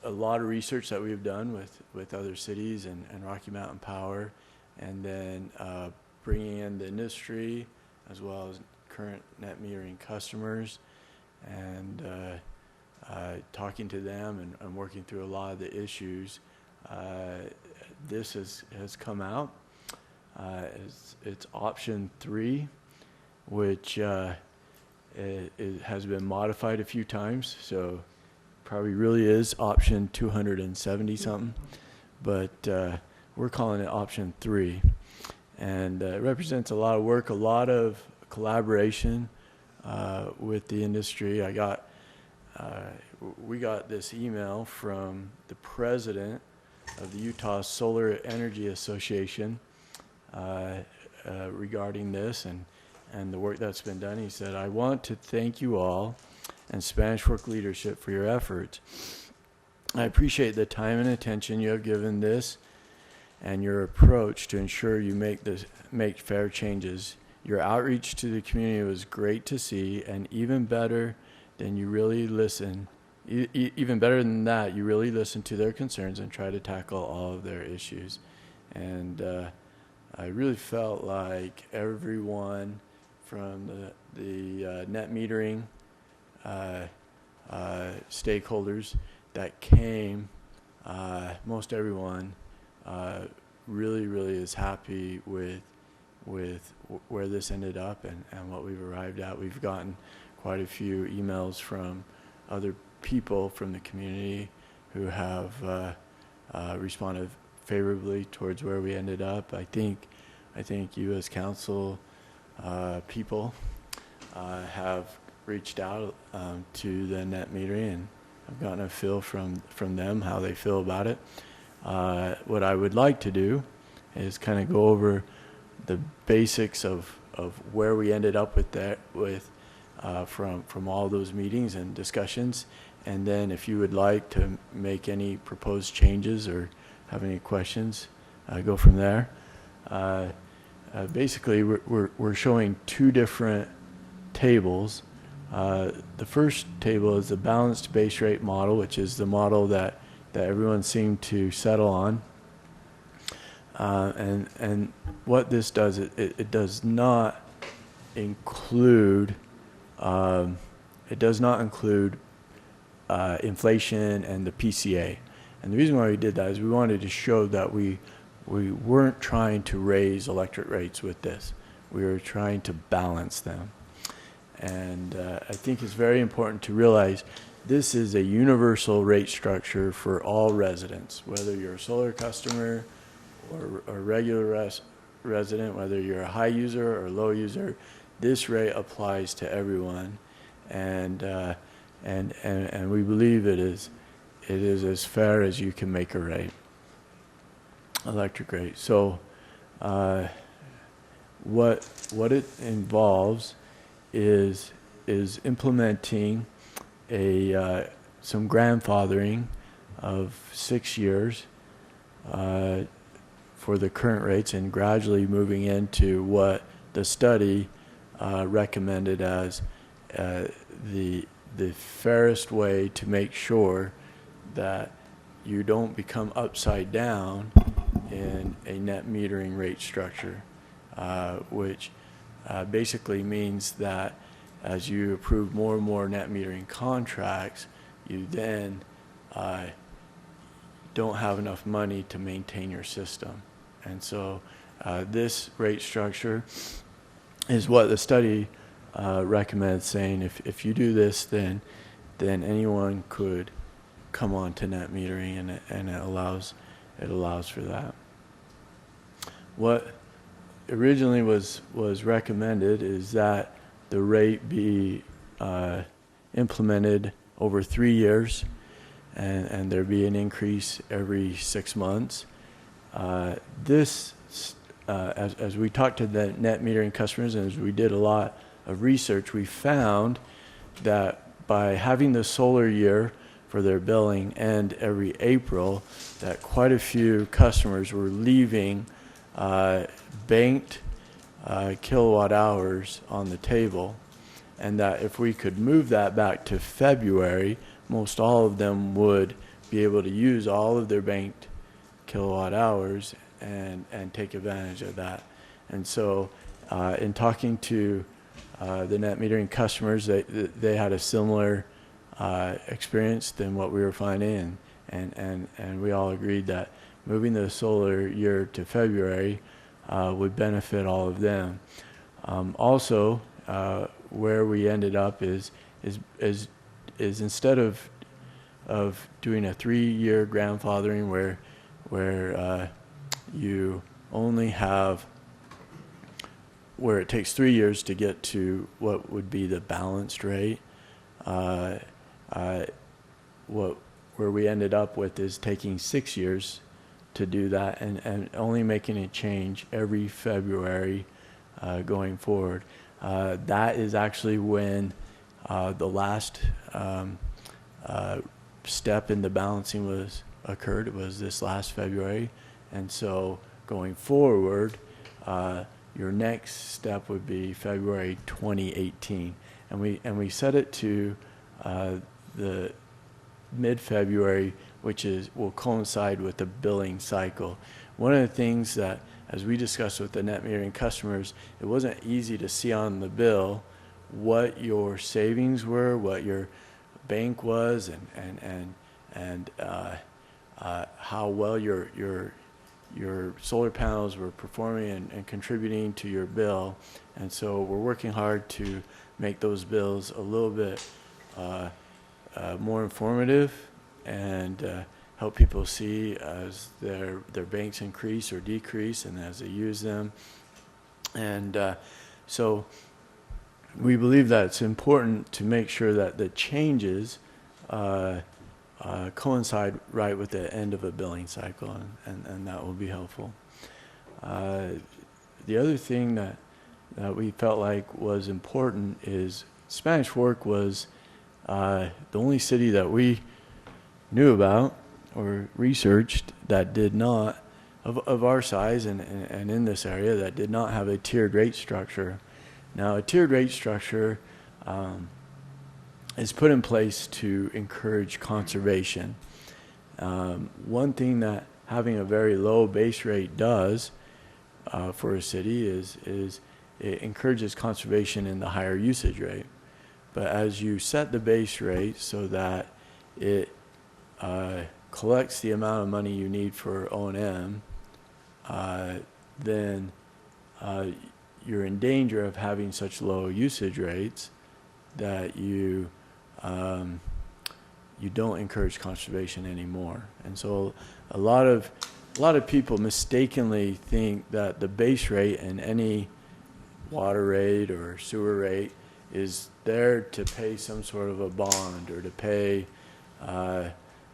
a lot of research that we've done with other cities and Rocky Mountain Power, and then bringing in the industry as well as current net metering customers, and talking to them and working through a lot of the issues, this has come out. It's option 3, which it has been modified a few times, so probably really is option 270 something, but we're calling it option 3, and it represents a lot of work, a lot of collaboration with the industry. We got this email from the president of the Utah Solar Energy Association regarding this and the work that's been done. He said, "I want to thank you all and Spanish Fork leadership for your efforts. I appreciate the time and attention you have given this and your approach to ensure you make fair changes. Your outreach to the community was great to see, and even better than you really listen. Even better than that, you really listen to their concerns and try to tackle all of their issues." And I really felt like everyone from the net metering stakeholders that came, most everyone really is happy with where this ended up and what we've arrived at. We've gotten quite a few emails from other people from the community who have responded favorably towards where we ended up. I think you as council people have reached out to the net metering, and I've gotten a feel from them how they feel about it. What I would like to do is kind of go over the basics of where we ended up with that, from all those meetings and discussions, and then if you would like to make any proposed changes or have any questions, go from there. Basically, we're showing 2 different tables. The first table is the balanced base rate model, which is the model that everyone seemed to settle on. And what this does, it does not include inflation and the PCA. And the reason why we did that is we wanted to show that we weren't trying to raise electric rates with this. We were trying to balance them. And I think it's very important to realize this is a universal rate structure for all residents, whether you're a solar customer or a regular resident, whether you're a high user or low user. This rate applies to everyone, and we believe it is as fair as you can make a rate, electric rate. So what it involves is implementing some grandfathering of 6 years for the current rates, and gradually moving into what the study recommended as the fairest way to make sure that you don't become upside down in a net metering rate structure, which basically means that as you approve more and more net metering contracts, you then don't have enough money to maintain your system. And so this rate structure is what the study recommends, saying if you do this, then anyone could come on to net metering, and it allows for that. What originally was recommended is that the rate be implemented over 3 years, and there be an increase every 6 months. As we talked to the net metering customers, and as we did a lot of research, we found that by having the solar year for their billing end every April, that quite a few customers were leaving banked kilowatt hours on the table, and that if we could move that back to February, most all of them would be able to use all of their banked kilowatt hours and take advantage of that. And so in talking to the net metering customers, they had a similar experience than what we were finding, and we all agreed that moving the solar year to February would benefit all of them. Also, where we ended up is instead of doing a 3-year grandfathering where you only have, where it takes 3 years to get to what would be the balanced rate, where we ended up with is taking 6 years to do that, and only making a change every February going forward. That is actually when the last step in the balancing occurred. It was this last February, and so going forward, your next step would be February 2018, and we set it to the mid-February, which will coincide with the billing cycle. One of the things that, as we discussed with the net metering customers, it wasn't easy to see on the bill what your savings were, what your bank was, and how well your solar panels were performing and contributing to your bill. And so we're working hard to make those bills a little bit more informative, and help people see as their banks increase or decrease, and as they use them. And so we believe that it's important to make sure that the changes coincide right with the end of a billing cycle, and that will be helpful. The other thing that we felt like was important is Spanish Fork was the only city that we knew about or researched that did not, of our size and in this area, that did not have a tiered rate structure. Now, a tiered rate structure is put in place to encourage conservation. One thing that having a very low base rate does for a city is it encourages conservation in the higher usage rate. But as you set the base rate so that it collects the amount of money you need for O&M, then you're in danger of having such low usage rates that you don't encourage conservation anymore. And so a lot of people mistakenly think that the base rate in any water rate or sewer rate is there to pay some sort of a bond or to pay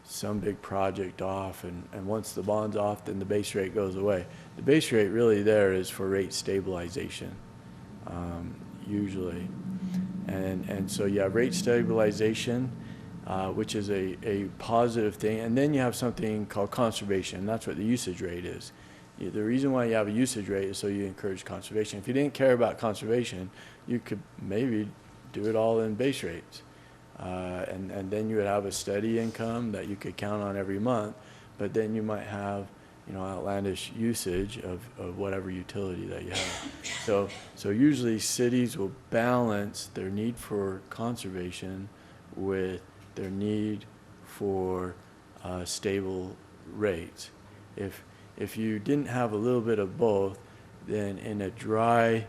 some big project off, and once the bond's off, then the base rate goes away. The base rate really there is for rate stabilization, usually. And so you have rate stabilization, which is a positive thing, and then you have something called conservation, and that's what the usage rate is. The reason why you have a usage rate is so you encourage conservation. If you didn't care about conservation, you could maybe do it all in base rates. And then you would have a steady income that you could count on every month, but then you might have, outlandish usage of whatever utility that you have. So usually cities will balance their need for conservation with their need for stable rates. If you didn't have a little bit of both, then in a dry,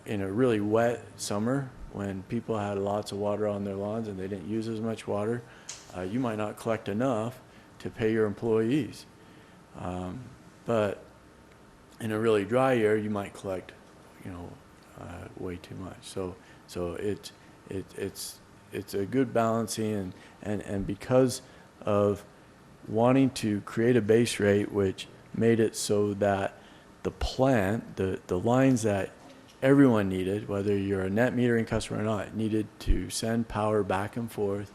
in a really wet summer, when people had lots of water on their lawns and they didn't use as much water, you might not collect enough to pay your employees. But in a really dry year, you might collect, way too much. So it's a good balancing, and because of wanting to create a base rate which made it so that the plant, the lines that everyone needed, whether you're a net metering customer or not, needed to send power back and forth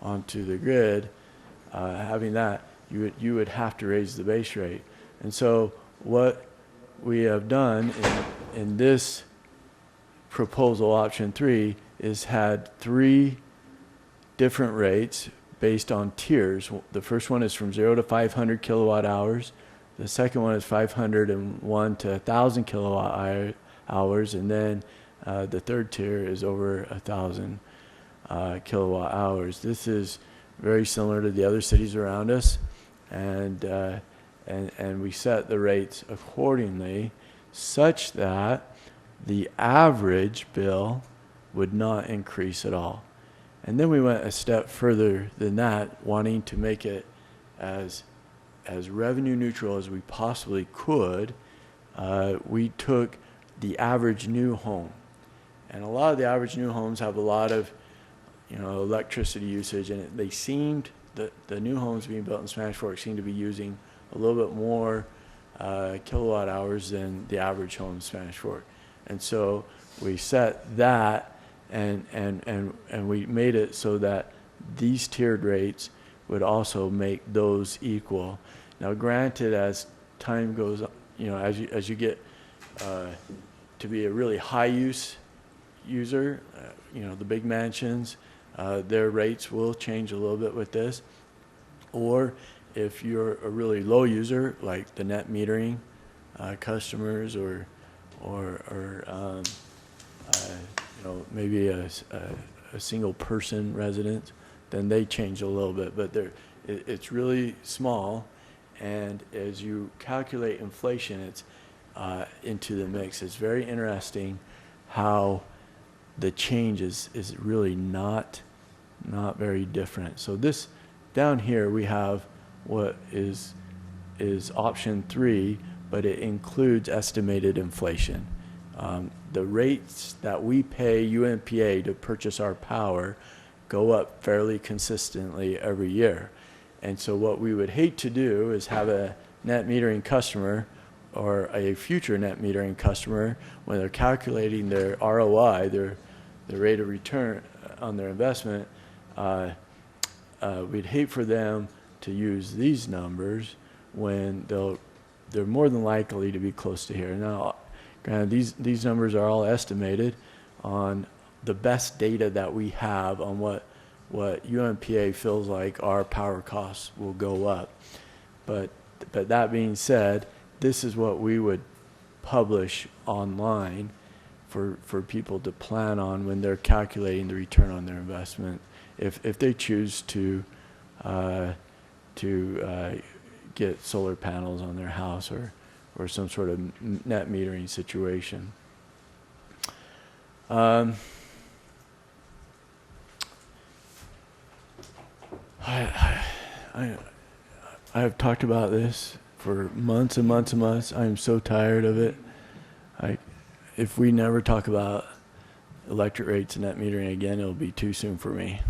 onto the grid, having that, you would have to raise the base rate. And so what we have done in this proposal, option 3, is had 3 different rates based on tiers. The first one is from 0 to 500 kilowatt hours. The second one is 501 to 1,000 kilowatt hours, and then the third tier is over 1,000 kilowatt hours. This is very similar to the other cities around us, and we set the rates accordingly such that the average bill would not increase at all. And then we went a step further than that, wanting to make it as revenue neutral as we possibly could. We took the average new home, and a lot of the average new homes have a lot of electricity usage, and they seemed the new homes being built in Spanish Fork seem to be using a little bit more kilowatt hours than the average home in Spanish Fork. And so we set that, and we made it so that these tiered rates would also make those equal. Now, granted, as time goes on, as you get to be a really high use user, the big mansions, their rates will change a little bit with this. Or if you're a really low user, like the net metering customers, or maybe a single person resident, then they change a little bit. But it's really small, and as you calculate inflation, it's into the mix. It's very interesting how the change is really not very different. So this down here we have what is option 3, but it includes estimated inflation. The rates that we pay UNPA to purchase our power go up fairly consistently every year. And so what we would hate to do is have a net metering customer or a future net metering customer, when they're calculating their ROI, their rate of return on their investment, we'd hate for them to use these numbers when they're more than likely to be close to here. Now, granted, these numbers are all estimated on the best data that we have on what UNPA feels like our power costs will go up. But that being said, this is what we would publish online for people to plan on when they're calculating the return on their investment, if they choose to get solar panels on their house or some sort of net metering situation. I have talked about this for months and months and months. I am so tired of it. If we never talk about electric rates and net metering again, it'll be too soon for me.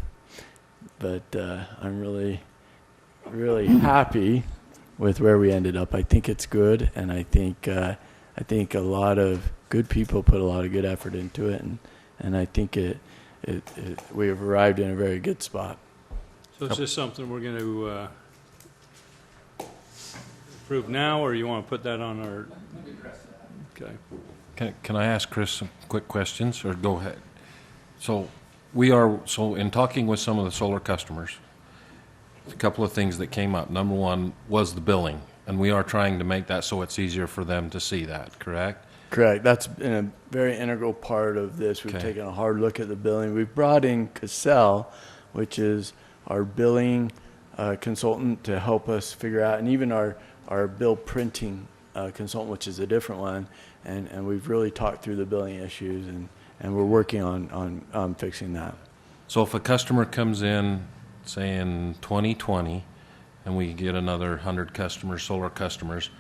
But I'm really, really happy with where we ended up. I think it's good, and I think a lot of good people put a lot of good effort into it, and I think we have arrived in a very good spot. So is this something we're going to approve now, or you want to put that on our? Okay. Can I ask Chris some quick questions, or go ahead? So in talking with some of the solar customers, a couple of things that came up. Number one was the billing, and we are trying to make that so it's easier for them to see that, correct? Correct. That's been a very integral part of this. We've Okay. taken a hard look at the billing. We've brought in Cassell, which is our billing consultant, to help us figure out, and even our bill printing consultant, which is a different one. And we've really talked through the billing issues, and we're working on fixing that. So if a customer comes in, say in 2020, and we get another 100 customers, solar customers,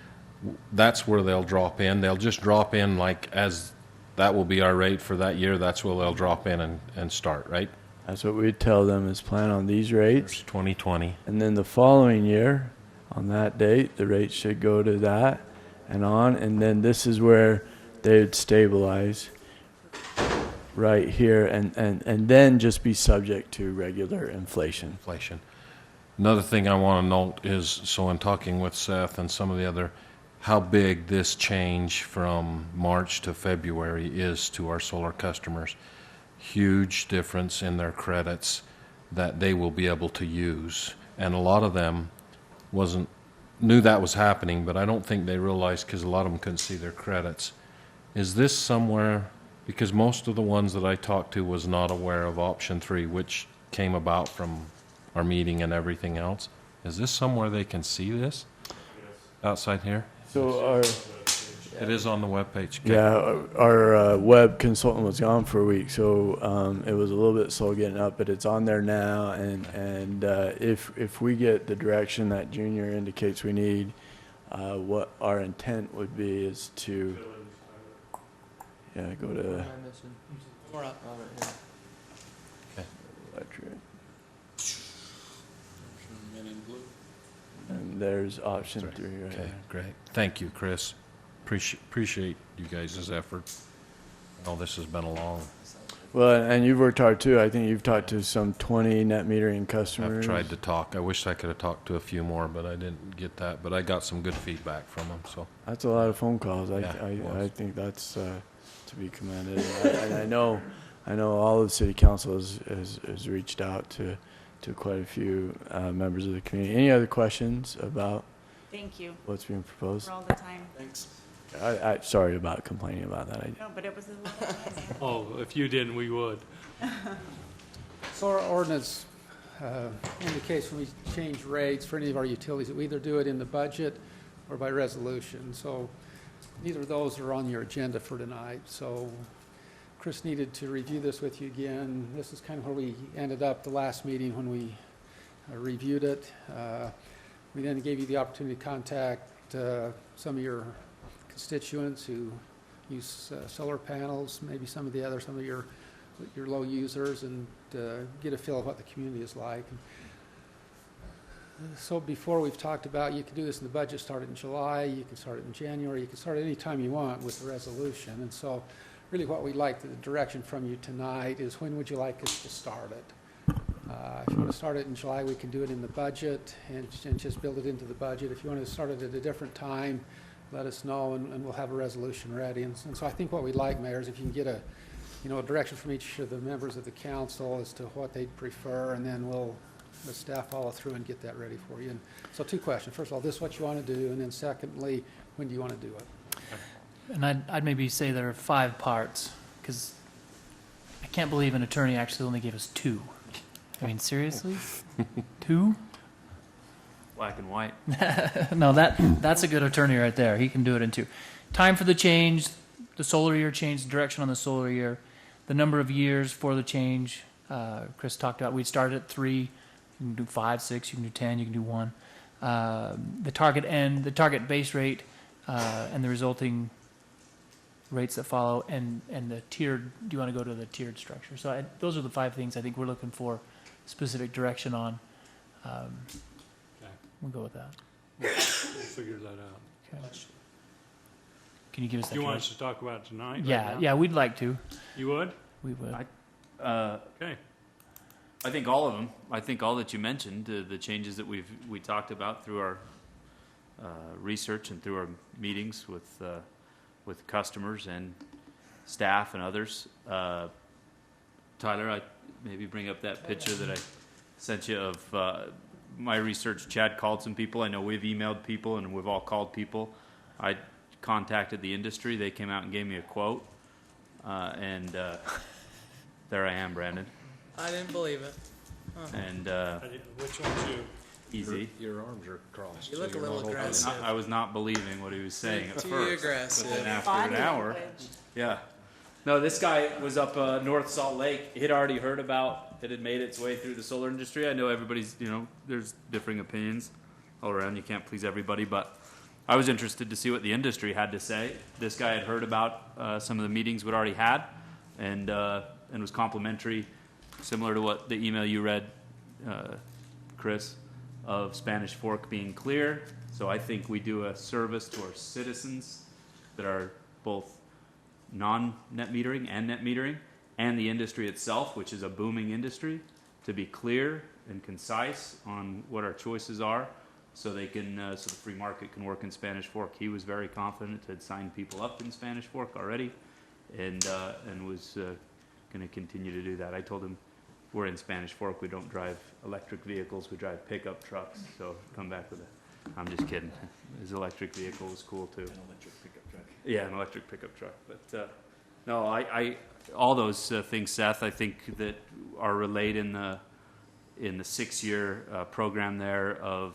that's where they'll drop in. They'll just drop in like as that will be our rate for that year. That's where they'll drop in and start, right? That's what we tell them, is plan on these rates. 2020. And then the following year, on that date, the rates should go to that and on. And then this is where they would stabilize right here and then just be subject to regular inflation. Another thing I want to note is, so in talking with Seth and some of the other, how big this change from March to February is to our solar customers. Huge difference in their credits that they will be able to use. And a lot of them knew that was happening, but I don't think they realized, because a lot of them couldn't see their credits. Is this somewhere, because most of the ones that I talked to was not aware of option 3, which came about from our meeting and everything else. Is this somewhere they can see this? Outside here? So it is on the webpage. Okay. Yeah, our web consultant was gone for a week, so it was a little bit slow getting up, but it's on there now. And if we get the direction that Junior indicates we need, what our intent would be is to go to electric. And there's option 3 right Okay, there. great. Thank you, Chris. Appreciate you guys' effort. I know this has been a long. Well, and you've worked hard too. I think you've talked to some 20 net metering customers. I've tried to talk. I wish I could have talked to a few more, but I didn't get that. But I got some good feedback from them. So that's a lot of phone calls. Yeah, I think that's to be commended. And I know all of the city council has reached out to quite a few members of the community. Any other questions about Thank you what's being proposed? for all the time. Thanks. I sorry about complaining about that. No, but it was a little amazing. Oh, if you didn't, we would. So our ordinance indicates when we change rates for any of our utilities, that we either do it in the budget or by resolution. So neither of those are on your agenda for tonight. So Chris needed to review this with you again. This is kind of where we ended up the last meeting when we reviewed it. We then gave you the opportunity to contact some of your constituents who use solar panels, maybe some of your low users, and get a feel of what the community is like. So before, we've talked about, you can do this in the budget, start it in July, you can start it in January, you can start it any time you want with the resolution. And so really what we'd like, the direction from you tonight, is when would you like us to start it? If you want to start it in July, we can do it in the budget and just build it into the budget. If you want to start it at a different time, let us know, and we'll have a resolution ready. And so I think what we'd like, Mayor, is if you can get a direction from each of the members of the council as to what they'd prefer, and then the staff follow through and get that ready for you. And so 2 questions. First of all, this is what you want to do, and then secondly, when do you want to do it? And I'd maybe say there are 5 parts, because I can't believe an attorney actually only gave us 2. I mean, seriously? 2? Black and white. No, that's a good attorney right there. He can do it in 2. Time for the change, the solar year change, the direction on the solar year, the number of years for the change. Chris talked about we'd start at 3. You can do 5, 6. You can do 10. You can do 1. The target base rate, and the resulting rates that follow, and the tiered. Do you want to go to the tiered structure? So those are the 5 things I think we're looking for specific direction on. We'll go with that. We'll figure that out. Okay. Can you give us that? Do you want us to talk about it tonight? Yeah, right now? yeah, we'd like to. You would? We would. Okay. I think all of them. I think all that you mentioned, the changes that we talked about through our research and through our meetings with customers and staff and others, to Tyler, I maybe bring up that picture that I sent you of my research. Chad called some people. I know we've emailed people and we've all called people. I contacted the industry. They came out and gave me a quote. And there I am, Brandon. I didn't believe it. Huh. And Which one's you? easy. Your arms are crossed. You look so a you're little not open. aggressive. I was not believing what he was saying at Too first. aggressive. But then after Body an hour, language. yeah. No, this guy was up North Salt Lake. He'd already heard about it had made its way through the solar industry. I know everybody's, there's differing opinions all around. You can't please everybody, but I was interested to see what the industry had to say. This guy had heard about some of the meetings we'd already had, and was complimentary, similar to what the email you read, Chris, of Spanish Fork being clear. So I think we do a service to our citizens that are both non-net metering and net metering, and the industry itself, which is a booming industry, to be clear and concise on what our choices are, so they can, so the free market can work in Spanish Fork. He was very confident, had signed people up in Spanish Fork already, and was going to continue to do that. I told him, we're in Spanish Fork, we don't drive electric vehicles, we drive pickup trucks, so come back with I'm just kidding. His electric vehicle was cool too. An electric pickup truck. Yeah, an electric pickup truck. But no, I all those things, Seth, I think that are relayed in the 6-year program there of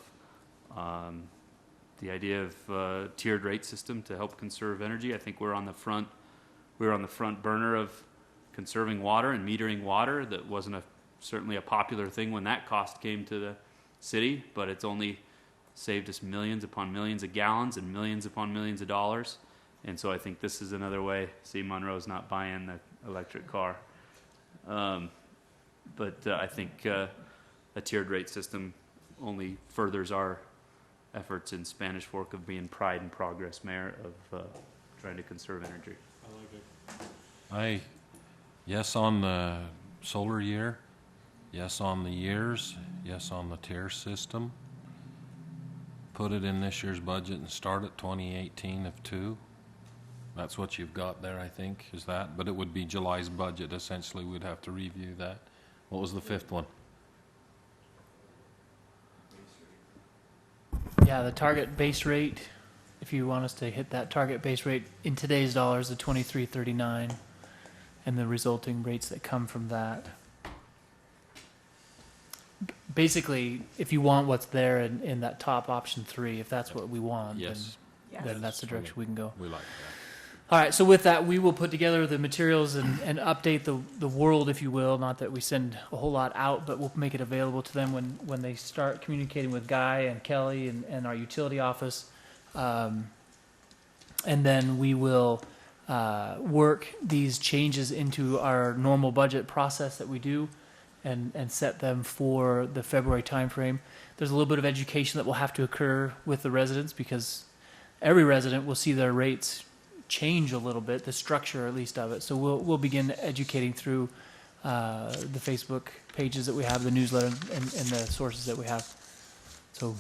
the idea of tiered rate system to help conserve energy. I think we're on the front burner of conserving water and metering water. That wasn't certainly a popular thing when that cost came to the city, but it's only saved us millions upon millions of gallons and millions upon millions of dollars. And so I think this is another way. See, Monroe's not buying the electric car. But I think a tiered rate system only furthers our efforts in Spanish Fork of being pride and progress, Mayor, of trying to conserve energy. I like it. Yes on the solar year, yes on the years, yes on the tier system. Put it in this year's budget and start at 2018 of 2. That's what you've got there, I think, is that? But it would be July's budget, essentially. We'd have to review that. What was the 5th one? Yeah, the target base rate, if you want us to hit that target base rate in today's dollars, the 23.39, and the resulting rates that come from that. Basically, if you want what's there in that top option 3, if that's what we want, Yes. then that's the direction we can go. We like that. All right, so with that, we will put together the materials and update the world, if you will. Not that we send a whole lot out, but we'll make it available to them when they start communicating with Guy and Kelly and our utility office. And then we will work these changes into our normal budget process that we do and set them for the February timeframe. There's a little bit of education that will have to occur with the residents because every resident will see their rates change a little bit, the structure at least of it. So we'll begin educating through the Facebook pages that we have, the newsletter, and the sources that we have. So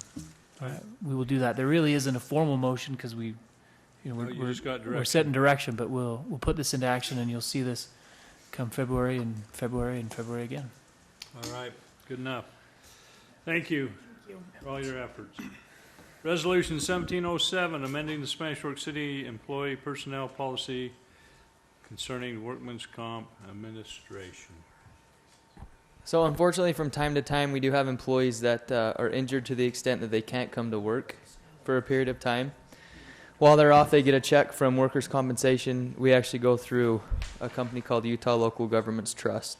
we will do that. There really isn't a formal motion because we're setting direction, but we'll put this into action, and you'll see this come February and February and February again. All right, good enough. Thank you for all your efforts. Resolution 1707, amending the Spanish Fork City Employee Personnel Policy concerning workman's comp administration. So unfortunately, from time to time, we do have employees that are injured to the extent that they can't come to work for a period of time. While they're off, they get a check from workers' compensation. We actually go through a company called Utah Local Governments Trust.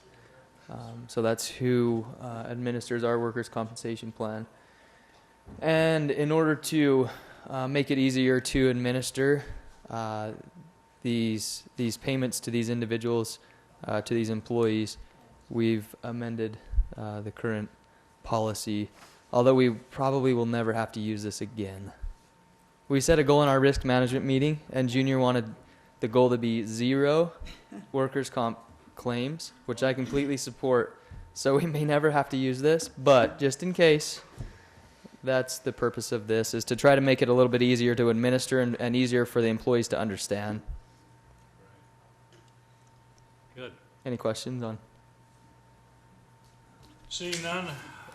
So that's who administers our workers' compensation plan. And in order to make it easier to administer these payments to these individuals, to these employees, we've amended the current policy, although we probably will never have to use this again. We set a goal in our risk management meeting, and Junior wanted the goal to be 0 workers' comp claims, which I completely support. So we may never have to use this, but just in case, that's the purpose of this, is to try to make it a little bit easier to administer and easier for the employees to understand. Good. Any questions on? Seeing none,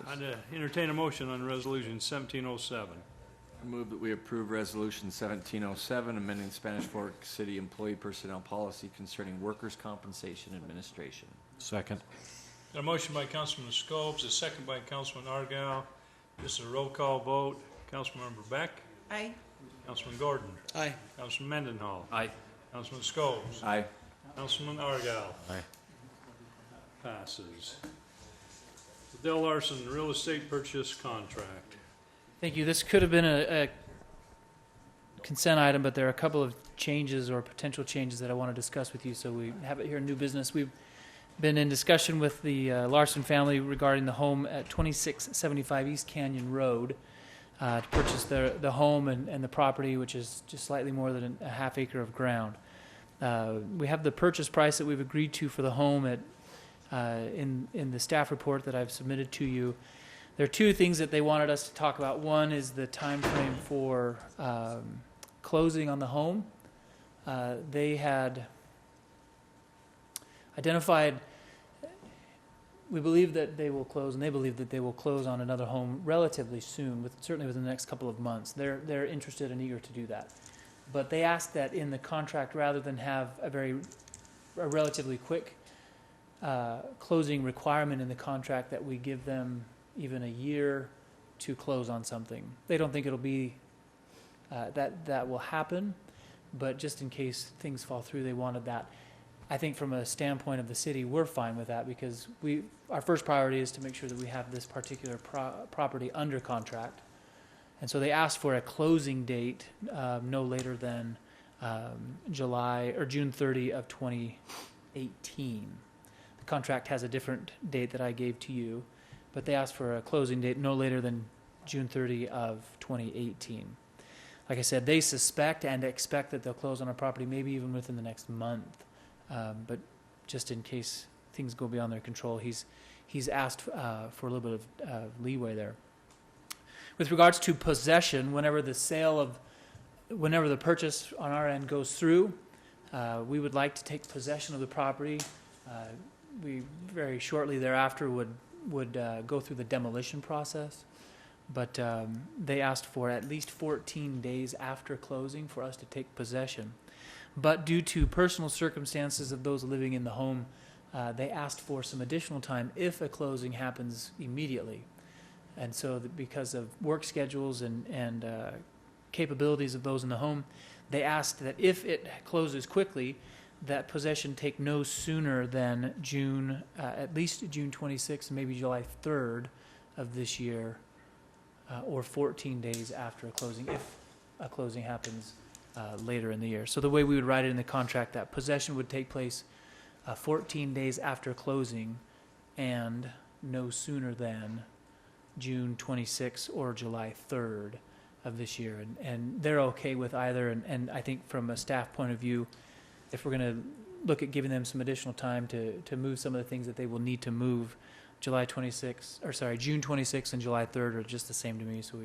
I'd entertain a motion on Resolution 1707. I move that we approve Resolution 1707, amending Spanish Fork City Employee Personnel Policy concerning workers' compensation administration. Second. Got a motion by Councilman Scopes, a second by Councilman Argyle. This is a roll call vote. Councilmember Beck? Aye. Councilman Gordon? Aye. Councilman Mendenhall? Aye. Councilman Scopes? Aye. Councilman Argyle? Aye. Passes. The Dale Larson Real Estate Purchase Contract. Thank you. This could have been a consent item, but there are a couple of changes or potential changes that I want to discuss with you, so we have it here in new business. We've been in discussion with the Larson family regarding the home at 2675 East Canyon Road to purchase the home and the property, which is just slightly more than a half acre of ground. We have the purchase price that we've agreed to for the home at in the staff report that I've submitted to you. There are two things that they wanted us to talk about. One is the time frame for closing on the home. They had identified, we believe that they will close, and they believe that they will close on another home relatively soon, certainly within the next couple of months. They're interested and eager to do that. But they asked that in the contract, rather than have a relatively quick closing requirement in the contract, that we give them even a year to close on something. They don't think it'll be that will happen, but just in case things fall through, they wanted that. I think from a standpoint of the city, we're fine with that, because our first priority is to make sure that we have this particular property under contract. And so they asked for a closing date no later than June 30 of 2018. The contract has a different date that I gave to you, but they asked for a closing date no later than June 30 of 2018. Like I said, they suspect and expect that they'll close on our property maybe even within the next month. But just in case things go beyond their control, he's asked for a little bit of leeway there. With regards to possession, whenever the purchase on our end goes through, we would like to take possession of the property. We very shortly thereafter would go through the demolition process, but they asked for at least 14 days after closing for us to take possession. But due to personal circumstances of those living in the home, they asked for some additional time if a closing happens immediately. And so because of work schedules and capabilities of those in the home, they asked that if it closes quickly, that possession take no sooner than at least June 26th, maybe July 3rd of this year, or 14 days after a closing, if a closing happens later in the year. So the way we would write it in the contract, that possession would take place 14 days after closing and no sooner than June 26th or July 3rd of this year. And they're okay with either. And I think from a staff point of view, if we're going to look at giving them some additional time to move some of the things that they will need to move, June 26th and July 3rd are just the same to me, so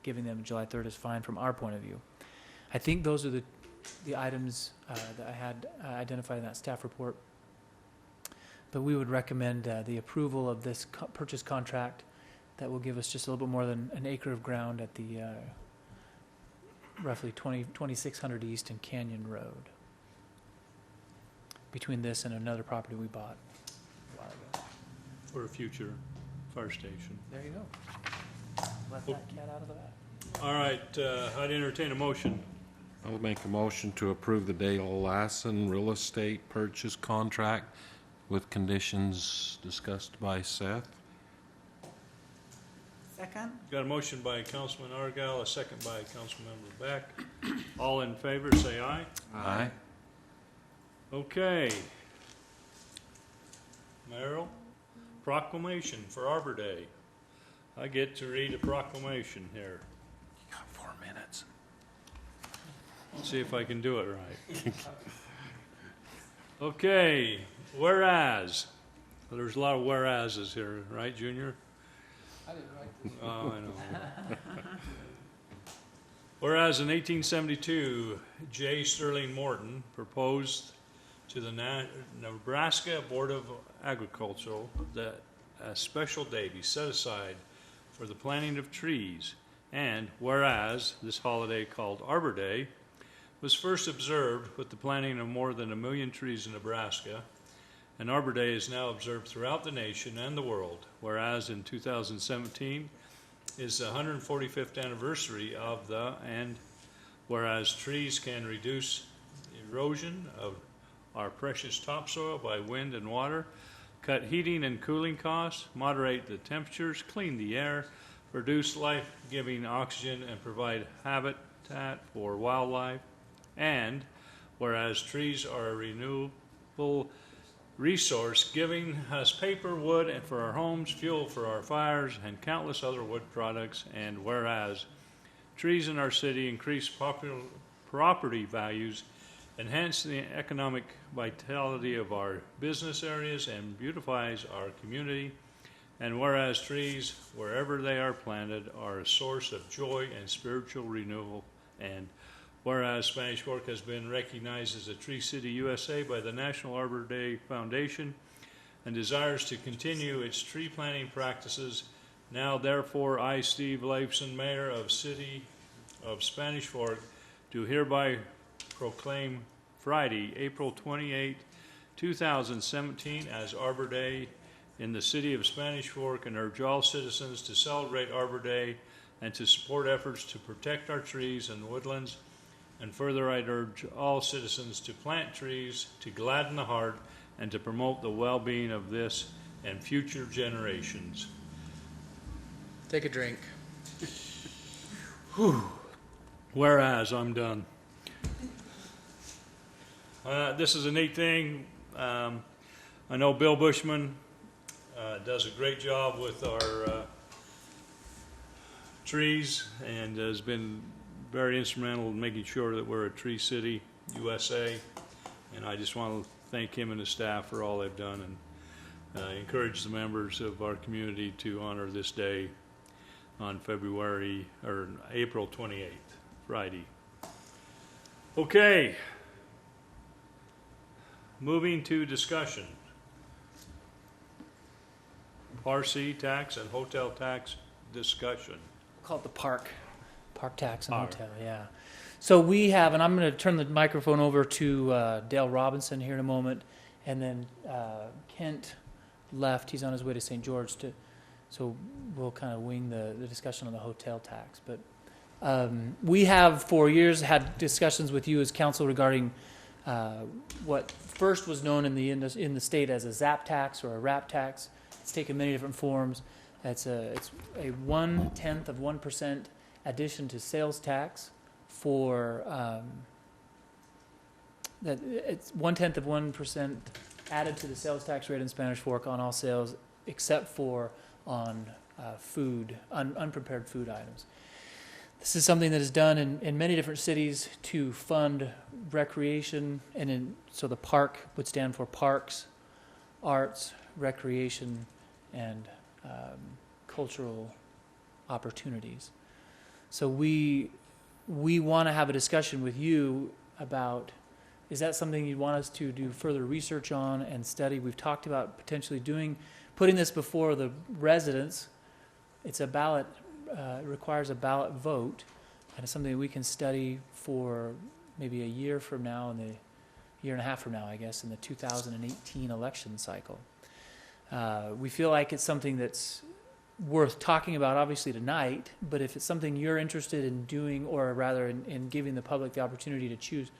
giving them July 3rd is fine from our point of view. I think those are the items that I had identified in that staff report. But we would recommend the approval of this purchase contract that will give us just a little bit more than an acre of ground at the roughly 2600 East and Canyon Road, between this and another property we bought a while ago. For a future fire station. There you go. Let that cat out of the bag. All right, I'd entertain a motion. I'll make a motion to approve the Dale Larson Real Estate Purchase Contract with conditions discussed by Seth. Second. Got a motion by Councilman Argyle, a second by Councilmember Beck. All in favor, say aye. Aye. Okay. Merrill, proclamation for Arbor Day. I get to read a proclamation here. You got 4 minutes. See if I can do it right. Okay, whereas. Well, there's a lot of whereases here, right, Junior? I didn't write this. Oh, I know. Whereas in 1872, J. Sterling Morton proposed to the Nebraska Board of Agriculture that a special day be set aside for the planting of trees. And whereas this holiday called Arbor Day was first observed with the planting of more than 1 million trees in Nebraska, and Arbor Day is now observed throughout the nation and the world, whereas in 2017 is the 145th anniversary of and whereas trees can reduce erosion of our precious topsoil by wind and water, cut heating and cooling costs, moderate the temperatures, clean the air, produce life-giving oxygen, and provide habitat for wildlife. And whereas trees are a renewable resource, giving us paper, wood, and for our homes, fuel for our fires, and countless other wood products. And whereas trees in our city increase property values, enhance the economic vitality of our business areas, and beautifies our community. And whereas trees, wherever they are planted, are a source of joy and spiritual renewal. And whereas Spanish Fork has been recognized as a Tree City USA by the National Arbor Day Foundation and desires to continue its tree planting practices, now therefore I, Steve Leifson, Mayor of City of Spanish Fork, do hereby proclaim Friday, April 28, 2017 as Arbor Day in the city of Spanish Fork, and urge all citizens to celebrate Arbor Day and to support efforts to protect our trees and woodlands. And further, I'd urge all citizens to plant trees to gladden the heart and to promote the well-being of this and future generations. Take a drink. Whew. Whereas, I'm done. This is a neat thing. I know Bill Bushman does a great job with our trees and has been very instrumental in making sure that we're a Tree City USA. And I just want to thank him and his staff for all they've done, and encourage the members of our community to honor this day on April 28th, Friday. Okay. Moving to discussion. Parsi tax and hotel tax discussion. Call it the park tax and hotel, yeah. So we have, and I'm going to turn the microphone over to Dale Robinson here in a moment, and then Kent left. He's on his way to St. George, so we'll kind of wing the discussion on the hotel tax. But we have for years had discussions with you as council regarding what first was known in the state as a ZAP tax or a RAP tax. It's taken many different forms. It's a 1/10 of 1% addition to sales tax for that it's 1/10 of 1% added to the sales tax rate in Spanish Fork on all sales except for on unprepared food items. This is something that is done in many different cities to fund recreation, so the park would stand for parks, arts, recreation, and cultural opportunities. So we want to have a discussion with you about, is that something you'd want us to do further research on and study? We've talked about potentially putting this before the residents. It's a ballot, it requires a ballot vote, and it's something that we can study for maybe a year from now, year and a half from now, I guess, in the 2018 election cycle. We feel like it's something that's worth talking about, obviously, tonight, but if it's something you're interested in doing, or rather in giving the public the opportunity to choose,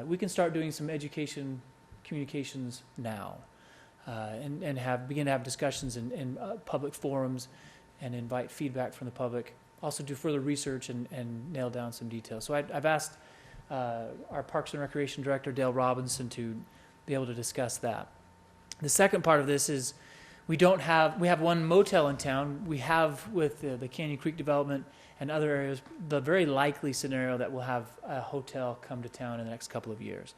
we can start doing some education communications now, and begin to have discussions in public forums and invite feedback from the public. Also do further research and nail down some details. So I've asked our Parks and Recreation Director, Dale Robinson, to be able to discuss that. The second part of this is we have one motel in town. We have with the Canyon Creek development and other areas the very likely scenario that we'll have a hotel come to town in the next couple of years.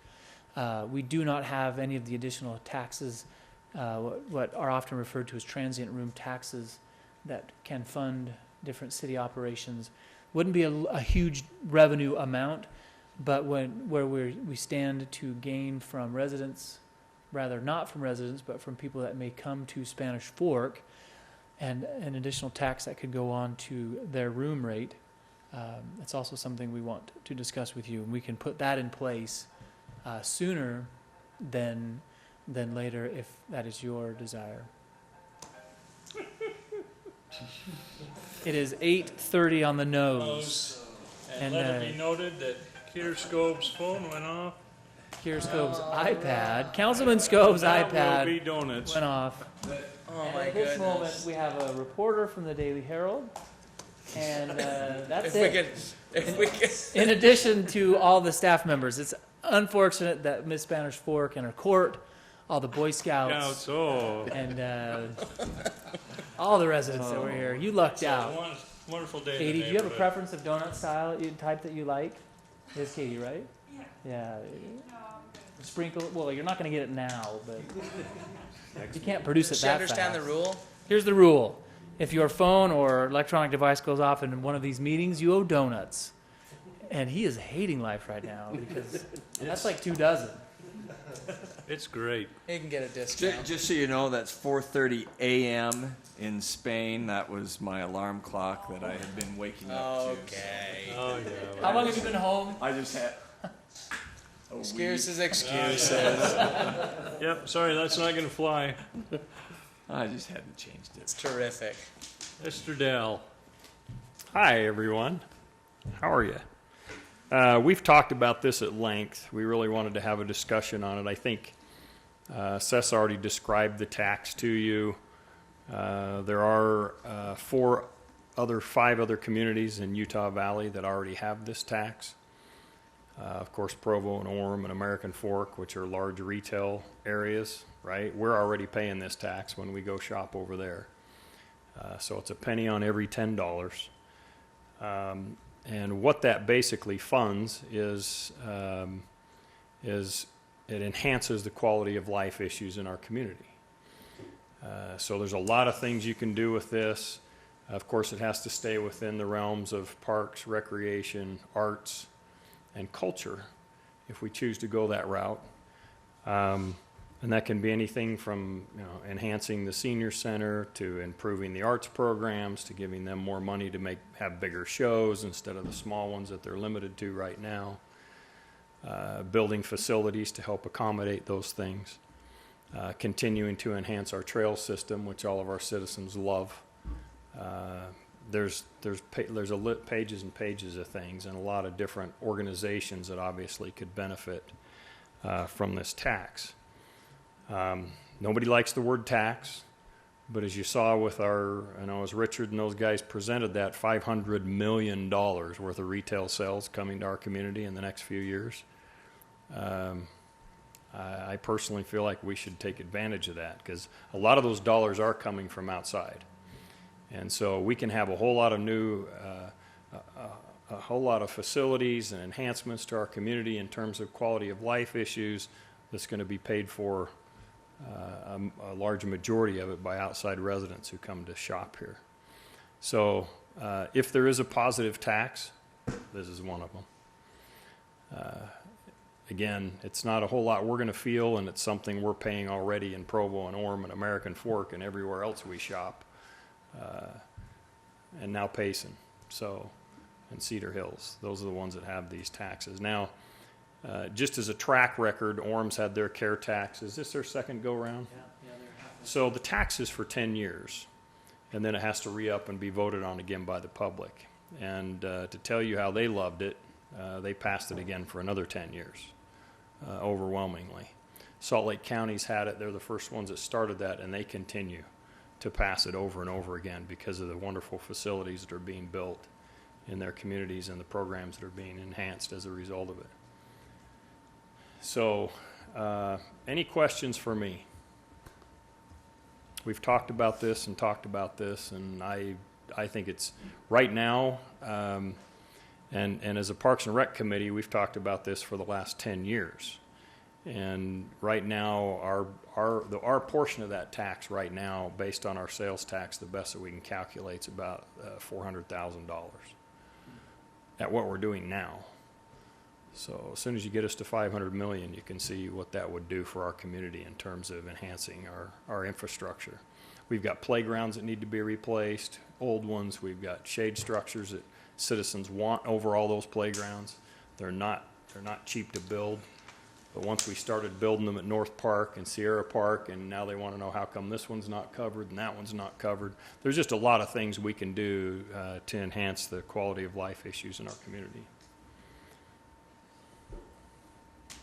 We do not have any of the additional taxes, what are often referred to as transient room taxes, that can fund different city operations. Wouldn't be a huge revenue amount, but where we stand to gain from residents rather not from residents, but from people that may come to Spanish Fork, and an additional tax that could go on to their room rate. It's also something we want to discuss with you, and we can put that in place sooner than later if that is your desire. It is 8:30 on the nose. And let it be noted that Keir Scope's phone went off. Keir Scope's iPad, Councilman Scope's That iPad will be donuts. went off. Oh And my at this moment, goodness. we have a reporter from the Daily Herald, and that's If we it. could, if we could. In addition to all the staff members, it's unfortunate that Miss Spanish Fork and her court, all the Boy Scouts, and all the residents that were here, you lucked out. Wonderful day. in the Katie, do you have a neighborhood. preference of donut style type that you like? It's Katie, right? Yeah. Sprinkle. Well, you're not going to get it now, but you can't produce it Does she that understand fast. the rule? Here's the rule: if your phone or electronic device goes off in one of these meetings, you owe donuts. And he is hating life right now because that's like 2 dozen. It's great. You can get a discount. Just so you know, that's 4:30 a.m. in Spain. That was my alarm clock that I had been waking up to. Okay. Oh, yeah. How long have you been home? I just had. Excuses, excuses. Yep, sorry, that's not going to fly. I just hadn't changed it. It's terrific. Mr. Dell. Hi, everyone. How are you? We've talked about this at length. We really wanted to have a discussion on it. I think Seth's already described the tax to you. There are 5 other communities in Utah Valley that already have this tax. Of course, Provo and Orem and American Fork, which are large retail areas, right? We're already paying this tax when we go shop over there. So it's a penny on every $10. And what that basically funds is it enhances the quality of life issues in our community. So there's a lot of things you can do with this. Of course, it has to stay within the realms of parks, recreation, arts, and culture if we choose to go that route. And that can be anything from enhancing the senior center to improving the arts programs to giving them more money to have bigger shows instead of the small ones that they're limited to right now. Building facilities to help accommodate those things. Continuing to enhance our trail system, which all of our citizens love. There's pages and pages of things and a lot of different organizations that obviously could benefit from this tax. Nobody likes the word tax, but as you saw with as Richard and those guys presented that $500 million worth of retail sales coming to our community in the next few years, I personally feel like we should take advantage of that because a lot of those dollars are coming from outside. And so we can have a whole lot of new, a whole lot of facilities and enhancements to our community in terms of quality of life issues that's going to be paid for a large majority of it by outside residents who come to shop here. So if there is a positive tax, this is one of them. Again, it's not a whole lot we're going to feel, and it's something we're paying already in Provo and Orem and American Fork and everywhere else we shop. And now Payson, and Cedar Hills. Those are the ones that have these taxes. Now, just as a track record, Orem's had their care tax. Is this their second go-round? Yeah, So the tax is for 10 years, and then it has to re-up and be voted on again by the public. And to tell you how they loved it, they passed it again for another 10 years, overwhelmingly. Salt Lake County's had it. They're the first ones that started that, and they continue to pass it over and over again because of the wonderful facilities that are being built in their communities and the programs that are being enhanced as a result of it. So, any questions for me? We've talked about this, and I think it's right now, and as a Parks and Rec committee, we've talked about this for the last 10 years. And right now, our portion of that tax right now, based on our sales tax, the best that we can calculate is about $400,000 at what we're doing now. So as soon as you get us to 500 million, you can see what that would do for our community in terms of enhancing our infrastructure. We've got playgrounds that need to be replaced, old ones. We've got shade structures that citizens want over all those playgrounds. They're not cheap to build. But once we started building them at North Park and Sierra Park, and now they want to know how come this one's not covered and that one's not covered. There's just a lot of things we can do to enhance the quality of life issues in our community.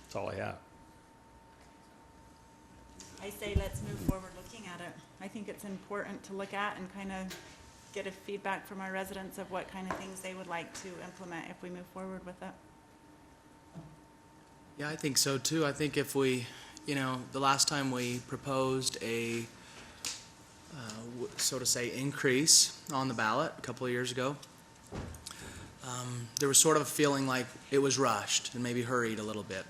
That's all I have. I say let's move forward looking at it. I think it's important to look at and kind of get a feedback from our residents of what kind of things they would like to implement if we move forward with it. Yeah, I think so too. I think if we, the last time we proposed a, so to say, increase on the ballot a couple of years ago, there was sort of a feeling like it was rushed and maybe hurried a little bit.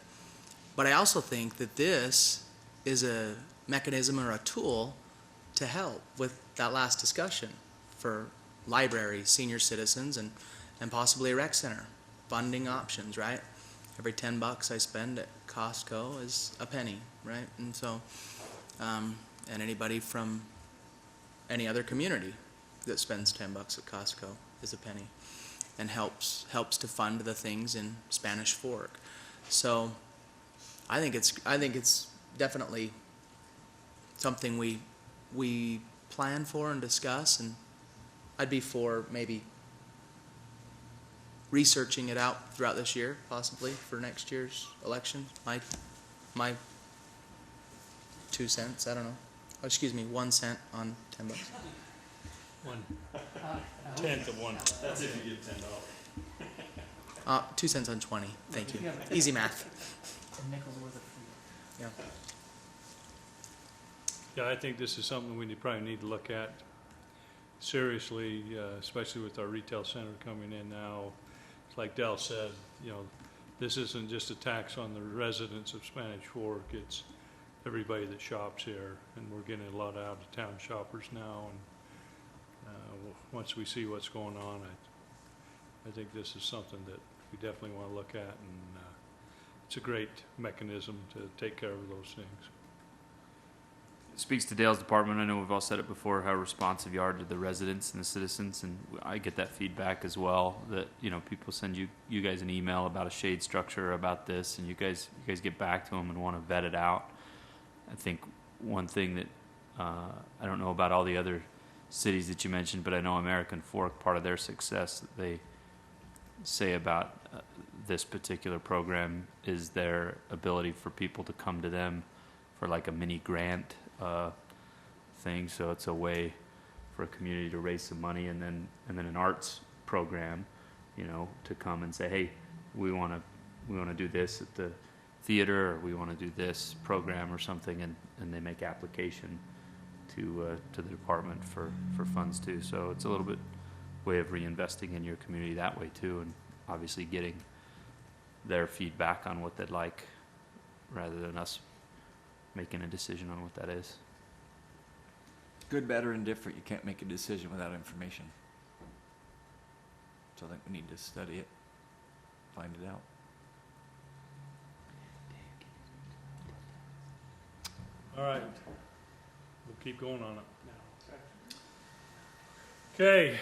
But I also think that this is a mechanism or a tool to help with that last discussion for libraries, senior citizens, and possibly a rec center. Funding options, right? Every $10 I spend at Costco is a penny, right? And so, and anybody from any other community that spends $10 at Costco is a penny, and helps to fund the things in Spanish Fork. So, I think it's definitely something we plan for and discuss, and I'd be for maybe researching it out throughout this year, possibly for next year's election. My 2 cents, I don't know. Oh, excuse me, 1 cent on $10. 1/10 of one. That's if you get $10. 2 cents on 20. Thank you. Easy math. A nickel's worth of food. Yeah. Yeah, I think this is something we probably need to look at seriously, especially with our retail center coming in now. It's like Dell said, this isn't just a tax on the residents of Spanish Fork. It's everybody that shops here, and we're getting a lot of out-of-town shoppers now. And once we see what's going on, I think this is something that we definitely want to look at, and it's a great mechanism to take care of those things. It speaks to Dale's department. I know we've all said it before, how responsive you are to the residents and the citizens, and I get that feedback as well, that people send you guys an email about a shade structure, about this, and you guys get back to them and want to vet it out. I think one thing that I don't know about all the other cities that you mentioned, but I know American Fork, part of their success that they say about this particular program is their ability for people to come to them for like a mini grant thing. So it's a way for a community to raise some money, and then an arts program, to come and say, hey, we want to do this at the theater, or we want to do this program or something, and they make application to the department for funds too. So it's a little bit way of reinvesting in your community that way too, and obviously getting their feedback on what they'd like, rather than us making a decision on what that is. Good, better, and different. You can't make a decision without information. So I think we need to study it, find it out. All right. We'll keep going on it. Okay.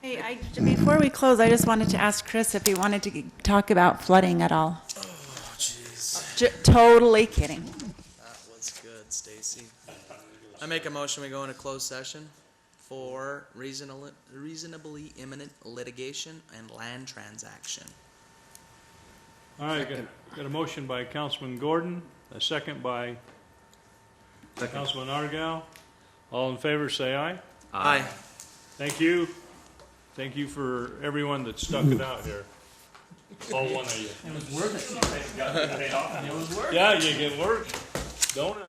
Hey, before we close, I just wanted to ask Chris if he wanted to talk about flooding at all. Oh, jeez. Totally kidding. That was good, Stacy. I make a motion we go into closed session for reasonably imminent litigation and land transaction. All right, got a motion by Councilman Gordon, a second by Councilman Argyle. All in favor, say aye. Aye. Thank you. Thank you for everyone that stuck it out here. All one of you. It was worth it. It was worth it. Yeah, you get work. Don't it?